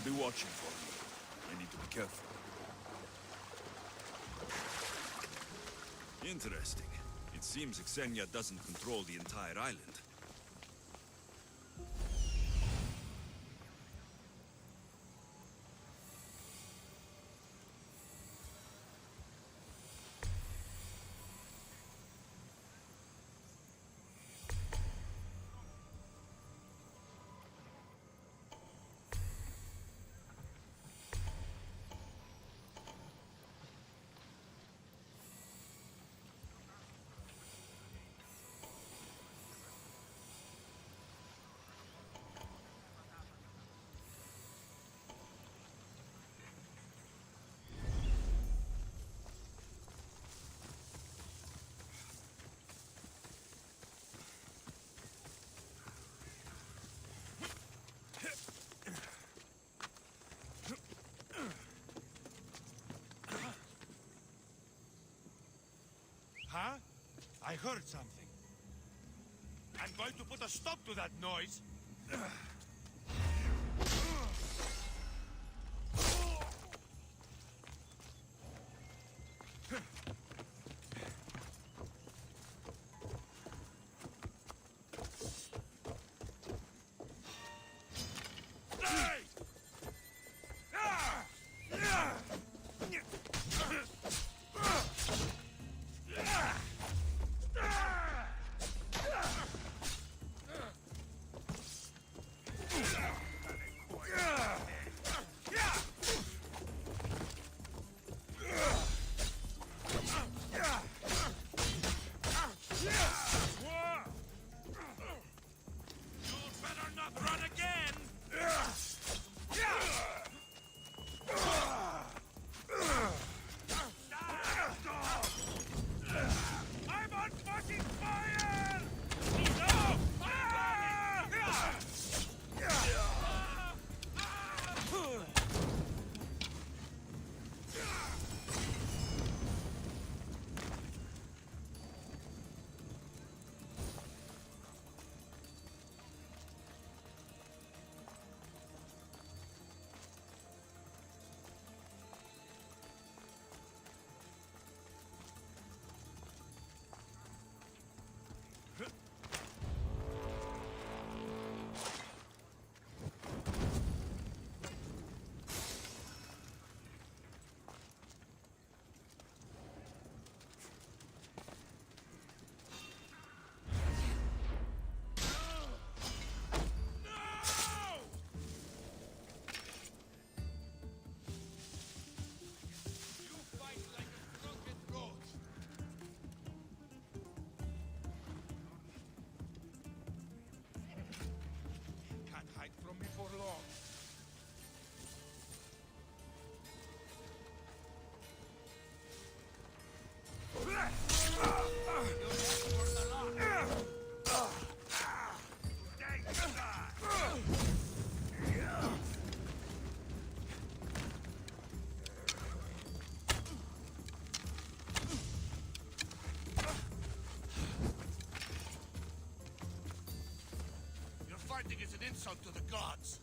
They'll be watching for me. I need to be careful. Interesting. It seems Xenia doesn't control the entire island. Huh? I heard something. I'm going to put a stop to that noise. Fighting is an insult to the gods.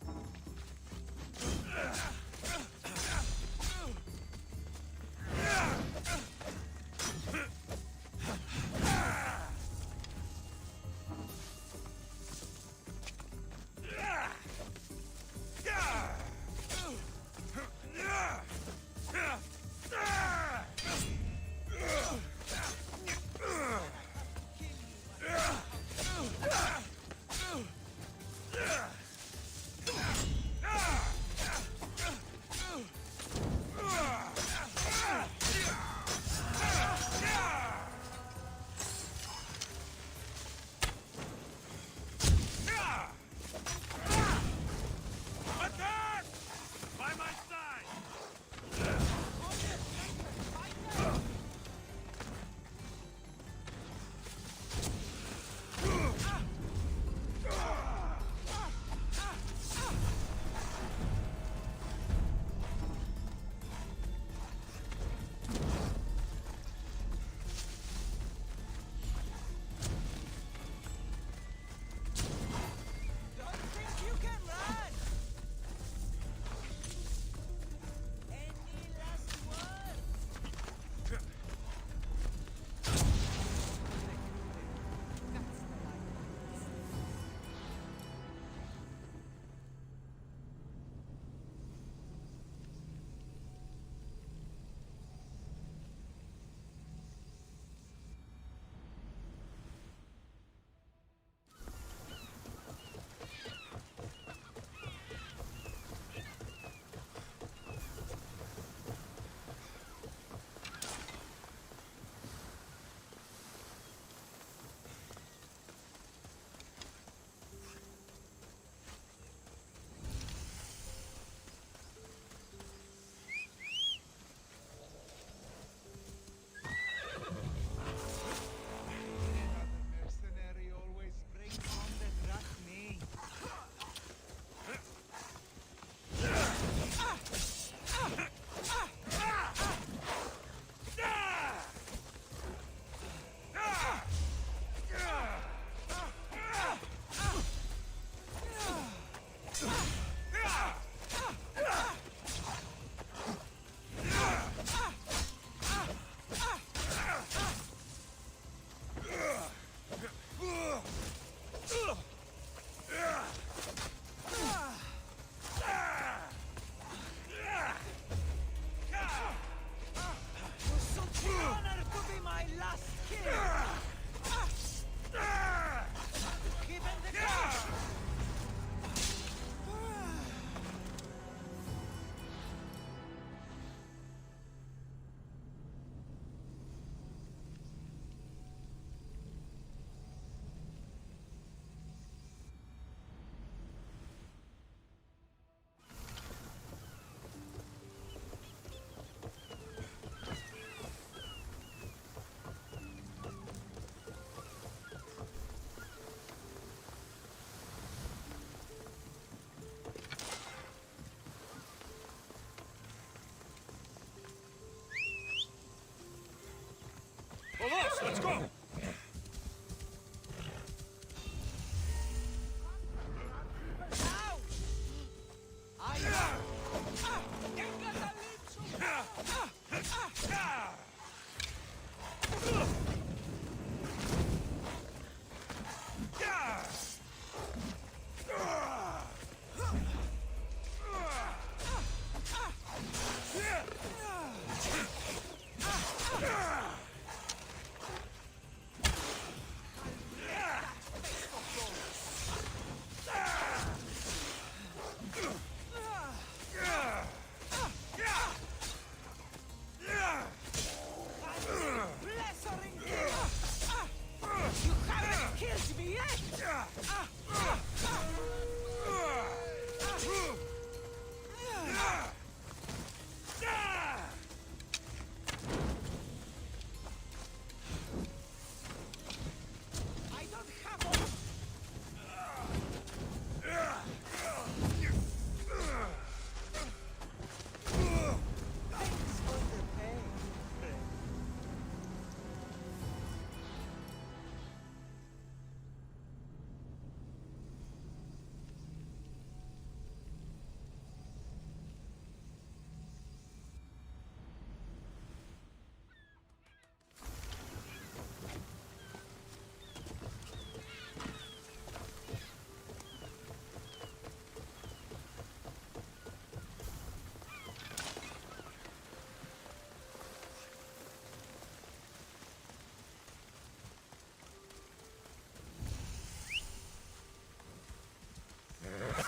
Let's go!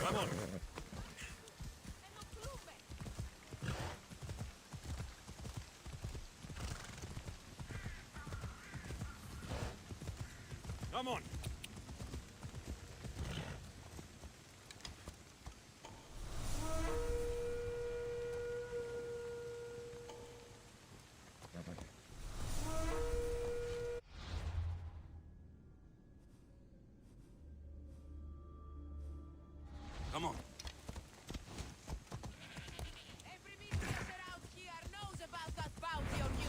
Come on. Come on. Come on. Every business around here knows about that bounty on you.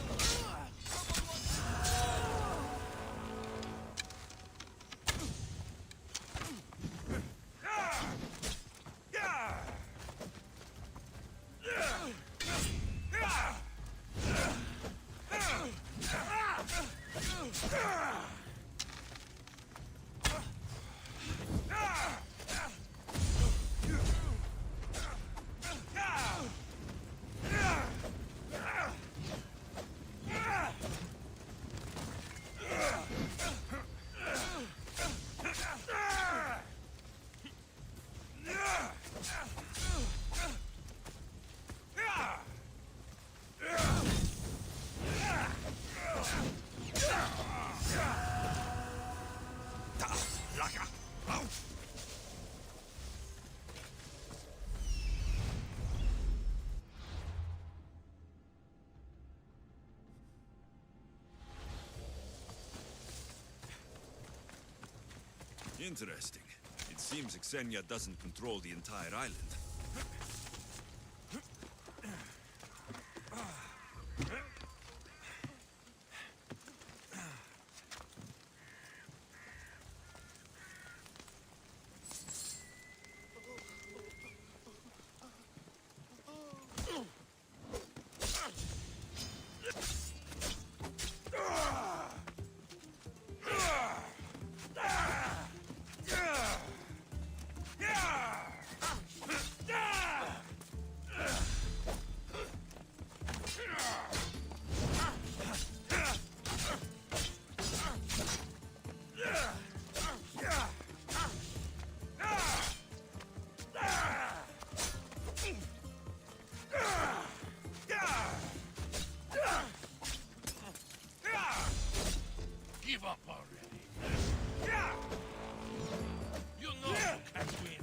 Interesting. It seems Xenia doesn't control the entire island. Give up already. You know you can't win.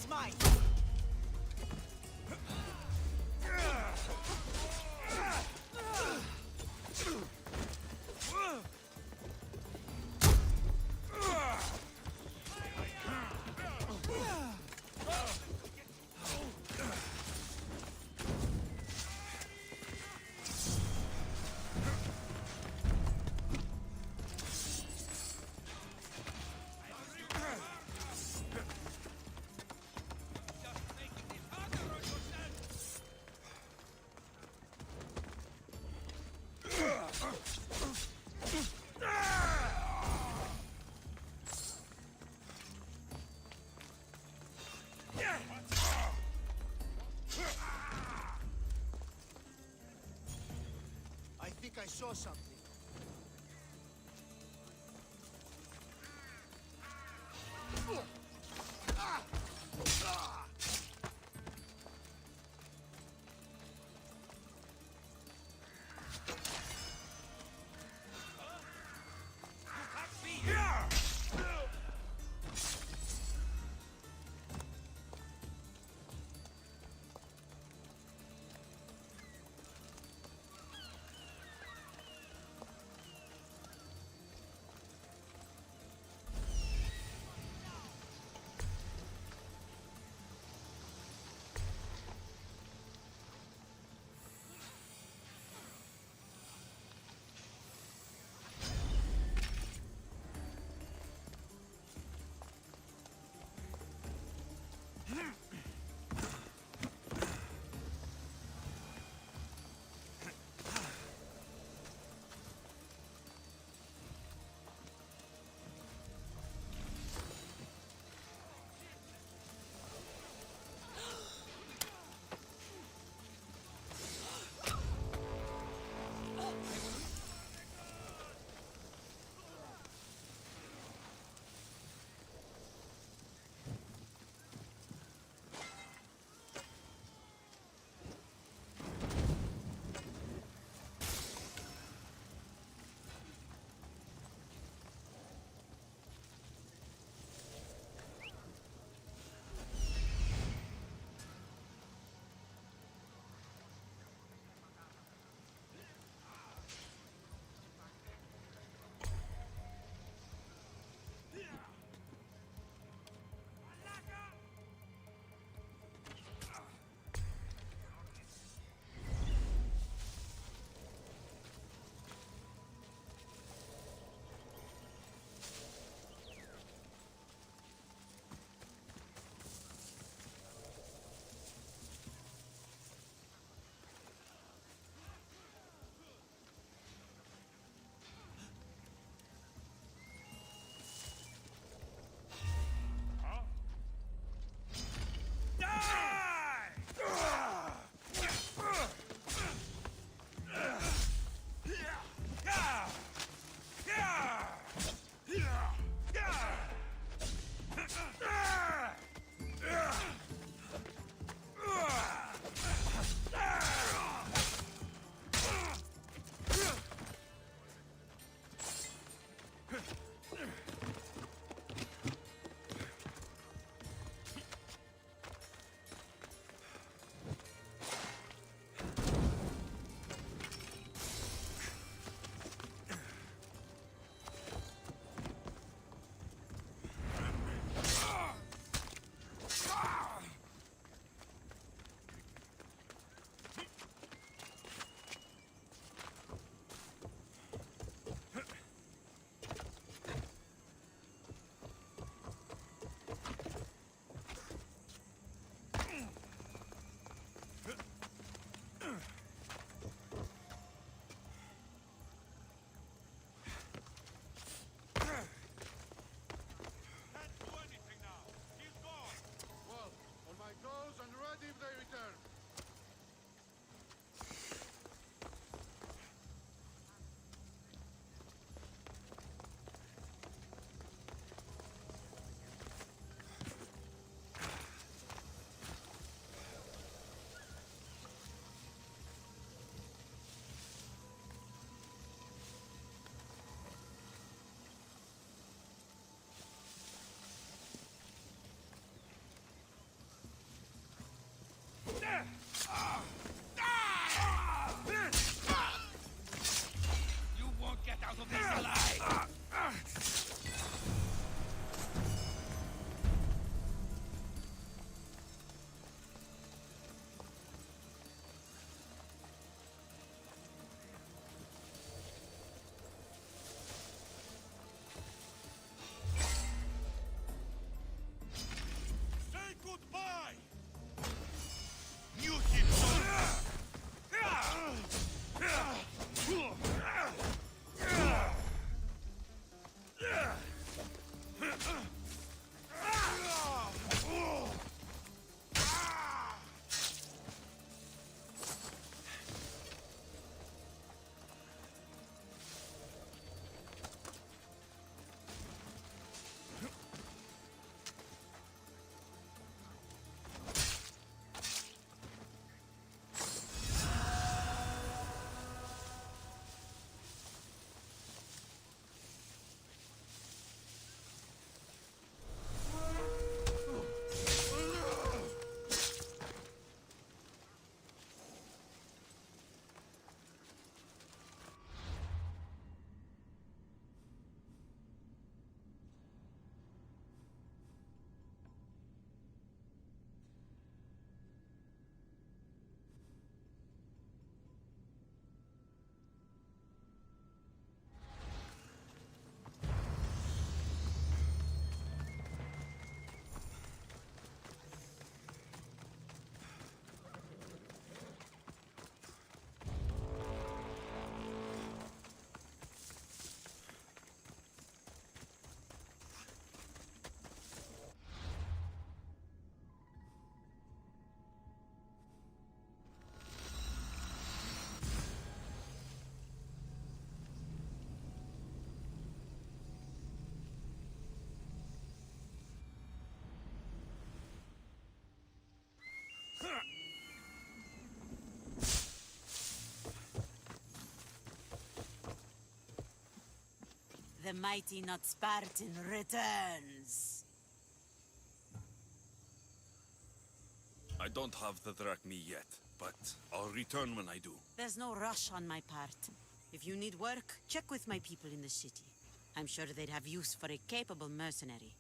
is mine! I think I saw something. The mighty not Spartan returns. I don't have the drachmi yet, but I'll return when I do. There's no rush on my part. If you need work, check with my people in the city. I'm sure they'd have use for a capable mercenary.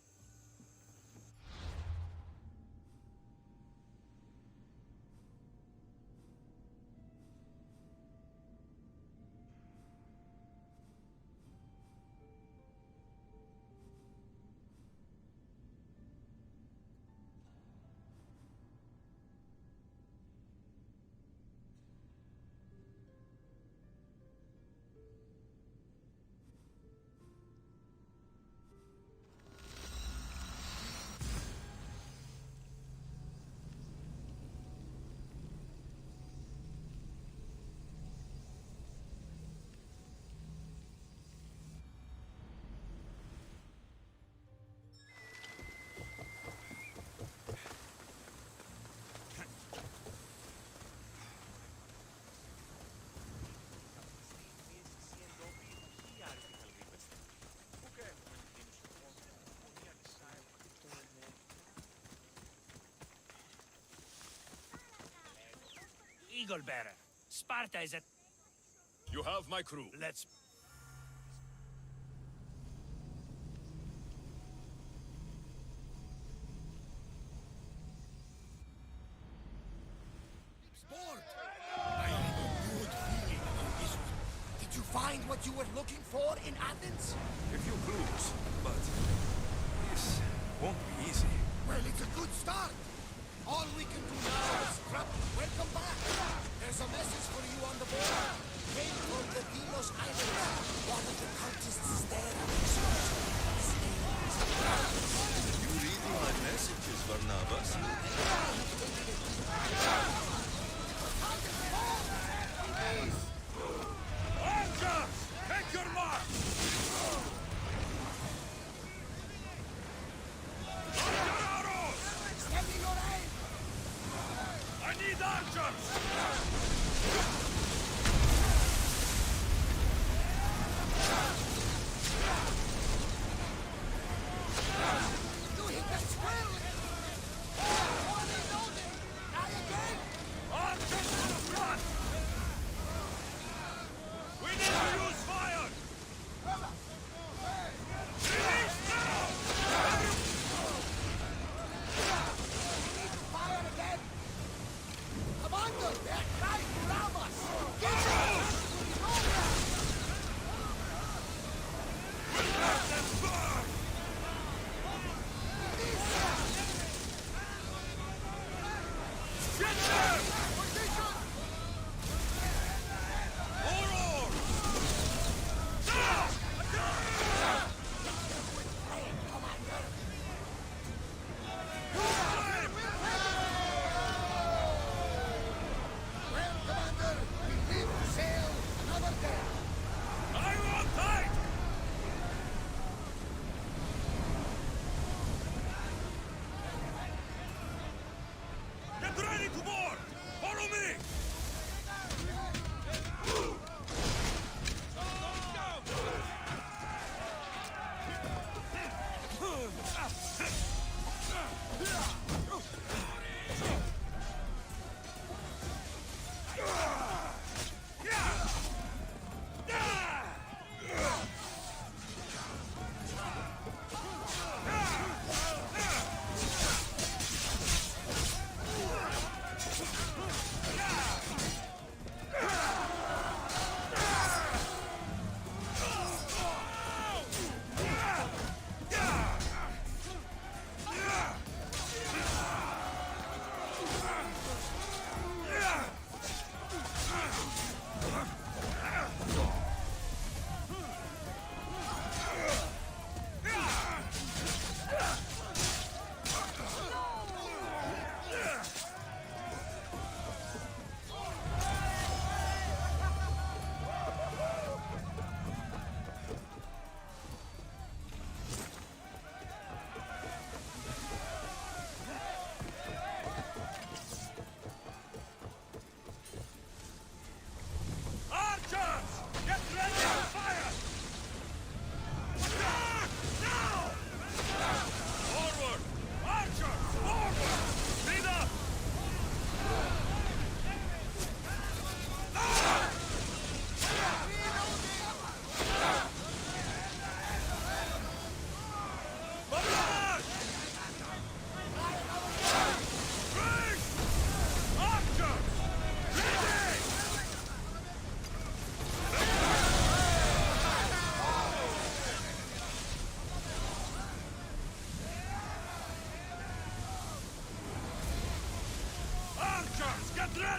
Eagle Bearer. Sparta is at... You have my crew. Let's... Sport! I have a good feeling about this one. Did you find what you were looking for in Athens? A few clues, but this won't be easy. Well, it's a good start. All we can do now is scrap. Welcome back. There's a message for you on the board. Came from the Delos Islands. One of the cultists is there. You reading my messages, Barnabas? Archers! Take your mark! Standing your aim! I need archers!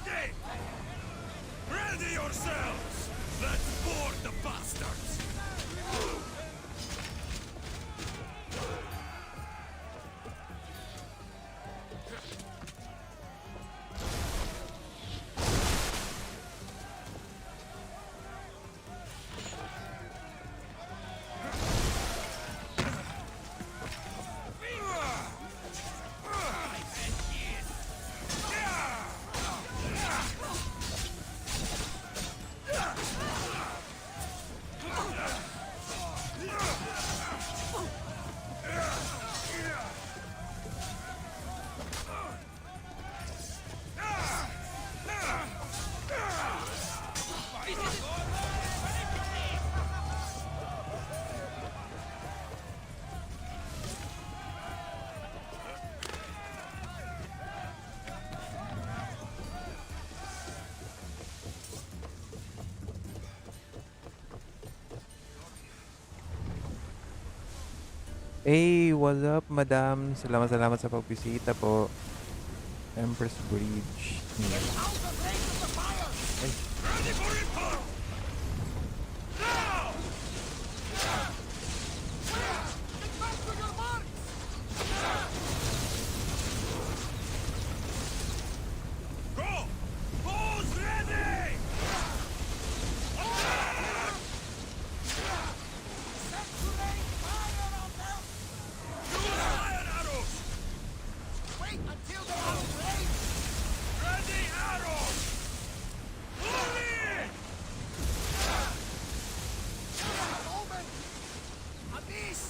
Ready! Ready yourselves! Let's board the bastards! Hey, what's up, madam? Salamat sa pagbisita po. Empress Bridge. Ay, Ready for impact! Now! Go! Bows ready! Attack! Fire arrows! Wait until they are raised! Ready arrows! Pull in! Omen! Abyss!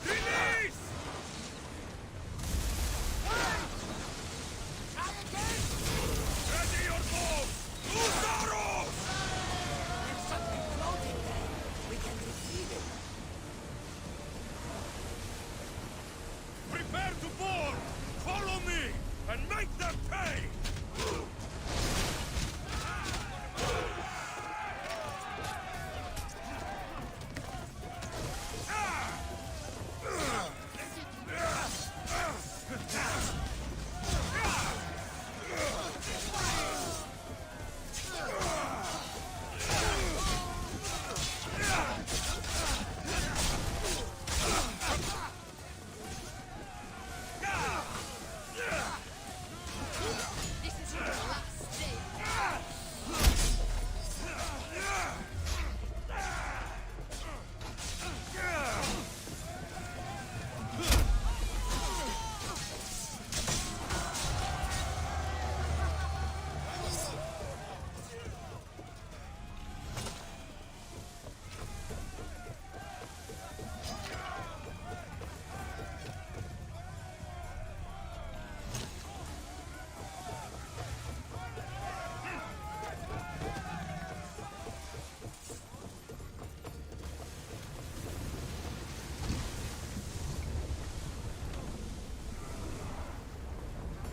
Release! Wait! Try again! Ready your bows! Loose arrows! There's something floating there. We can retrieve it. Prepare to board! Follow me! And make them pay! This is your last day.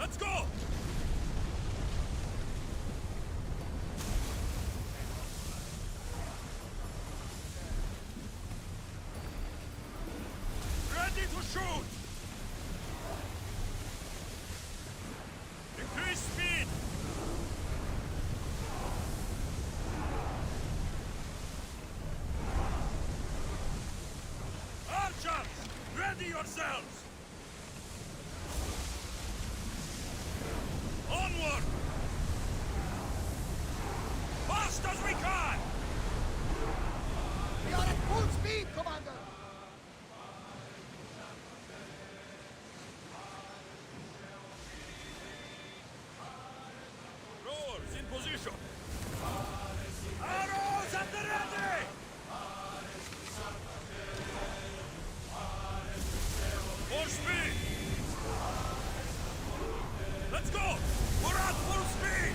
Let's go! Ready to shoot! Increase speed! Archers! Ready yourselves! Onward! Fast as we can! We are at full speed, Commander! Rowers in position! Arrows at the ready! More speed! Let's go! We're at full speed!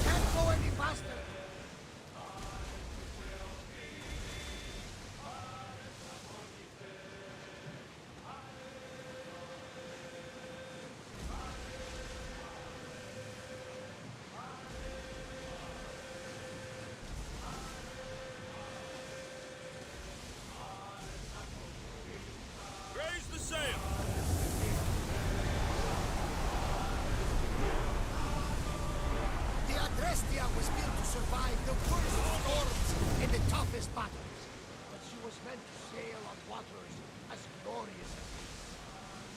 Can't go any faster! slaughters as glorious as these.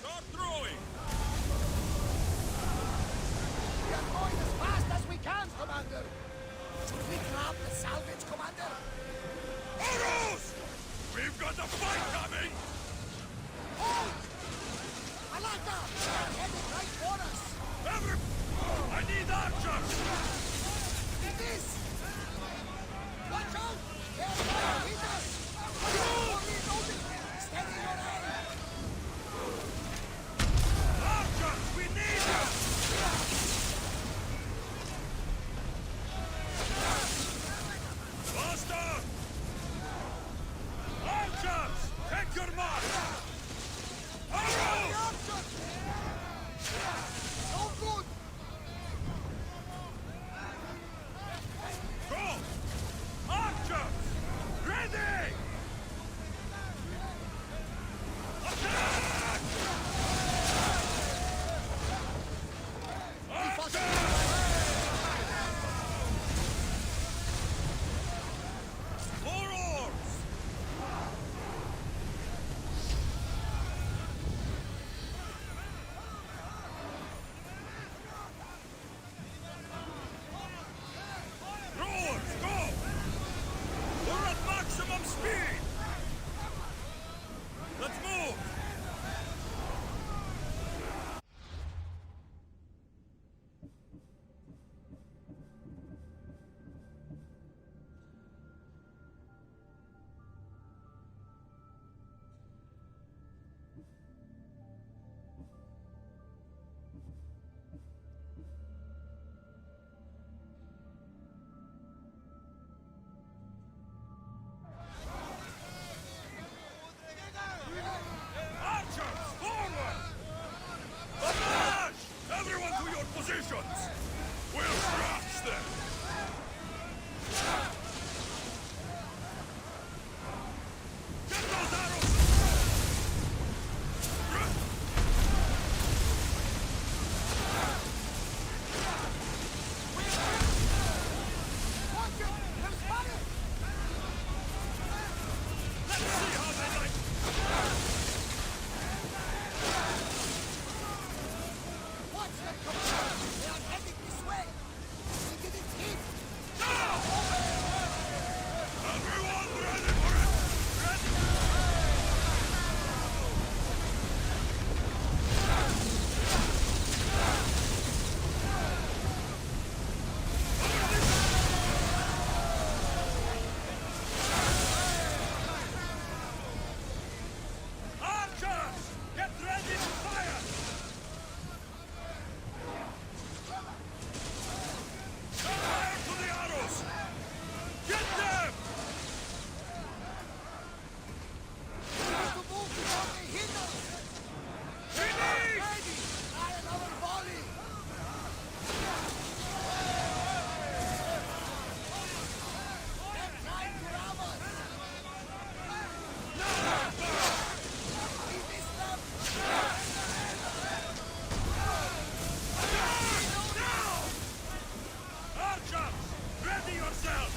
Start throwing! We are going as fast as we can, Commander! Should we grab the salvage, Commander? Arrows! We've got a fight coming! Hold! Alaka! They're heading right for us! I need archers! It is! Watch out! They're trying to hit us! Steady your aim! Archers, we need you! Faster! Archers, take your mark! Arrows! So good! Go! Archers! Ready! Attack! More oars! Rowers, go! We're at maximum speed! Let's move! Archers, forward! Barrage! Everyone to your positions! We'll crush them! Get those arrows! Watch it! There's fire! Let's see how they like... Watch them, Commander! They are heading this way! We didn't hit! Everyone ready for it! Ready! Archers! Get ready to fire! Set fire to the arrows! Get them! We need to move before they hit us! Finish! Ready! Try another volley! They're trying to rob us! We missed them! Archers! Ready yourselves!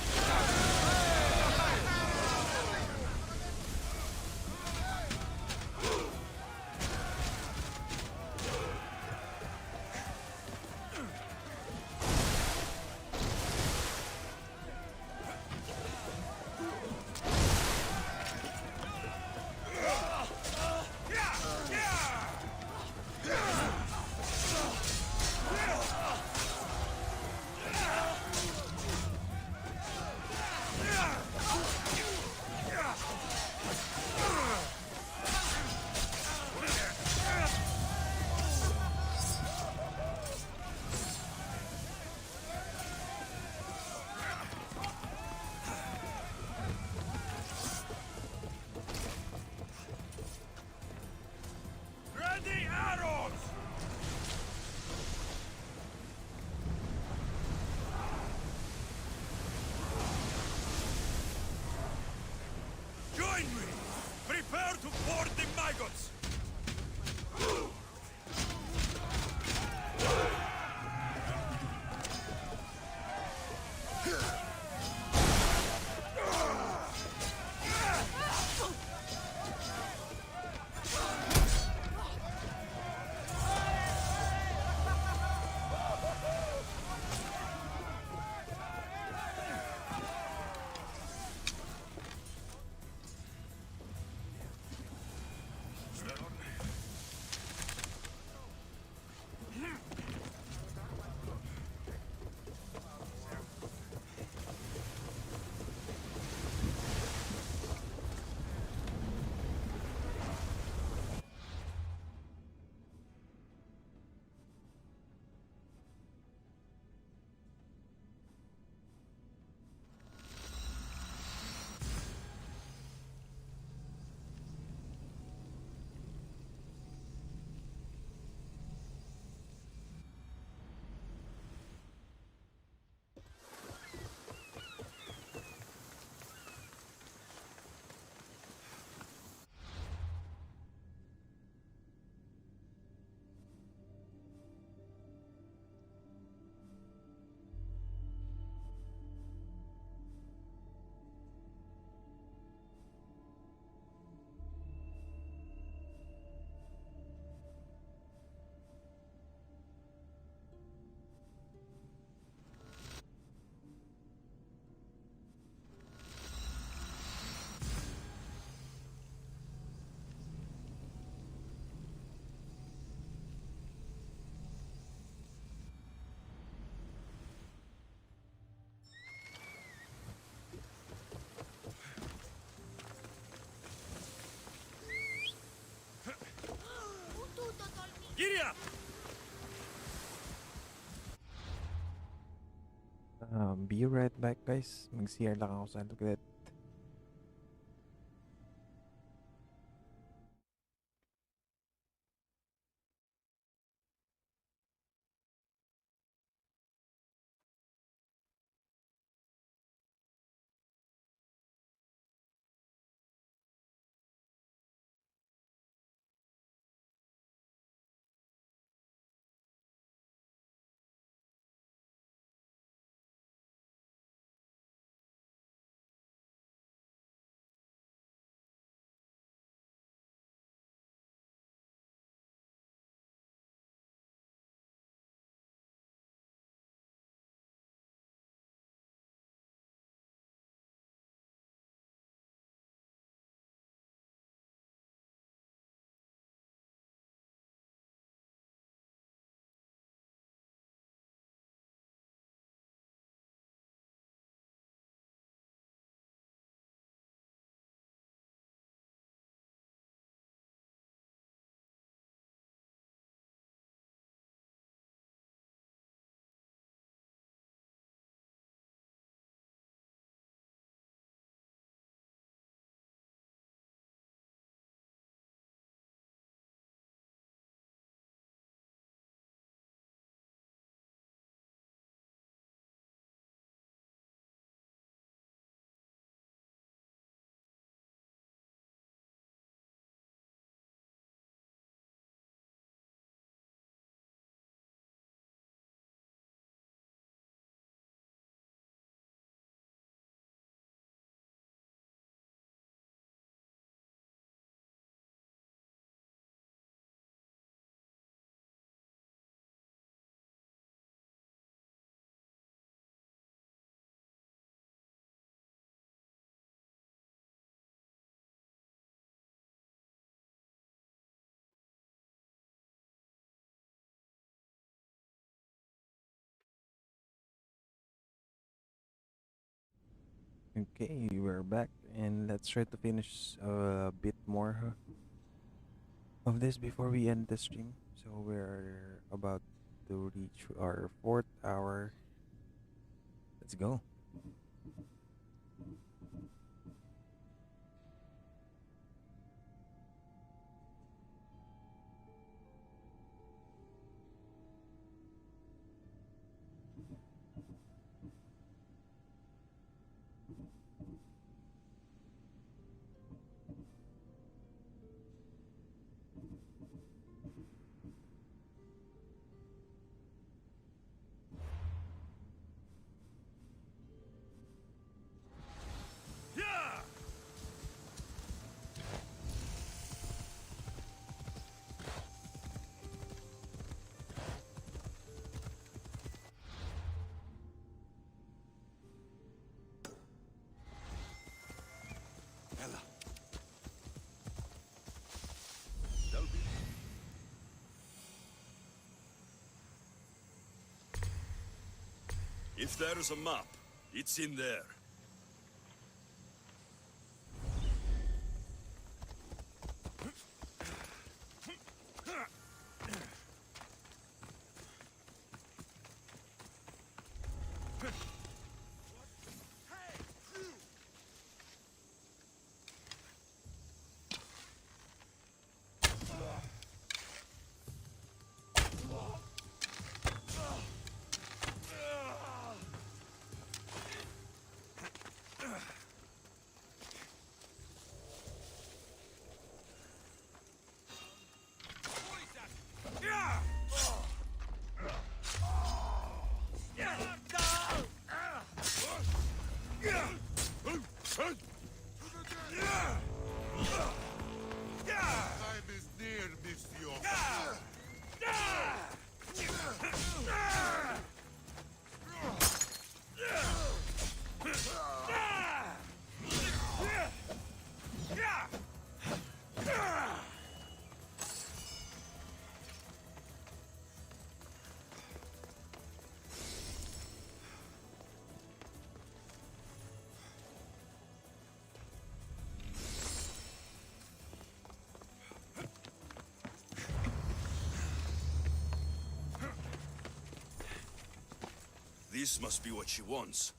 Ready arrows! Join me! Prepare to board the maggots! Giddy up! Be right back, guys. Mag-CR lang ako sa luglet. Okay, we're back, and let's try to finish a bit more of this before we end the stream. So we're about to reach our 4th hour. Let's go. If there's a map, it's in there. This must be what she wants.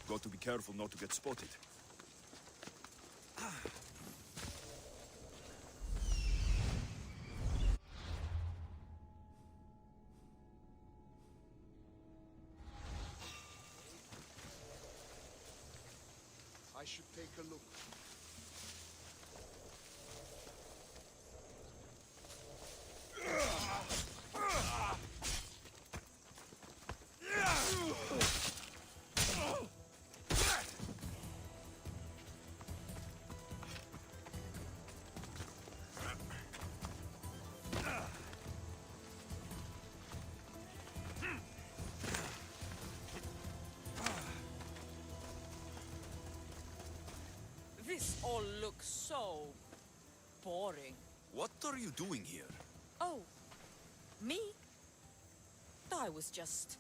Got to be careful not to get spotted. I should take a look. This all looks so boring. What are you doing here? Oh, me? I was just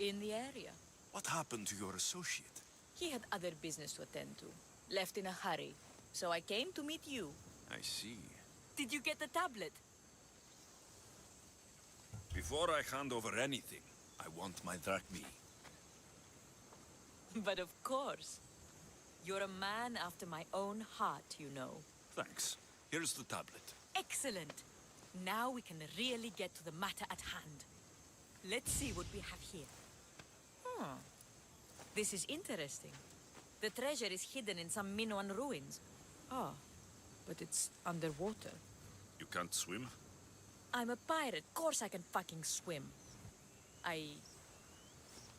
in the area. What happened to your associate? He had other business to attend to. Left in a hurry. So I came to meet you. I see. Did you get the tablet? Before I hand over anything, I want my drachmi. But of course. You're a man after my own heart, you know. Thanks. Here's the tablet. Excellent. Now we can really get to the matter at hand. Let's see what we have here. This is interesting. The treasure is hidden in some Minoan ruins. Oh, but it's underwater. You can't swim? I'm a pirate. Of course I can fucking swim. I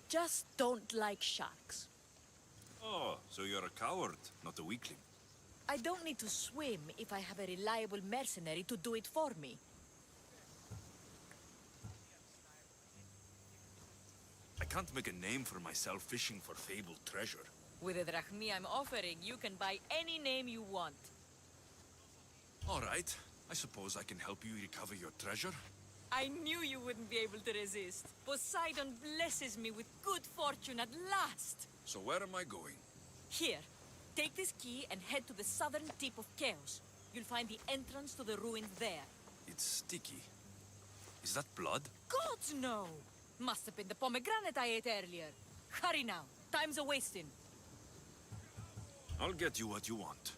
just don't like sharks. Oh, so you're a coward, not a weakling. I don't need to swim if I have a reliable mercenary to do it for me. I can't make a name for myself fishing for fabled treasure. With the drachmi I'm offering, you can buy any name you want. All right. I suppose I can help you recover your treasure. I knew you wouldn't be able to resist. Poseidon blesses me with good fortune at last. So where am I going? Here, take this key and head to the southern tip of Chaos. You'll find the entrance to the ruins there. It's sticky. Is that blood? Gods, no! Must have been the pomegranate I ate earlier. Hurry now. Time's a-wasting. I'll get you what you want.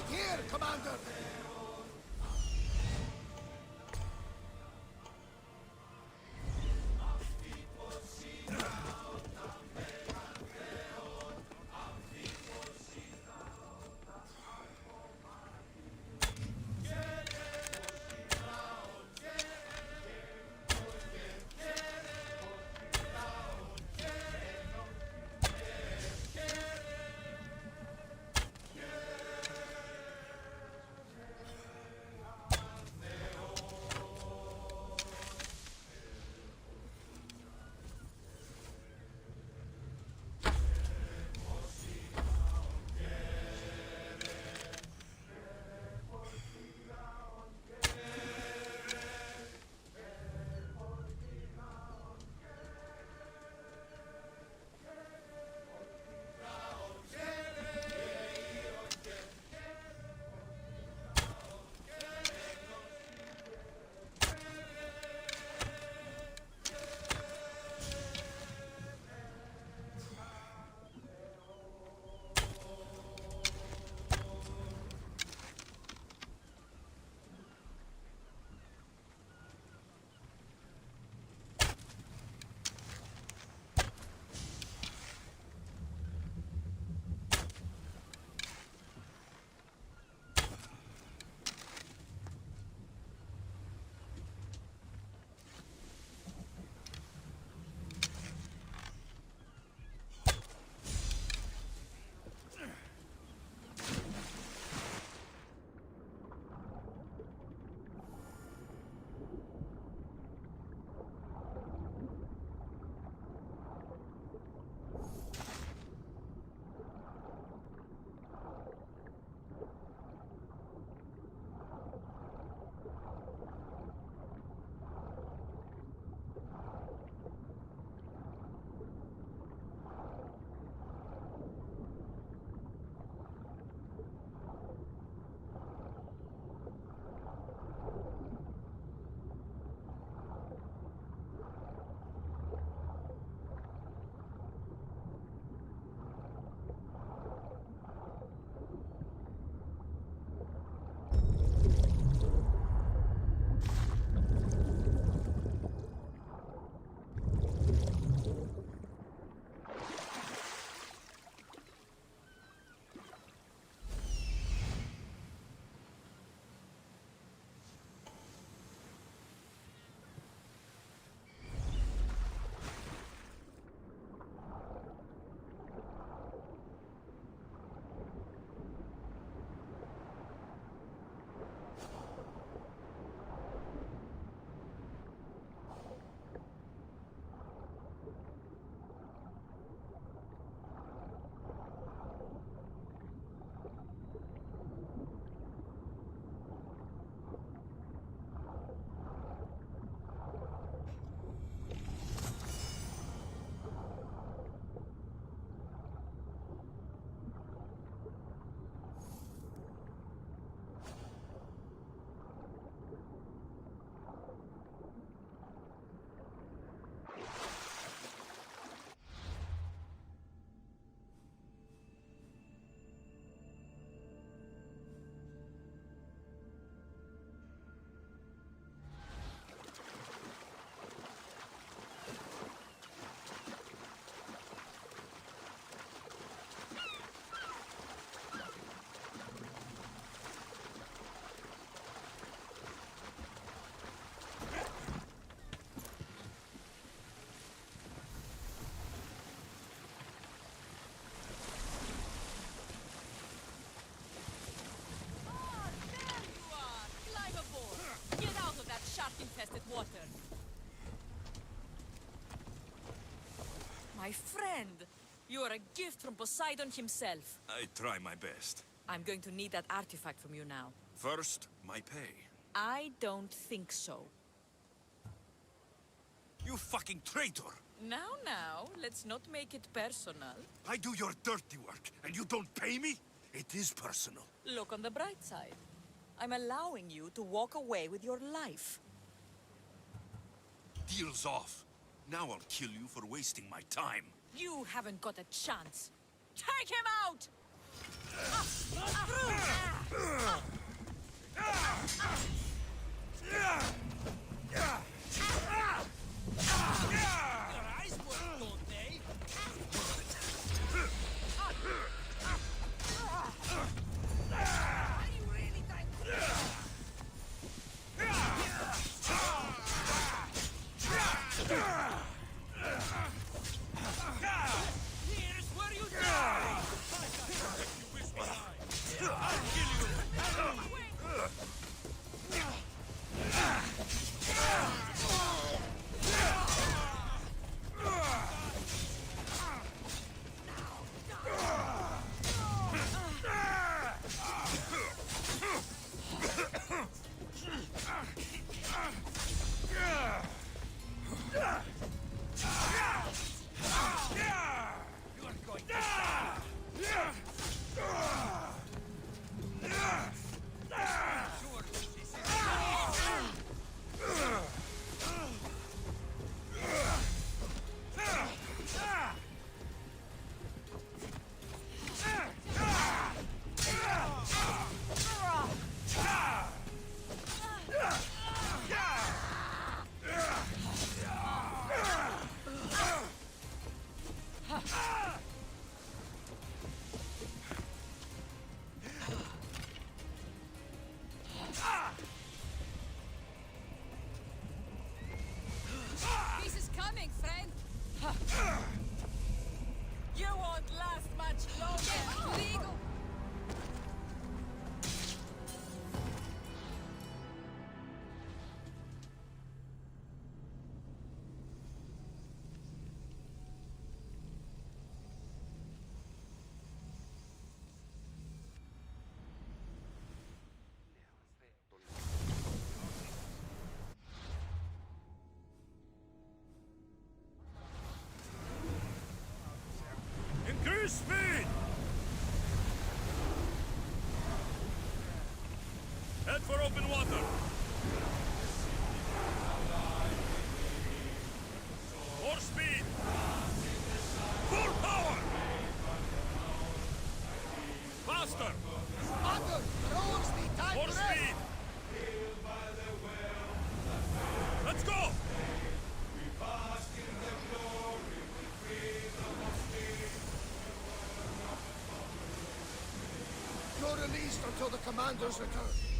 Right here, Commander! shark-infested water. My friend, you are a gift from Poseidon himself. I try my best. I'm going to need that artifact from you now. First, my pay. I don't think so. You fucking traitor! Now, let's not make it personal. I do your dirty work, and you don't pay me? It is personal. Look on the bright side. I'm allowing you to walk away with your life. Deal's off. Now I'll kill you for wasting my time. You haven't got a chance. Take him out! Increase speed! Head for open water. More speed! Full power! Faster! Under! Rolls me! Time More to speed! Let's go! You're released until the commander's return.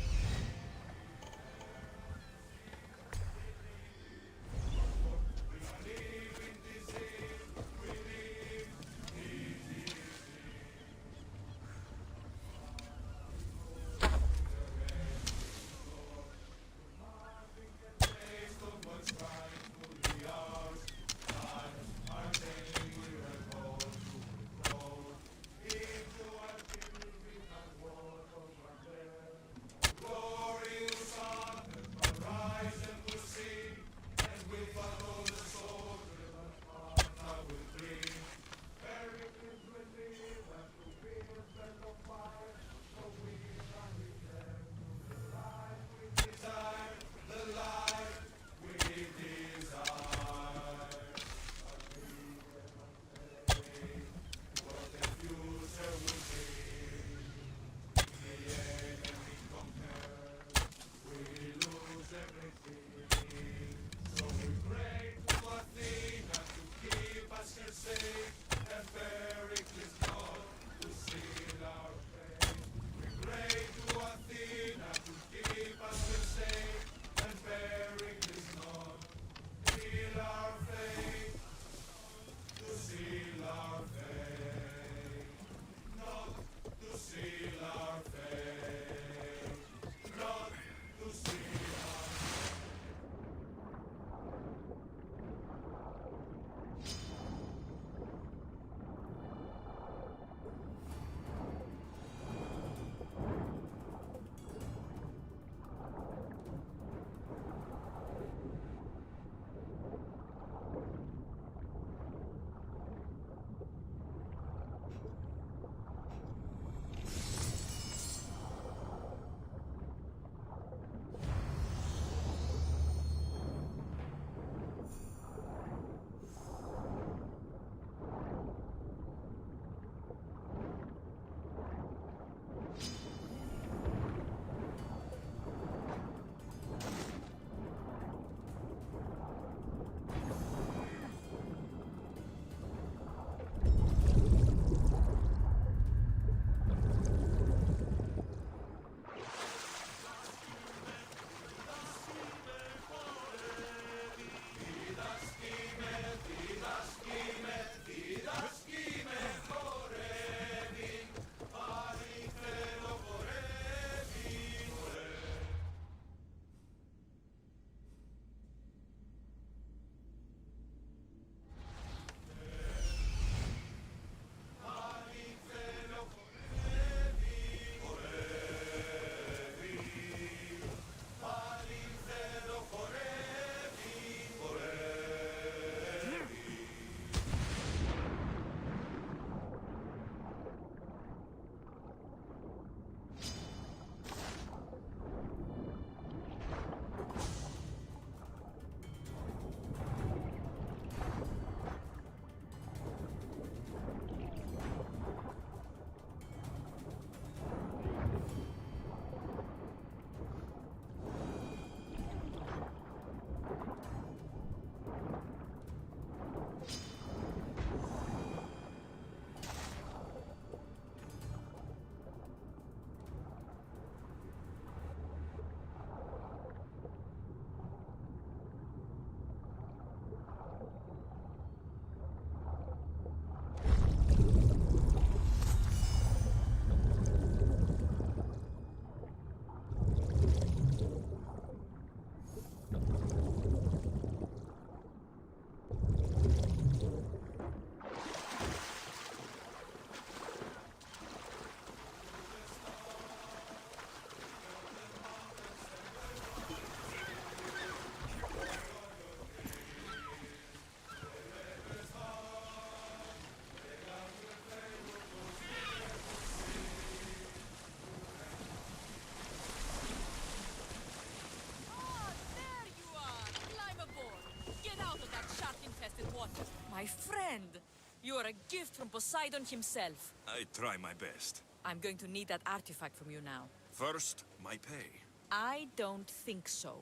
a gift from Poseidon himself. I try my best. I'm going to need that artifact from you now. First, my pay. I don't think so.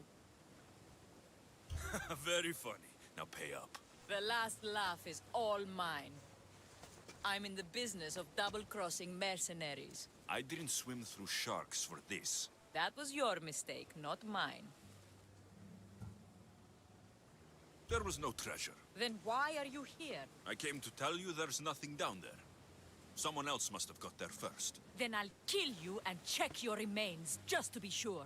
Very funny. Now pay up. The last laugh is all mine. I'm in the business of double-crossing mercenaries. I didn't swim through sharks for this. That was your mistake, not mine. There was no treasure. Then why are you here? I came to tell you there's nothing down there. Someone else must have got there first. Then I'll kill you and check your remains, just to be sure.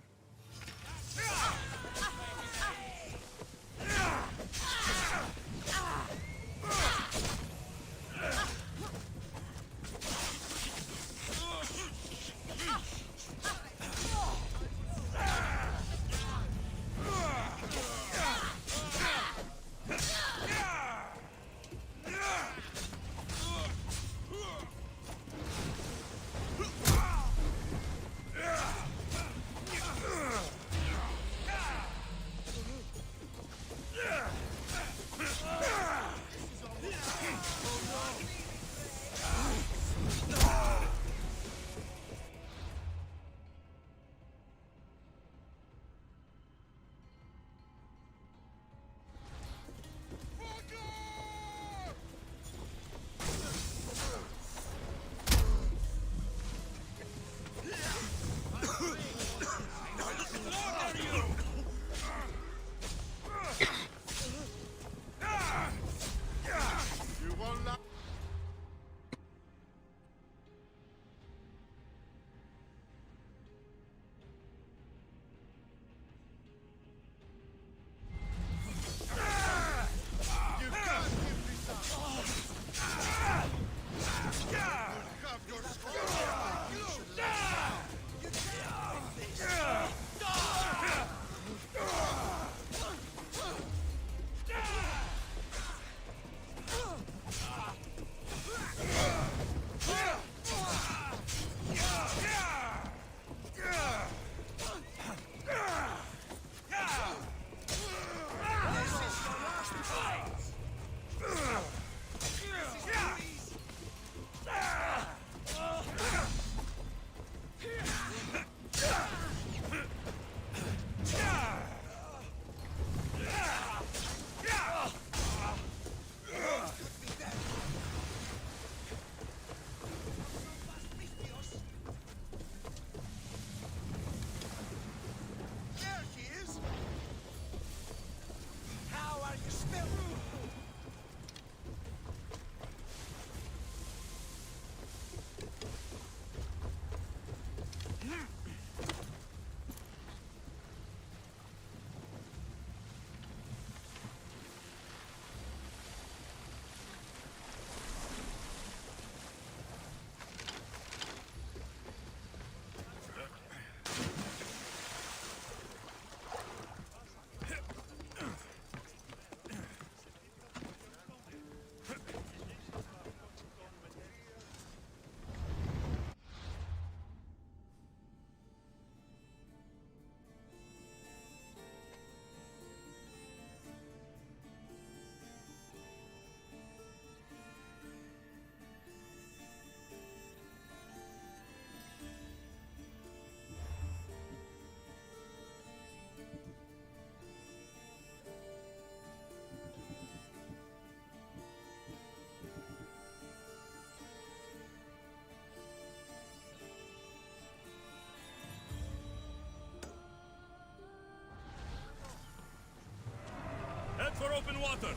Head for open water!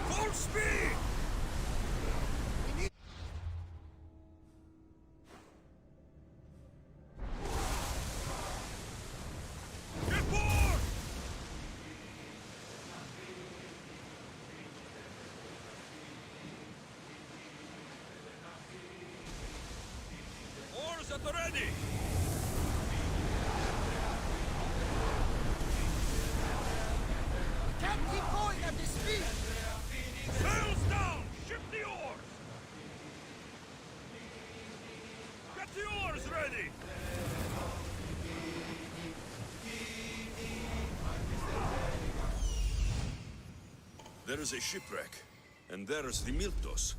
Full speed! Get board! Oars at the ready! Can't keep going at this speed! Sails down! Ship the oars! Get the oars ready! There is a shipwreck, and there's the Miltos.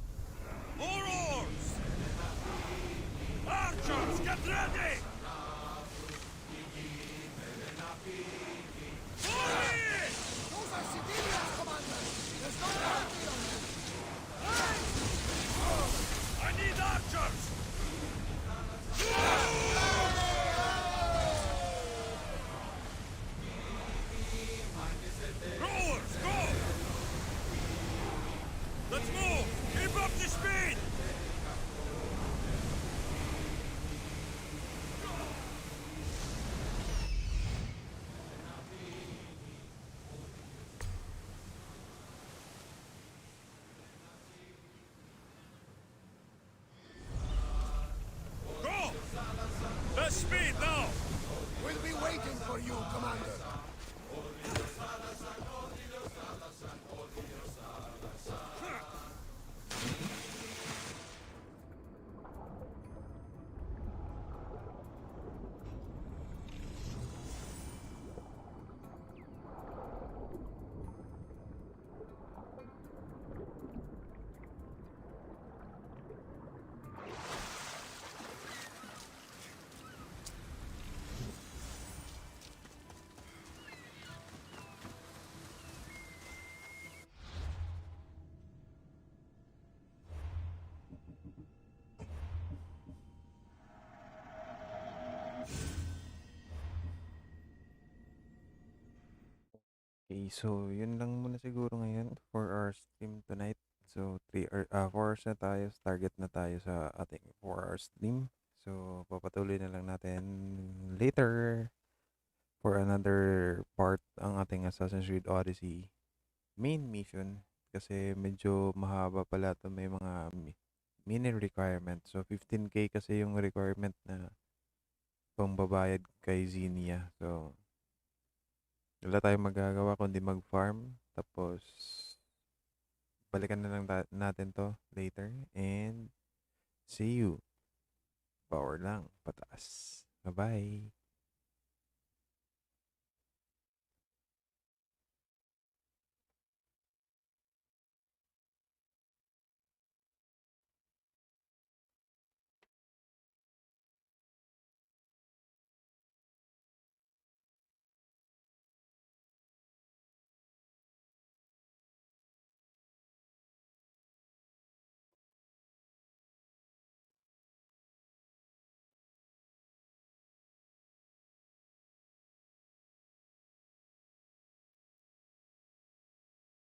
More oars! Archers, get ready! Those are civilians, Commander! There's no bounty on them! I need archers! Rowers, go! Let's move! Keep up the speed! Go! Best speed now! We'll be waiting for you, Commander. Okay, so yun lang muna siguro ngayon for our stream tonight. So 4 hours na tayo, target na tayo sa ating 4 hour stream. So papatuloy na lang natin later for another part ang ating Assassin's Creed Odyssey main mission kasi medyo mahaba pala to, may mga mini requirement. So 15k kasi yung requirement na pangbabayad kay Xenia. So wala tayong magagawa kundi mag-farm. Tapos, balikan na lang natin to later. And, see you. Power lang. Pataas. Bye-bye.